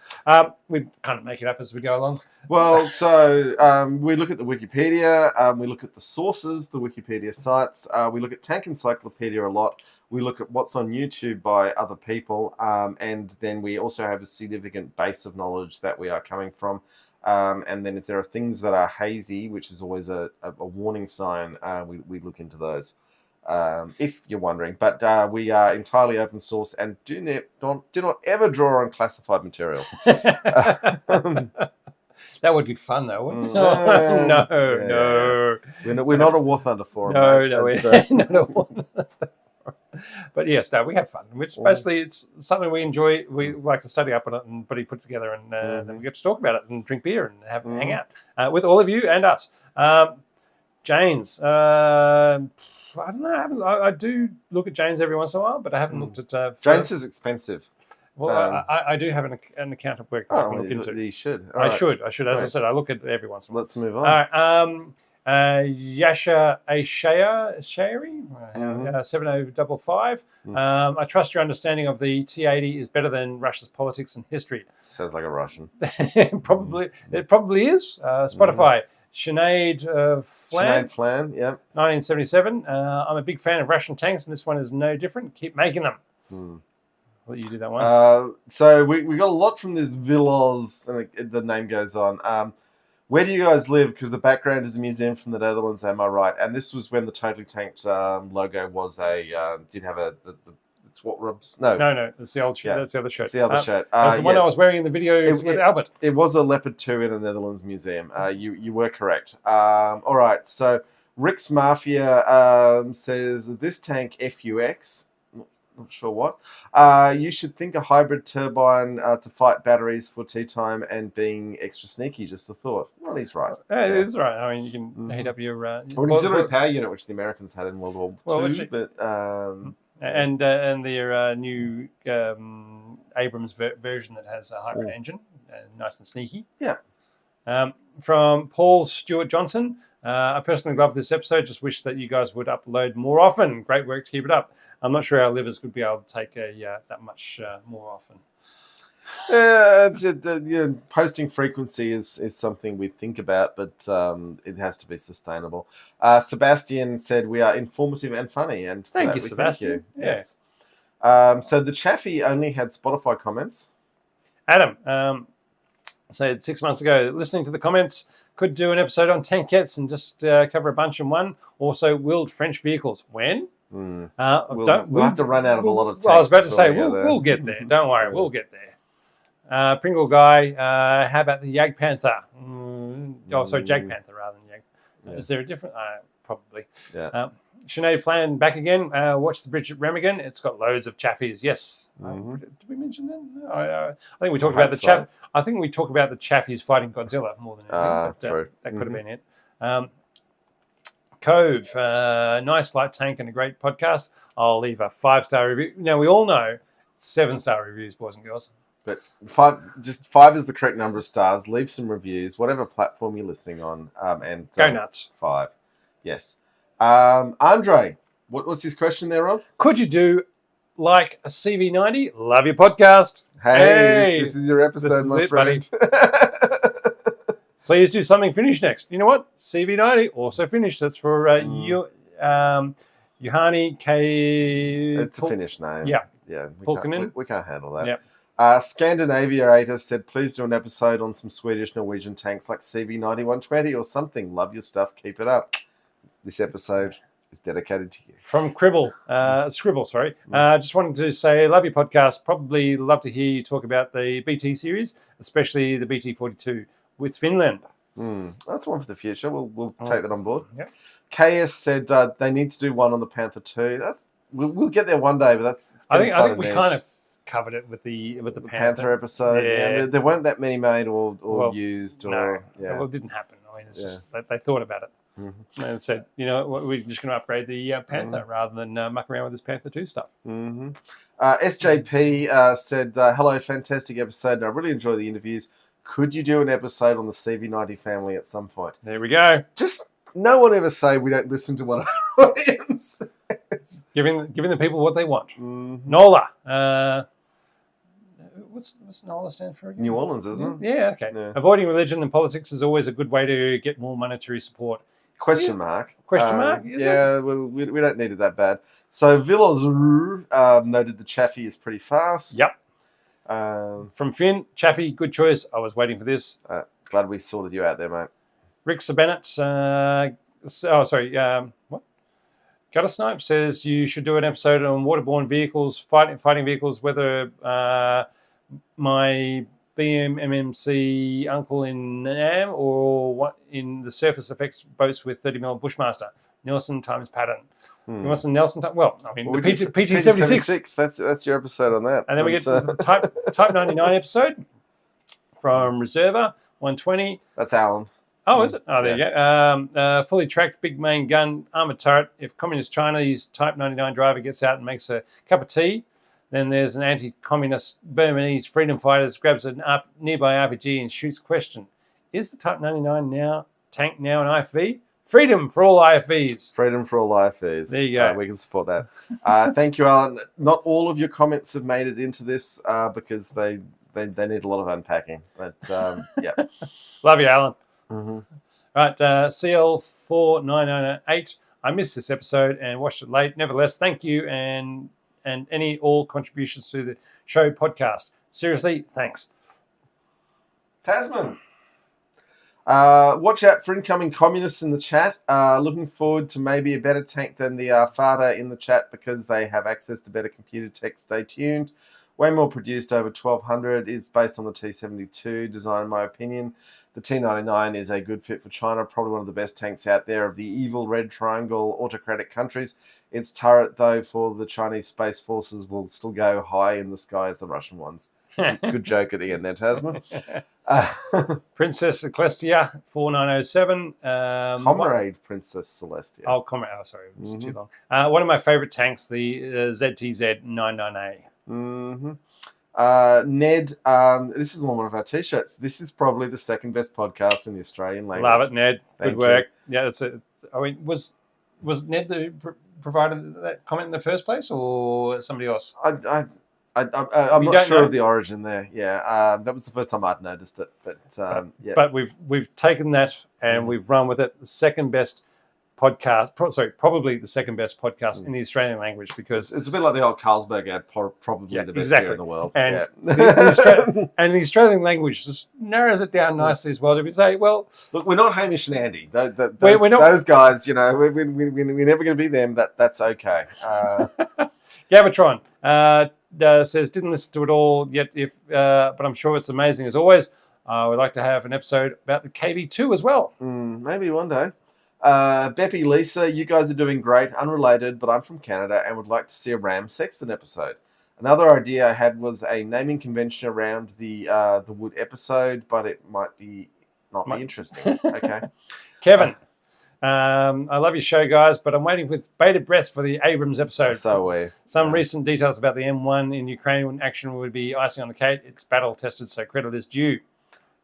We kind of make it up as we go along. Well, so we look at the Wikipedia, we look at the sources, the Wikipedia sites, we look at Tank Encyclopedia a lot, we look at what's on YouTube by other people, and then we also have a significant base of knowledge that we are coming from. And then if there are things that are hazy, which is always a warning sign, we look into those. If you're wondering, but we are entirely open source and do not ever draw on classified material. That would be fun, though, wouldn't it? No. We're not a War Thunder forum. No, we're not a War Thunder. But yes, we have fun, which basically it's something we enjoy. We like to study up on it and put together, and then we get to talk about it and drink beer and hang out with all of you and us. Janes. I don't know. I do look at Jane's every once in a while, but I haven't looked at... Jane's is expensive. Well, I do have an account at work that I can look into. You should. I should. As I said, I look at it every once in a while. Let's move on. All right. Yasha Ashari, 7055. I trust your understanding of the T80 is better than Russia's politics and history. Sounds like a Russian. It probably is. Spotify. Sinead Flan, yeah. 1977. I'm a big fan of Russian tanks, and this one is no different. Keep making them. I'll let you do that one. So we got a lot from this Villos, and the name goes on. Where do you guys live? Because the background is a museum from the Netherlands, am I right? And this was when the Totally Tanked logo was did have it's what Rob's... No, that's the old shirt. That's the other shirt. It's the other shirt. That's the one I was wearing in the video with Albert. It was a Leopard 2 in a Netherlands museum. You were correct. All right, so Rick's Mafia says, this tank FUX... Not sure what. You should think a hybrid turbine to fight batteries for tea time and being extra sneaky. Just a thought. Well, he's right. It is right. I mean, you can heat up your... or an auxiliary power unit, which the Americans had in World War II. But, and their new Abrams version that has a hybrid engine. Nice and sneaky. Yeah. From Paul Stewart Johnson. I personally love this episode. Just wish that you guys would upload more often. Great work to keep it up. I'm not sure our livers would be able to take that much more often. Posting frequency is something we think about, but it has to be sustainable. Sebastian said we are informative and funny, and thank you, Sebastian. Thank you. Yes. So the Chaffee only had Spotify comments. Adam said 6 months ago, listening to the comments. Could do an episode on tankettes and just cover a bunch in one. Also, wheeled French vehicles. When? We'll have to run out of a lot of tanks. Well, I was about to say, we'll get there. Don't worry, we'll get there. Pringle guy, how about the Jag Panther? Jag Panther rather than Jag. Yeah. Is there a different? Probably. Yeah. Sinead Flan back again. Watch the Bridget Remigan. It's got loads of Chaffies. Yes. Did we mention that? No, I think we talked about the Chaff. I think we talked about the Chaffies fighting Godzilla more than anything. True. That could have been it. Cove, nice light tank and a great podcast. I'll leave a 5-star review. Now we all know 7-star reviews, boys and girls. But five is the correct number of stars. Leave some reviews, whatever platform you're listening on, and go nuts. 5, yes. Andre, what's his question there, Rob? Could you do like a CV-90? Love your podcast. Hey, this is your episode, my friend. Please do something Finnish next. You know what? CV-90 also Finnish. That's for Juhani K. It's a Finnish name. Yeah. We can't handle that. Yep. Scandinaviator said, please do an episode on some Swedish Norwegian tanks like CV-90-120 or something. Love your stuff. Keep it up. This episode is dedicated to you. From Scribble, sorry. Just wanted to say, love your podcast. Probably love to hear you talk about the BT series, especially the BT-42 with Finland. That's one for the future. We'll take that on board. Yep. KS said they need to do one on the Panther 2. We'll get there one day, but that's. I think we kind of covered it with the Panther episode. Yeah, there weren't that many made or used. Well, it didn't happen. I mean, it's just they thought about it. Mm-hmm. And said, we're just going to upgrade the Panther rather than muck around with this Panther 2 stuff. Mm-hmm. SJP said, hello, fantastic episode. And I really enjoy the interviews. Could you do an episode on the CV-90 family at some point? There we go. Just no one ever say we don't listen to what our audience says. Giving the people what they want. Mm-hmm. NOLA. What's NOLA stand for again? New Orleans, isn't it? Yeah, okay. Yeah. Avoiding religion and politics is always a good way to get more monetary support. Question mark. Question mark? Well, we don't need it that bad. So Villos noted the Chaffee is pretty fast. Yep. From Finn, Chaffee, good choice. I was waiting for this. Glad we sorted you out there, mate. Rick Sabanet, what? Gutter Snipe says you should do an episode on waterborne vehicles, fighting vehicles, whether my BMMC uncle in Nam or what in the surface effects boats with 30mm Bushmaster. Nelson times pattern. You want some Nelson time? Well, I mean, the PT-76. That's your episode on that. And then we get to the Type 99 episode from Reserva 120. That's Alan. Oh, is it? Oh, there you go. Fully tracked, big main gun, armoured turret. If Communist China's Type 99 driver gets out and makes a cup of tea, then there's an anti-communist Burmese freedom fighters, grabs a nearby RPG and shoots question. Is the Type 99 tank now an IFV? Freedom for all IFVs. Freedom for all IFVs. There you go. We can support that. Thank you, Alan. Not all of your comments have made it into this because they need a lot of unpacking. But, yeah. Love you, Alan. Mm-hmm. Right, CL49998. I missed this episode and watched it late. Nevertheless, thank you and and all contributions to the show podcast. Seriously, thanks. Tasman. Watch out for incoming communists in the chat. Looking forward to maybe a better tank than the Farda in the chat because they have access to better computer tech. Stay tuned. Way more produced, over 1200, is based on the T-72 design, in my opinion. The T-99 is a good fit for China, probably one of the best tanks out there of the evil red triangle autocratic countries. Its turret, though, for the Chinese Space Forces will still go high in the sky as the Russian ones. Good joke at the end there, Tasman. Princess Celestia 4907. Comrade Princess Celestia. Oh, Comrade. Oh, sorry, it was too long. One of my favorite tanks, the ZTZ-99A. Ned, this is on one of our t-shirts. This is probably the second best podcast in the Australian language. Love it, Ned. Thank Good work. you. Yeah, that's it. I mean, was Ned the provided that comment in the first place, or somebody else? I'm not sure of the origin there. Yeah, that was the first time I'd noticed it. But yeah. But we've taken that and we've run with it. The second best podcast, probably the second best podcast in the Australian language, because it's a bit like the old Carlsberg ad, probably the best beer in the world. And the Australian language just narrows it down nicely as well. If you say, well, look, we're not Hamish and Andy. We're not, those guys, you know, we're never going to be them. That's okay. Gabatron says, didn't listen to it all yet, but I'm sure it's amazing as always. We'd like to have an episode about the KV2 as well. Maybe one day. Beppy Lisa, you guys are doing great. Unrelated, but I'm from Canada and would like to see a Ram Sexton episode. Another idea I had was a naming convention around the Wood episode, but it might be interesting. Okay. Kevin, I love your show, guys, but I'm waiting with bated breath for the Abrams episode. Some recent details about the M1 in Ukrainian action would be icing on the cake. It's battle tested, so credit is due.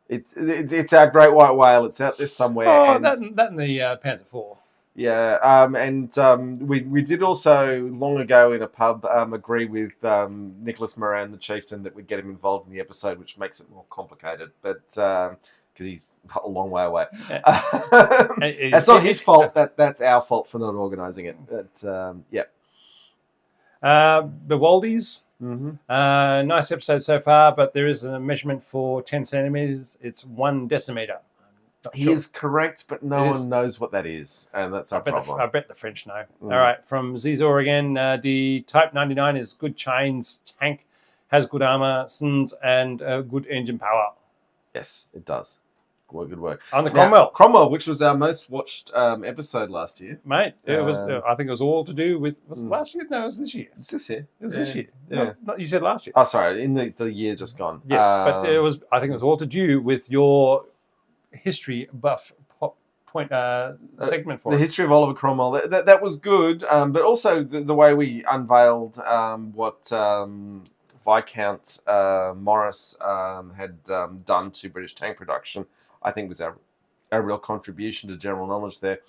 It's our great white whale. It's out there somewhere. Oh, and that and the Panzer IV. Yeah, we did also long ago in a pub agree with Nicholas Moran, the chieftain, that we'd get him involved in the episode, which makes it more complicated. But because he's a long way away, it's not his fault. That's our fault for not organising it. But yeah, the Waldies. Nice episode so far, but there is a measurement for 10 centimeters. It's 1 decimeter. He is correct, but no one knows what that is, and that's our problem. I bet the French know. All right, from Zizor again, the Type 99 is good chains tank, has good armor, and good engine power. Yes, it does. Good work. On the Cromwell. Cromwell, which was our most watched episode last year. Mate, it was. I think it was all to do with... Was it last year? No, it was this year. It's this year. It was this year. Yeah. No, you said last year. Oh, sorry, in the year just gone. Yes, but it was. I think it was all to do with your history buff segment for the history of Oliver Cromwell. That was good, but also the way we unveiled what Viscount Morris had done to British tank production, I think was our real contribution to general knowledge there.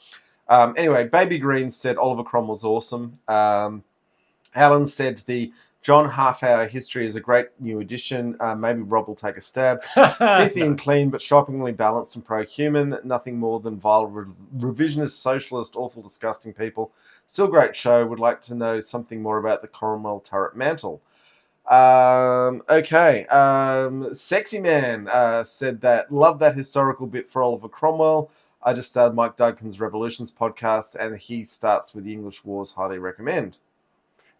Anyway, Baby Green said Oliver Cromwell's awesome. Alan said the John Half-Hour History is a great new addition. Maybe Rob will take a stab. Pithy and clean, but shockingly balanced and pro-human. Nothing more than vile, revisionist, socialist, awful, disgusting people. Still great show. Would like to know something more about the Cromwell turret mantle. Okay. Sexy Man said that, love that historical bit for Oliver Cromwell. I just started Mike Duncan's Revolutions podcast, and he starts with the English Wars. Highly recommend.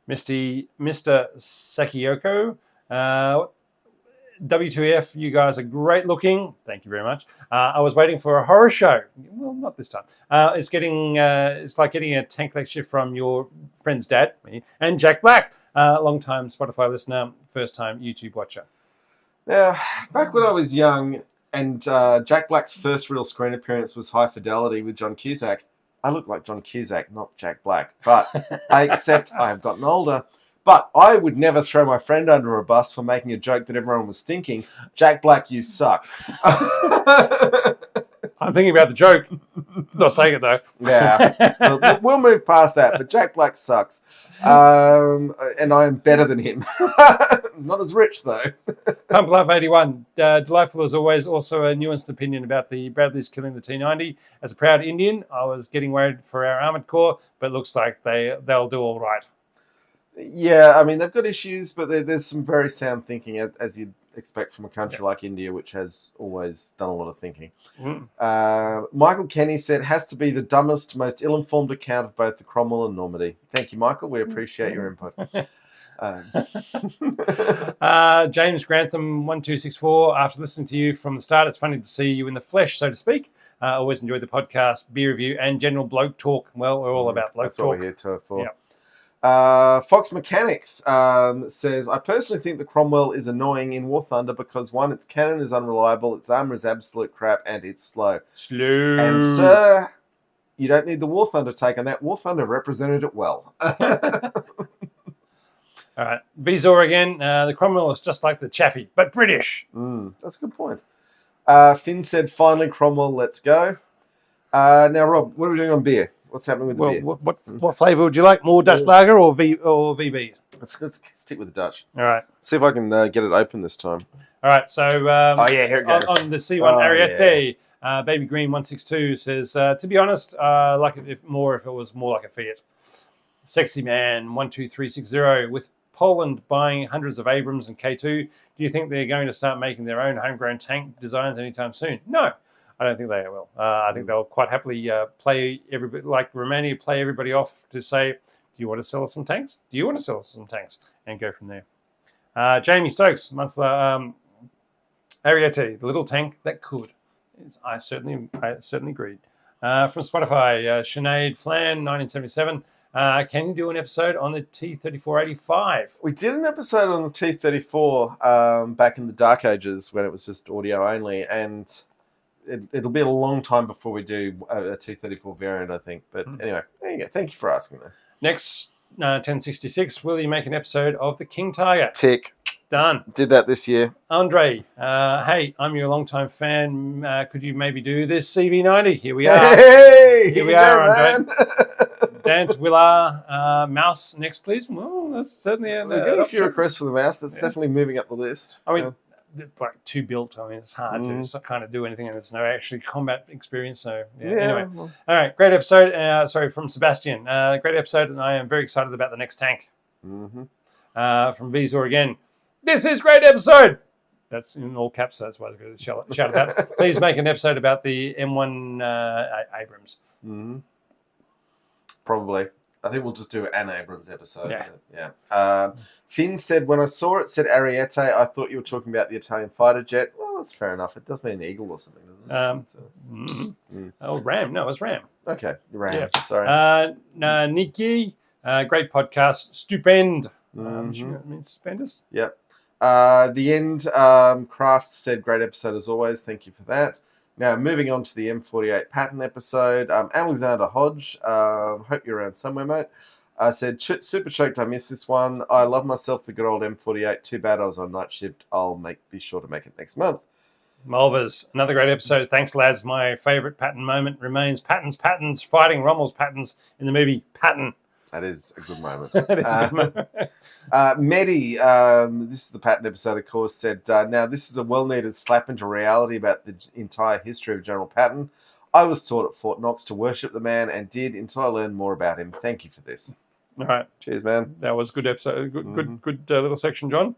Mr. Sakioko, W2F, you guys are great looking. Thank you very much. I was waiting for a horror show. Well, not this time. It's like getting a tank lecture from your friend's dad, me, and Jack Black, long-time Spotify listener, first-time YouTube watcher. Now, back when I was young, and Jack Black's first real screen appearance was High Fidelity with John Cusack. I look like John Cusack, not Jack Black, but I accept I have gotten older. But I would never throw my friend under a bus for making a joke that everyone was thinking, Jack Black, you suck. I'm thinking about the joke. Not saying it, though. Yeah. We'll move past that, but Jack Black sucks. And I am better than him. Not as rich, though. Pump Love 81. Delightful as always. Also a nuanced opinion about the Bradleys killing the T-90. As a proud Indian, I was getting worried for our Armoured Corps, but looks like they'll do all right. Yeah, I mean, they've got issues, but there's some very sound thinking, as you'd expect from a country like India, which has always done a lot of thinking. Michael Kenny said, has to be the dumbest, most ill-informed account of both the Cromwell and Normandy. Thank you, Michael. We appreciate your input. James Grantham 1264. After listening to you from the start, it's funny to see you in the flesh, so to speak. Always enjoyed the podcast, beer review, and general bloke talk. Well, we're all about bloke That's talk. what we're here for. Yep. Fox Mechanics says, I personally think the Cromwell is annoying in War Thunder because, one, its cannon is unreliable, its armor is absolute crap, and it's slow. And, sir, you don't need the War Thunder take on that. War Thunder represented it well. All right. Vizor again. The Cromwell is just like the Chaffee, but British. That's a good point. Finn said, finally, Cromwell, let's go. Now, Rob, what are we doing on beer? What's happening with the beer? What flavour would you like? More Dutch lager or VB? Let's stick with the Dutch. All right. See if I can get it open this time. All right. So, here it goes. On the C1 Ariete, Baby Green 162 says, to be honest, like it if it was more like a Fiat. Sexy Man 12360, with Poland buying hundreds of Abrams and K2, do you think they're going to start making their own homegrown tank designs anytime soon? No. I don't think they will. I think they'll quite happily play everybody, like Romania, play everybody off to say, do you want to sell us some tanks? Do you want to sell us some tanks? And go from there. Jamie Stokes, monthly Ariete, the little tank that could. I certainly agreed. From Spotify, Sinead Flan, 1977. Can you do an episode on the T-3485? We did an episode on the T-34 back in the dark ages when it was just audio only, and it'll be a long time before we do a T-34 variant, I think. But anyway, there you go. Thank you for asking that. Next, 1066, will you make an episode of the King Tiger? Tick. Done. Did that this year. Andre, hey, I'm your longtime fan. Could you maybe do this CV-90? Here we are. Hey! Here we are, Andre. Dant Willar, mouse next, please. Well, that's certainly We're getting a few requests for the mouse. That's definitely moving up the list. I mean, like two built. I mean, it's hard to kind of do anything, and there's no actually combat experience. So anyway, all right, great episode. From Sebastian, great episode, and I am very excited about the next tank. From Vizor again, this is great episode. That's in all caps. So that's why I was going to shout about. Please make an episode about the M1 Abrams. Probably. I think we'll just do an Abrams episode. Yeah. Finn said, when I saw it said Ariete, I thought you were talking about the Italian fighter jet. Well, that's fair enough. It does mean eagle or something, doesn't it? Oh, Ram. No, it's Ram. Okay, Ram. Yeah. Sorry. Nikki, great podcast. Stupend. It means stupendous. Yep. The end, Kraft said, great episode as always. Thank you for that. Now, moving on to the M48 pattern episode. Alexander Hodge, hope you're around somewhere, mate. Said, super choked, I missed this one. I love myself the good old M48. Too bad I was on night shift. I'll be sure to make it next month. Mulvers, another great episode. Thanks, lads. My favourite Patton moment remains Patton's fighting Rommel's Pattons in the movie Patton. That is a good moment. That is a good moment. Mehdi, this is the Patton episode, of course, said, now this is a well-needed slap into reality about the entire history of General Patton. I was taught at Fort Knox to worship the man and did until I learned more about him. Thank you for this. All right. Cheers, man. That was a good episode. Good little section, John.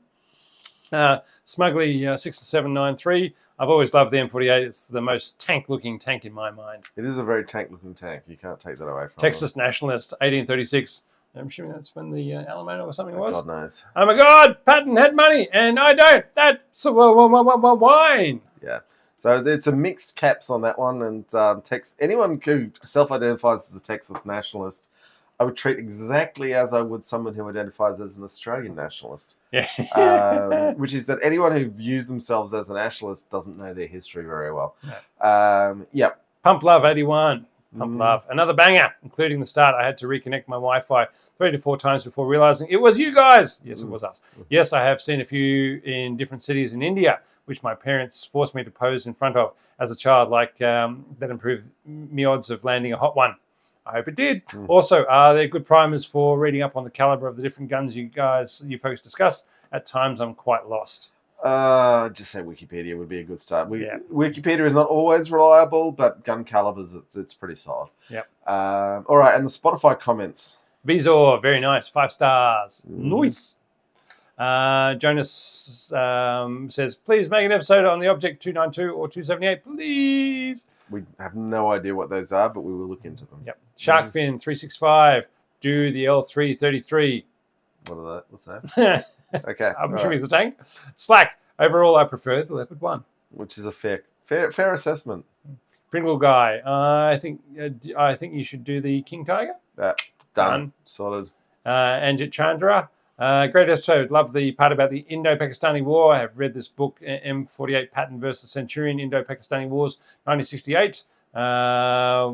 Smugly 6793. I've always loved the M48. It's the most tank-looking tank in my mind. It is a very tank-looking tank. You can't take that away from Texas Nationalist, 1836. I'm assuming that's when the Alamo or something was. God knows. Oh my God, Patton had money and I don't. That's wine. Yeah. So it's a mixed caps on that one. And anyone who self-identifies as a Texas Nationalist, I would treat exactly as I would someone who identifies as an Australian nationalist. Yeah. Which is that anyone who views themselves as a nationalist doesn't know their history very well. Yeah. Pump Love 81. Pump Love. Another banger, including the start. I had to reconnect my Wi-Fi 3 to 4 times before realizing it was you guys. Yes, it was us. Yes, I have seen a few in different cities in India, which my parents forced me to pose in front of as a child, like that improved me odds of landing a hot one. I hope it did. Also, are there good primers for reading up on the caliber of the different guns you folks discussed? At times, I'm quite lost. Just say Wikipedia would be a good start. Wikipedia is not always reliable, but gun calibers, it's pretty solid. Yep. All right, and the Spotify comments. Visor, very nice. 5 stars. Nice. Jonas says, please make an episode on the Object 292 or 278, please. We have no idea what those are, but we will look into them. Yep. Sharkfin 365, do the L333. What are that? What's that? Okay. I'm assuming it's a tank. Slack, overall, I prefer the Leopard 1. Which is a fair assessment. Pringle guy, I think you should do the King Tiger. Done. Solid. Anjit Chandra, great episode. Love the part about the Indo-Pakistani War. I have read this book, M48 Patton versus Centurion, Indo-Pakistani Wars, 1968,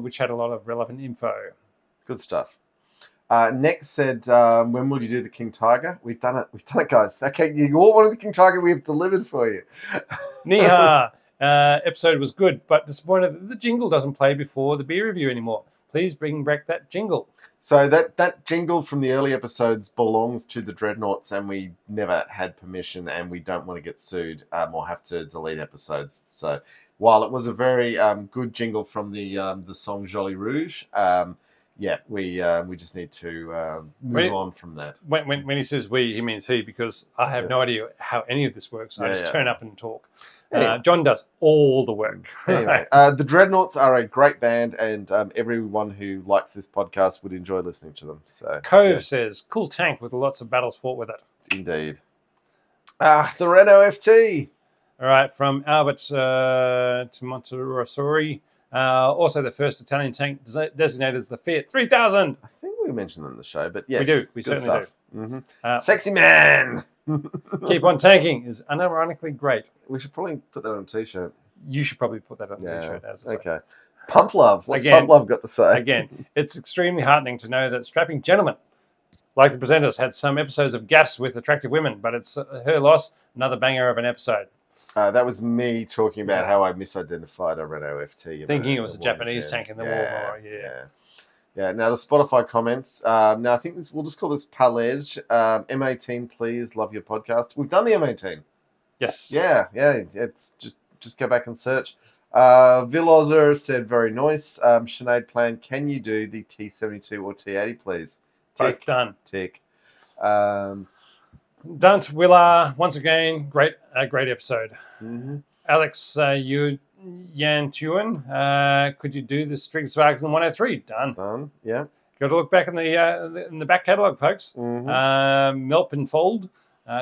which had a lot of relevant info. Good stuff. Next said, when will you do the King Tiger? We've done it, guys. Okay, you all wanted the King Tiger. We have delivered for you. Niha, episode was good, but disappointed that the jingle doesn't play before the beer review anymore. Please bring back that jingle. So that jingle from the early episodes belongs to the Dreadnoughts, and we never had permission, and we don't want to get sued or have to delete episodes. So while it was a very good jingle from the song Jolly Rouge, we just need to move on from that. When he says we, he means he, because I have no idea how any of this works. I just turn up and talk. Anyway. John does all the work. Anyway, the Dreadnoughts are a great band, and everyone who likes this podcast would enjoy listening to them. So Cove says, cool tank with lots of battles fought with it. Indeed. The Renault FT. All right, from Albert to Monterosori. Also, the first Italian tank designated as the Fiat 3000. I think we mentioned them in the show, but yes. We do. We certainly do. Mm-hmm. Sexy man! Keep on tanking is unironically great. We should probably put that on a t-shirt. You should probably put that on a t-shirt. Okay. Pump Love. What's Pump Love got to say? Again, it's extremely heartening to know that strapping gentlemen, like the presenters, had some episodes of gaps with attractive women, but it's her loss. Another banger of an episode. That was me talking about how I misidentified a Renault FT. Thinking it was a Japanese tank in the war. Yeah. Now the Spotify comments. Now I think we'll just call this Palege. M18, please. Love your podcast. We've done the M18. Yes. Yeah. It's just go back and search. Villozer said very nice. Sinead Plan, can you do the T72 or T80, please? Both done. Tick. Dunt Willa, once again, great episode. Mm-hmm. Alex Yan Tuan, could you do the Strigswagen 103? Done. Yeah. Got to look back in the back catalogue, folks. Mm-hmm. Melpenfold,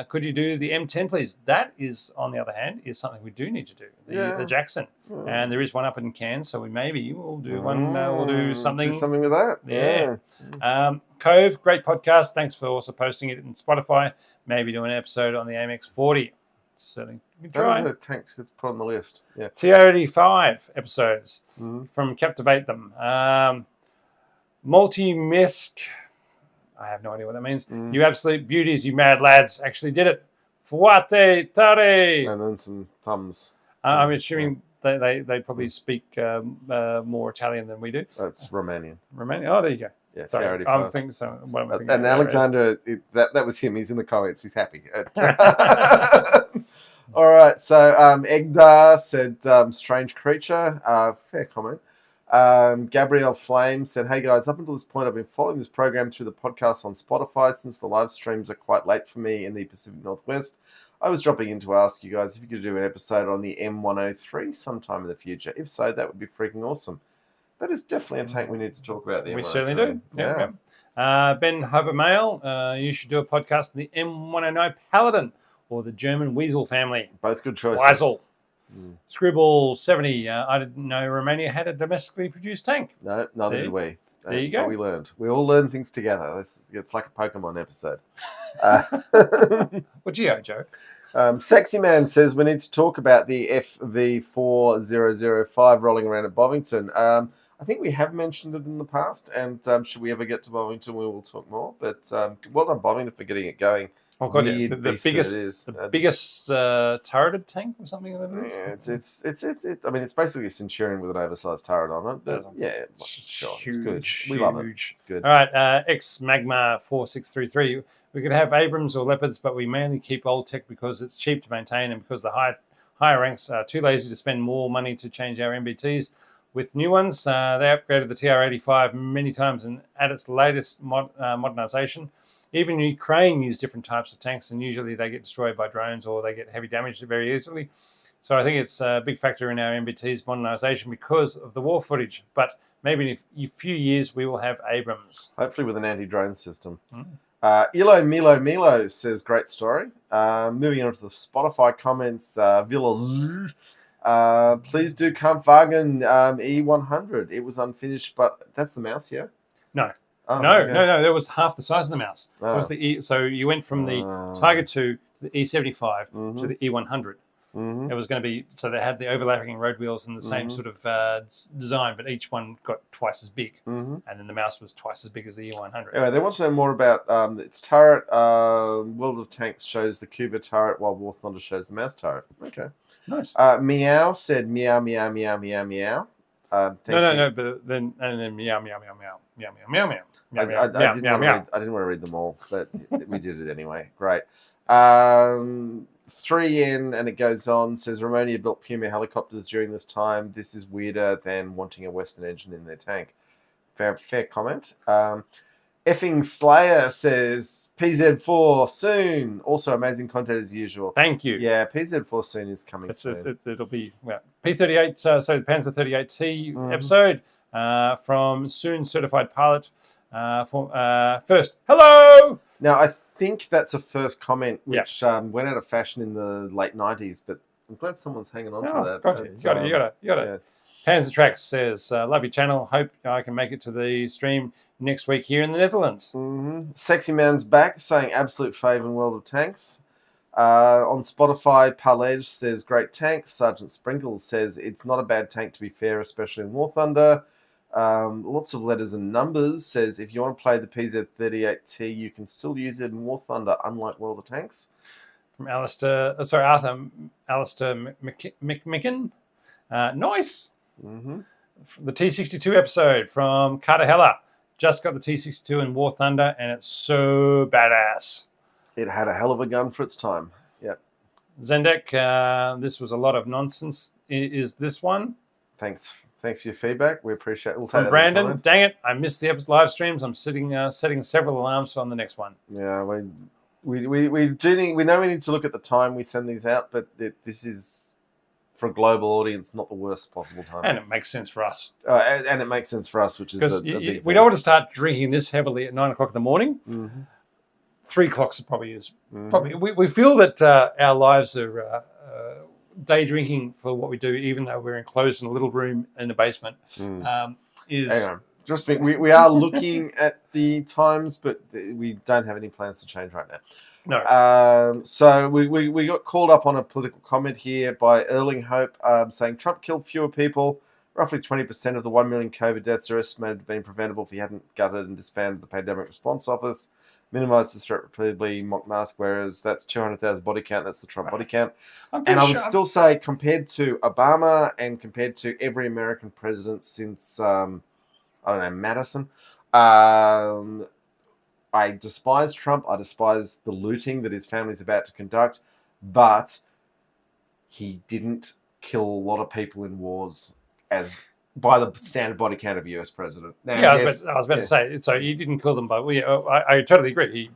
could you do the M10, please? That is, on the other hand, is something we do need to do. The Jackson, and there is one up in Cairns, so we'll do one. We'll do something. Do something with that. Yeah. Cove, great podcast. Thanks for also posting it in Spotify. Maybe do an episode on the AMX 40. Certainly, you can try. That is a tank to put on the list. Yeah. TR85 episodes from Captivate Them. Multi-misc. I have no idea what that means. You absolute beauties, you mad lads, actually did it. Fuate tare. And then some thumbs. I'm assuming they probably speak more Italian than we do. That's Romanian. Romanian. Oh, there you go. Yeah, sorry, I'm thinking so. What am I thinking? And Alexander, that was him. He's in the comments. He's happy. All right. So Egdar said, strange creature. Fair comment. Gabrielle Flame said, hey guys, up until this point, I've been following this program through the podcast on Spotify since the live streams are quite late for me in the Pacific Northwest. I was dropping in to ask you guys if you could do an episode on the M103 sometime in the future. If so, that would be freaking awesome. That is definitely a tank we need to talk about. The we M103. certainly do. Yeah. Ben Hovermail, you should do a podcast on the M109 Paladin or the German Weasel family. Both good choices. Weasel. Screwball 70. I didn't know Romania had a domestically produced tank. No, neither did we. There you go. We learned. We all learn things together. It's like a Pokemon episode. What do you know, Joe? Sexy Man says we need to talk about the FV4005 rolling around at Bovington. I think we have mentioned it in the past, and should we ever get to Bovington, we will talk more. But well done, Bovington, for getting it going. Oh god, the biggest turreted tank or something like that. Yeah, I mean, it's basically a Centurion with an oversized turret on it. But yeah, sure, it's good. We love it. It's good. All right, X Magma 4633. We could have Abrams or Leopards, but we mainly keep old tech because it's cheap to maintain and because the higher ranks are too lazy to spend more money to change our MBTs. with new ones. They upgraded the TR-85 many times, and at its latest modernization, even Ukraine used different types of tanks, and usually they get destroyed by drones or they get heavy damage very easily. So I think it's a big factor in our MBT's modernization because of the war footage. But maybe in a few years we will have Abrams. Hopefully with an anti-drone system. Milo says, great story. Moving on to the Spotify comments, please do Kampfwagen E100. It was unfinished, but that's the mouse, yeah? No. Oh, no, okay. no, that was half the size of the mouse. Oh. That was the so you went from the Tiger 2 to the E75 to the E100. Mm-hmm. It was going to be, so they had the overlapping road wheels and the same sort of design, but each one got twice as big. And then the mouse was twice as big as the E100. Anyway, they want to know more about its turret. World of Tanks shows the Cuba turret, while War Thunder shows the mouse turret. Okay. Nice. Meow said meow, meow, meow, meow, meow. No, but then, and then meow, meow, meow, meow, meow, meow, meow, meow. I didn't want to read them all, but we did it anyway. Great. 3N, and it goes on, says Ramonia built Puma helicopters during this time. This is weirder than wanting a Western engine in their tank. Fair comment. Effing Slayer says PZ4 soon. Also amazing content as usual. Thank you. Yeah, PZ4 soon is coming soon. It'll be P38, so the Panzer 38T episode from soon certified pilot. First, hello! Now, I think that's a first comment which went out of fashion in the late 90s, but I'm glad someone's hanging on to that. You got it. Yeah. Panzer Tracks says, love your channel. Hope I can make it to the stream next week here in the Netherlands. Sexy Man's back, saying absolute fave in World of Tanks. On Spotify, Palej says, great tank. Sergeant Sprinkles says, it's not a bad tank to be fair, especially in War Thunder. Lots of letters and numbers says, if you want to play the PZ-38T, you can still use it in War Thunder, unlike World of Tanks. From Arthur McMicken. Nice. The T-62 episode from Carter Heller. Just got the T-62 in War Thunder, and it's so badass. It had a hell of a gun for its time. Yep. Zendek, this was a lot of nonsense. Is this one? Thanks for your feedback. We appreciate it. We'll From Brandon, dang it, I missed the live streams. I'm setting several alarms on the next one. Yeah, we know we need to look at the time we send these out, but this is, for a global audience, not the worst possible time. And it makes sense for us. And it makes sense for us, which is a big we don't want to start drinking this heavily at 9 o'clock in the morning. 3 o'clock probably is. Probably we feel that our lives are day drinking for what we do, even though we're enclosed in a little room in the basement. Hang on. Just think, we are looking at the times, but we don't have any plans to change right now. No. So we got called up on a political comment here by Erling Hope saying Trump killed fewer people. Roughly 20% of the 1 million COVID deaths are estimated to have been preventable if he hadn't gutted and disbanded the Pandemic Response Office. Minimised the threat repeatedly, mock mask wearers. That's 200,000 body count. That's the Trump body count. And I would still say, compared to Obama and compared to every American president since, Madison, I despise Trump. I despise the looting that his family's about to conduct. But he didn't kill a lot of people in wars by the standard body count of a US president. Now, I was about to say, so he didn't kill them by, I totally agree. He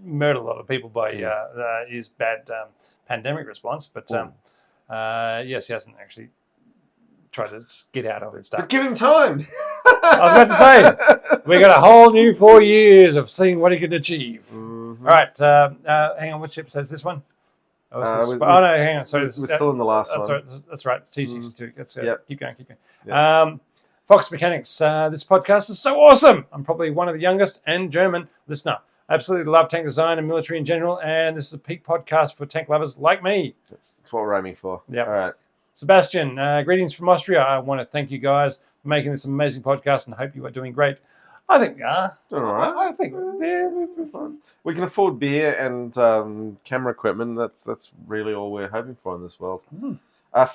murdered a lot of people by his bad pandemic response, but yes, he hasn't actually tried to get out of it stuff. But give him time. I was about to say, we got a whole new 4 years of seeing what he can achieve. All right, hang on, which episode is this one? No, hang on. Sorry, we're still in the last one. That's right. It's T62. Let's keep going. Yep. Fox Mechanics. This podcast is so awesome. I'm probably one of the youngest and German listener. I absolutely love tank design and military in general, and this is a peak podcast for tank lovers like me. That's what we're aiming for. Yeah. All right. Sebastian, greetings from Austria. I want to thank you guys for making this amazing podcast and hope you are doing great. I think we are. Doing all right. I think we're fine. We can afford beer and camera equipment. That's really all we're hoping for in this world.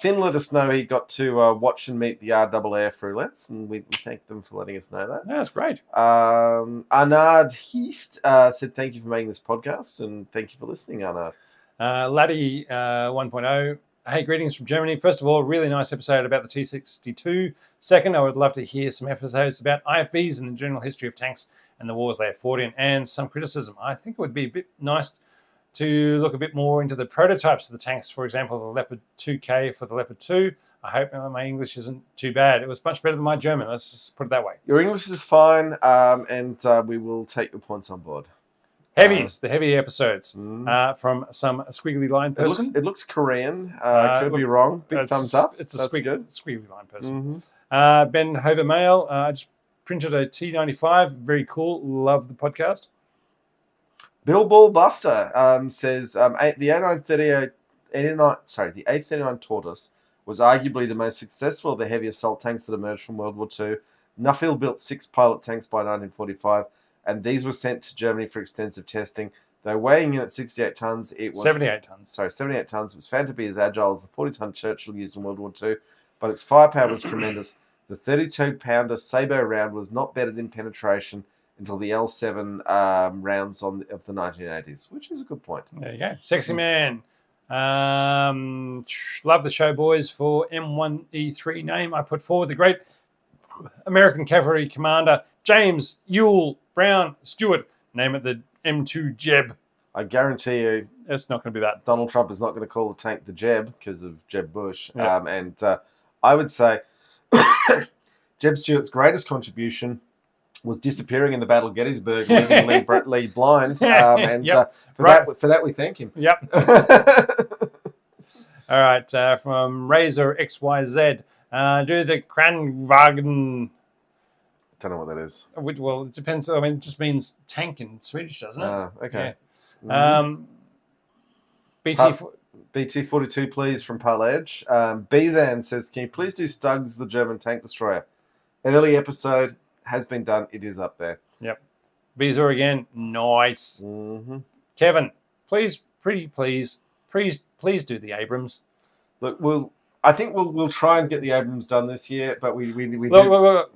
Finn let us know he got to watch and meet the RAAF Roulettes, and we thank them for letting us know that. Yeah, that's great. Arnard Heeft said thank you for making this podcast, and thank you for listening, Arnard. Laddie 1.0, Hey, greetings from Germany. First of all, really nice episode about the T-62. Second, I would love to hear some episodes about IFVs and the general history of tanks and the wars they have fought in, and some criticism. I think it would be a bit nice to look a bit more into the prototypes of the tanks. For example, the Leopard 2K for the Leopard 2. I hope my English isn't too bad. It was much better than my German. Let's just put it that way. Your English is fine, and we will take your points on board. Heavies, the heavy episodes from some squiggly line person. It looks Korean. Could be wrong. Big thumbs up. It's a good. squiggly line person. Ben Hover Mail, I just printed a T95. Very cool. Love the podcast. Bill Ball Buster says the A39 Tortoise was arguably the most successful of the heavy assault tanks that emerged from World War II. Nuffield built 6 pilot tanks by 1945, and these were sent to Germany for extensive testing. Though weighing in at 68 tons, it was 78 tons. 78 tons. It was found to be as agile as the 40-ton Churchill used in World War II, but its firepower was tremendous. The 32-pounder Sabo round was not bettered in penetration until the L7 rounds of the 1980s, which is a good point. There you go. Sexy Man. Love the show, boys. For M1E3 name, I put forward the great American cavalry commander James Ewell Brown Stewart. Name it the M2 Jeb. I guarantee you, it's not going to be that. Donald Trump is not going to call the tank the Jeb because of Jeb Bush. Yep. And I would say Jeb Stuart's greatest contribution was disappearing in the Battle of Gettysburg, leaving Lee blind. And for that, we thank him. Yep. All right, from Razor XYZ. Do the Kranwagen. Don't know what that is. Well, it depends. I mean, it just means tank in Swedish, doesn't it? Okay. Yeah. BT42, please, from Parledge. Bizan says, can you please do Stugs, the German tank destroyer? Early episode has been done. It is up there. Yep. Bizor again. Nice. Kevin, please do the Abrams. Look, I think we'll try and get the Abrams done this year, but we look.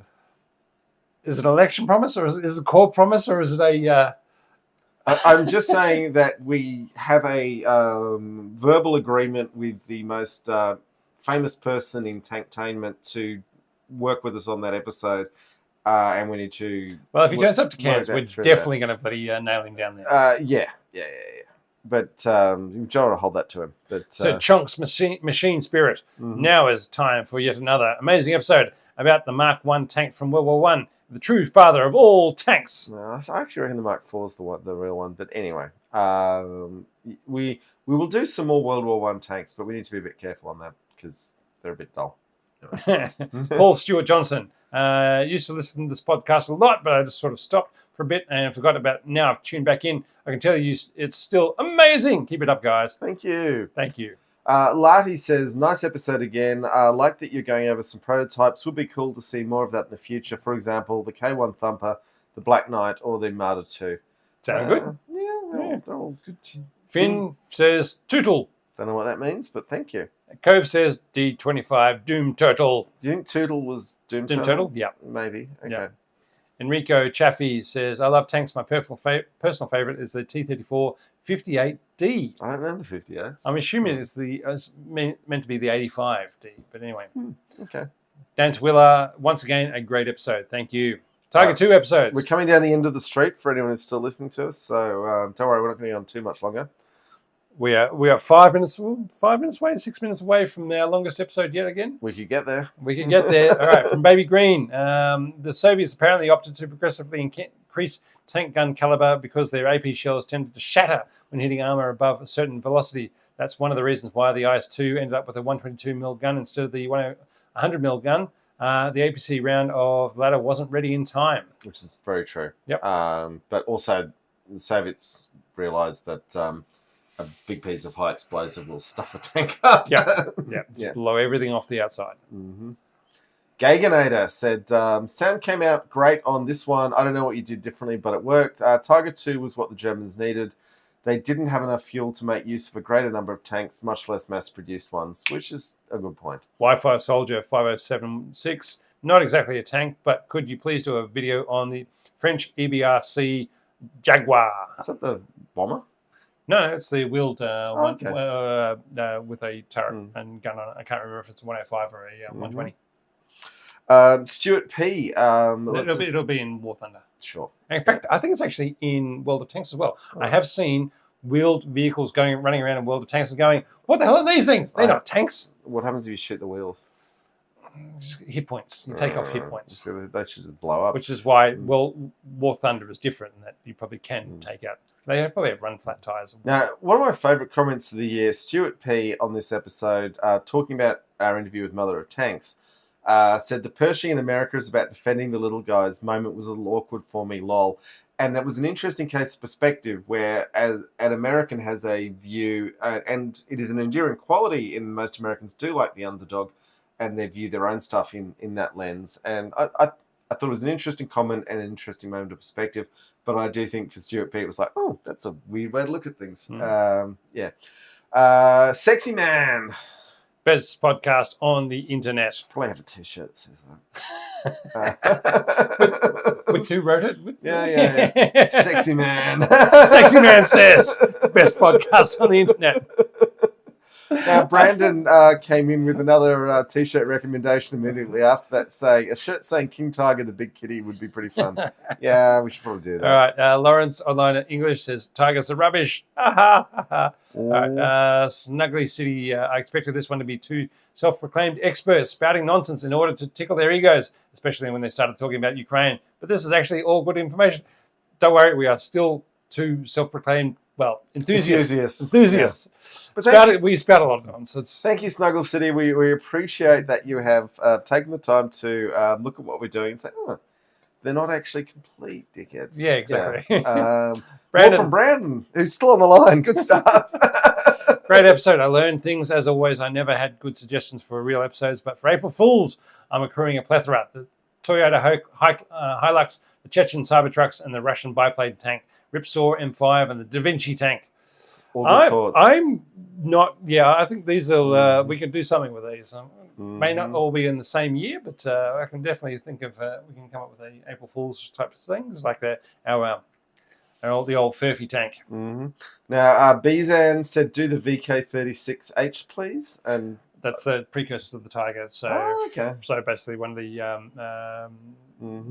Is it an election promise, or is it a core promise, or is it a? I'm just saying that we have a verbal agreement with the most famous person in tanktainment to work with us on that episode, and we need to. Well, if he turns up to Cairns, we're definitely going to bloody nail him down there. Yeah. But John will hold that to him. But so Chunk's machine spirit. Now is time for yet another amazing episode about the Mark I tank from World War One. The true father of all tanks. No, I actually reckon the Mark IV is the real one. But anyway, we will do some more World War One tanks, but we need to be a bit careful on that because they're a bit dull. Anyway. Paul Stewart Johnson used to listen to this podcast a lot, but I just sort of stopped for a bit and forgot about it. Now I've tuned back in. I can tell you it's still amazing. Keep it up, guys. Thank you. Thank you. Larty says, nice episode again. Like that you're going over some prototypes. Would be cool to see more of that in the future. For example, the K1 Thumper, the Black Knight, or the Marder 2. Sound good? Yeah, they're all good. Finn says, Tootle. Don't know what that means, but thank you. Cove says, D25, Doom Turtle. Do you think Tootle was Doom Turtle? Yeah. Maybe. Okay. Yeah. Enrico Chaffee says, I love tanks. My personal favorite is the T-34 58D. I don't know the 58s. I'm assuming it's meant to be the 85D, but anyway. Okay. Dan Twiller, once again, a great episode. Thank you. Tiger 2 episodes. We're coming down the end of the street for anyone who's still listening to us, so don't worry, we're not going to go on too much longer. We are 5 minutes away, 6 minutes away from our longest episode yet again. We could get there. We can get there. All right, from Baby Green. The Soviets apparently opted to progressively increase tank gun caliber because their AP shells tended to shatter when hitting armor above a certain velocity. That's one of the reasons why the IS-2 ended up with a 122mm gun instead of the 100mm gun. The APC round of the latter wasn't ready in time. Which is very true. Yep. But also, the Soviets realised that a big piece of high explosive will stuff a tank up. Just blow everything off the outside. Gaganator said, sound came out great on this one. I don't know what you did differently, but it worked. Tiger 2 was what the Germans needed. They didn't have enough fuel to make use of a greater number of tanks, much less mass-produced ones, which is a good point. Wi-Fi Soldier 5076, not exactly a tank, but could you please do a video on the French EBRC Jaguar? Is that the bomber? No, it's the wheeled one okay. with a turret and gun on it. I can't remember if it's a 105 or a 120. Stuart P. It'll be in War Thunder. Sure. And in fact, I think it's actually in World of Tanks as well. I have seen wheeled vehicles running around in World of Tanks and going, what the hell are these things? They're not tanks. What happens if you shoot the wheels? Hit points. You take off hit points. So they should just blow up. Which is why, War Thunder is different in that you probably can take out. They probably have run flat tires. Now, one of my favourite comments of the year, Stuart P. on this episode, talking about our interview with Mother of Tanks, said the Pershing in America is about defending the little guys. Moment was a little awkward for me, lol. And that was an interesting case of perspective where an American has a view, and it is an enduring quality in most Americans do like the underdog, and they view their own stuff in that lens. And I thought it was an interesting comment and an interesting moment of perspective. But I do think for Stuart P, it was like, oh, that's a weird way to look at things. Yeah. Sexy Man. Best podcast on the internet. Probably have a t-shirt that says that. with who wrote it? Yeah. Sexy Man. Sexy Man says, best podcast on the internet. Now, Brandon came in with another t-shirt recommendation immediately after that, saying a shirt saying King Tiger, the Big Kitty would be pretty fun. Yeah, we should probably do that. All right. Lawrence online in English says, Tigers are rubbish. All right. Snuggly City, I expected this one to be two self-proclaimed experts spouting nonsense in order to tickle their egos, especially when they started talking about Ukraine. But this is actually all good information. Don't worry, we are still two self-proclaimed, enthusiasts. Yeah. But we spout a lot of nonsense. Thank you, Snuggle City. We appreciate that you have taken the time to look at what we're doing and say, oh, they're not actually complete dickheads. Yeah, exactly. Yeah. More from Brandon, who's still on the line. Good stuff. Great episode. I learned things, as always. I never had good suggestions for real episodes, but for April Fools, I'm accruing a plethora. The Toyota Hilux, the Chechen Cybertrucks, and the Russian biplane tank, Ripsaw M5, and the Da Vinci tank. I'm not. Yeah, I think these will. We can do something with these. May not all be in the same year, but I can definitely think of. We can come up with a April Fool's type of things like the old Furphy tank. Mm-hmm. Now, Bizan said, "Do the VK36H, please." And that's a precursor to the Tiger. So, So basically, one of the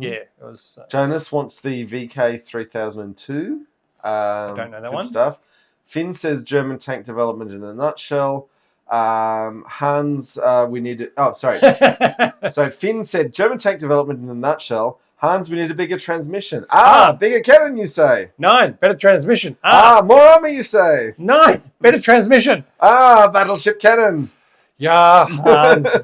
it was. Jonas wants the VK3002. I don't know that one. Stuff. Finn says German tank development in a nutshell. Hans, we need it. Oh, sorry. So Finn said German tank development in a nutshell. Hans, we need a bigger transmission. Bigger cannon, you say. 9, better transmission. More armor, you say. 9, better transmission. Battleship cannon. Yeah, Hans.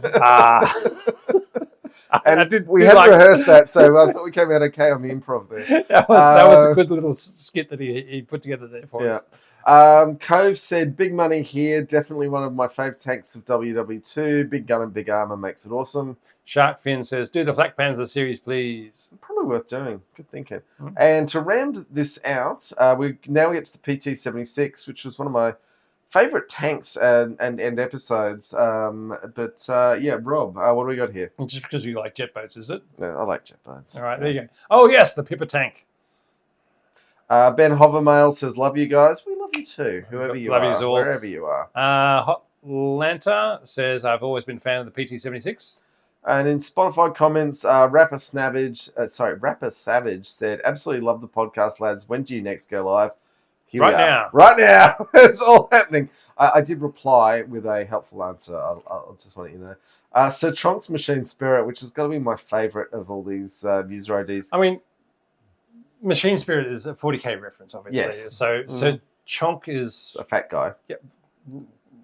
And we had to rehearse that, so I thought we came out okay on the improv there. That was a good little skit that he put together there for us. Cove said, big money here. Definitely one of my favourite tanks of WW2. Big gun and big armour makes it awesome. Shark Fin says, do the Flak Panzer series, please. Probably worth doing. Good thinking. And to round this out, we get to the PT-76, which was one of my favourite tanks and episodes. Rob, what do we got here? Just because you like jet boats, is it? No, I like jet boats. All right, there you go. Oh, yes, the Pippa tank. Ben Hovermail says, love you guys. We love you too, whoever you are, all. wherever you are. Hot Lanta says, I've always been a fan of the PT-76. And in Spotify comments, Rapper Savage said, absolutely love the podcast, lads. When do you next go live? Here we are. Right now. It's all happening. I did reply with a helpful answer. I'll just want to let you know. Sir Tronk's Machine Spirit, which has got to be my favourite of all these user IDs. I mean, Machine Spirit is a 40k reference, obviously. Yes. So Chonk is a fat guy. Yep.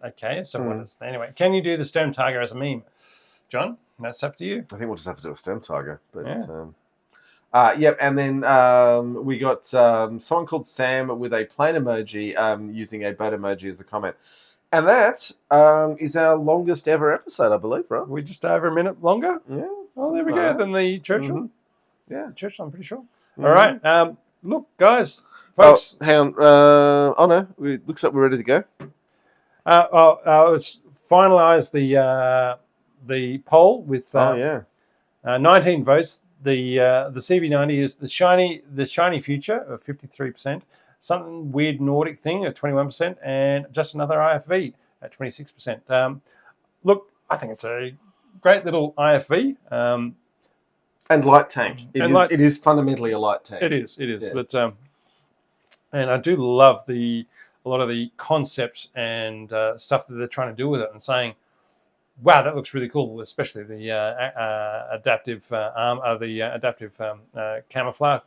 Okay. So what is anyway? Can you do the Stone Tiger as a meme, John? That's up to you. I think we'll just have to do a Stone Tiger. But yeah. and then we got someone called Sam with a plane emoji using a boat emoji as a comment. And that is our longest ever episode, I believe, right? We're just over a minute longer? Yeah. Oh, there we go. Than the Churchill. Mm-hmm. Yeah. The Churchill, I'm pretty sure. All right. Look, guys, folks. Oh, hang on. No. It looks like we're ready to go. Let's finalise the poll with 19 votes. The CV-90 is the shiny future of 53%. something weird Nordic thing at 21%, and just another IFV at 26%. Look, I think it's a great little IFV. And light tank. It is fundamentally a light tank. It is. Yeah. But and I do love a lot of the concepts and stuff that they're trying to do with it, and saying, "Wow, that looks really cool." Especially the adaptive camouflage.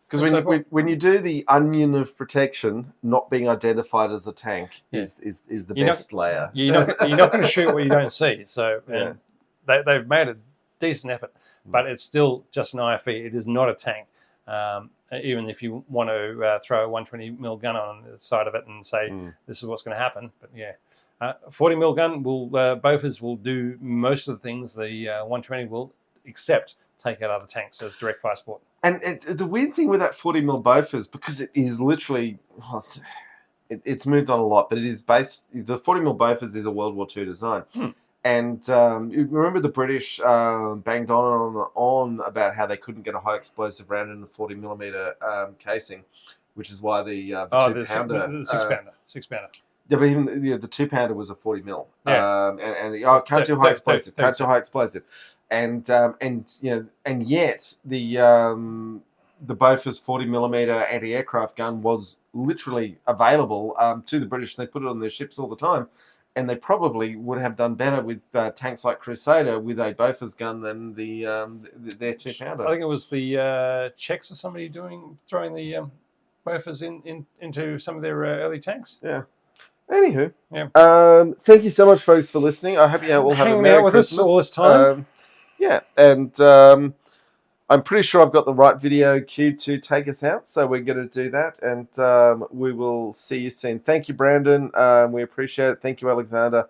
Because when you do the onion of protection, not being identified as a tank is the best layer. You're not going to shoot what you don't see. So they've made a decent effort, but it's still just an IFE. It is not a tank. Even if you want to throw a 120mm gun on the side of it and say this is what's going to happen, but 40mm gun will Bofors will do most of the things the 120 will, except take out other tanks. So it's direct fire support. And the weird thing with that 40mm Bofors, because it is literally, it's moved on a lot, but it is based, the 40mm Bofors is a World War II design. And you remember the British banged on about how they couldn't get a high explosive round in the 40mm casing, which is why the 2-pounder. The 6-pounder. Yeah, but even the 2-pounder was a 40mm. Yeah. Can't do high explosive. Can't do high explosive. And yet the Bofors 40mm anti-aircraft gun was literally available to the British. They put it on their ships all the time, and they probably would have done better with tanks like Crusader with a Bofors gun than their 2-pounder. I think it was the Czechs or somebody throwing the Bofors into some of their early tanks. Yeah. Anywho, thank you so much, folks, for listening. I hope you all have a Merry Christmas. Us all this time. And I'm pretty sure I've got the right video cue to take us out, so we're going to do that, and we will see you soon. Thank you, Brandon. We appreciate it. Thank you, Alexander.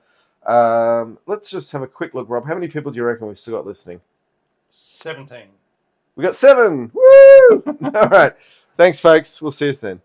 Let's just have a quick look, Rob. How many people do you reckon we've still got listening? 17. We got 7. Woo! All right. Thanks, folks. We'll see you soon.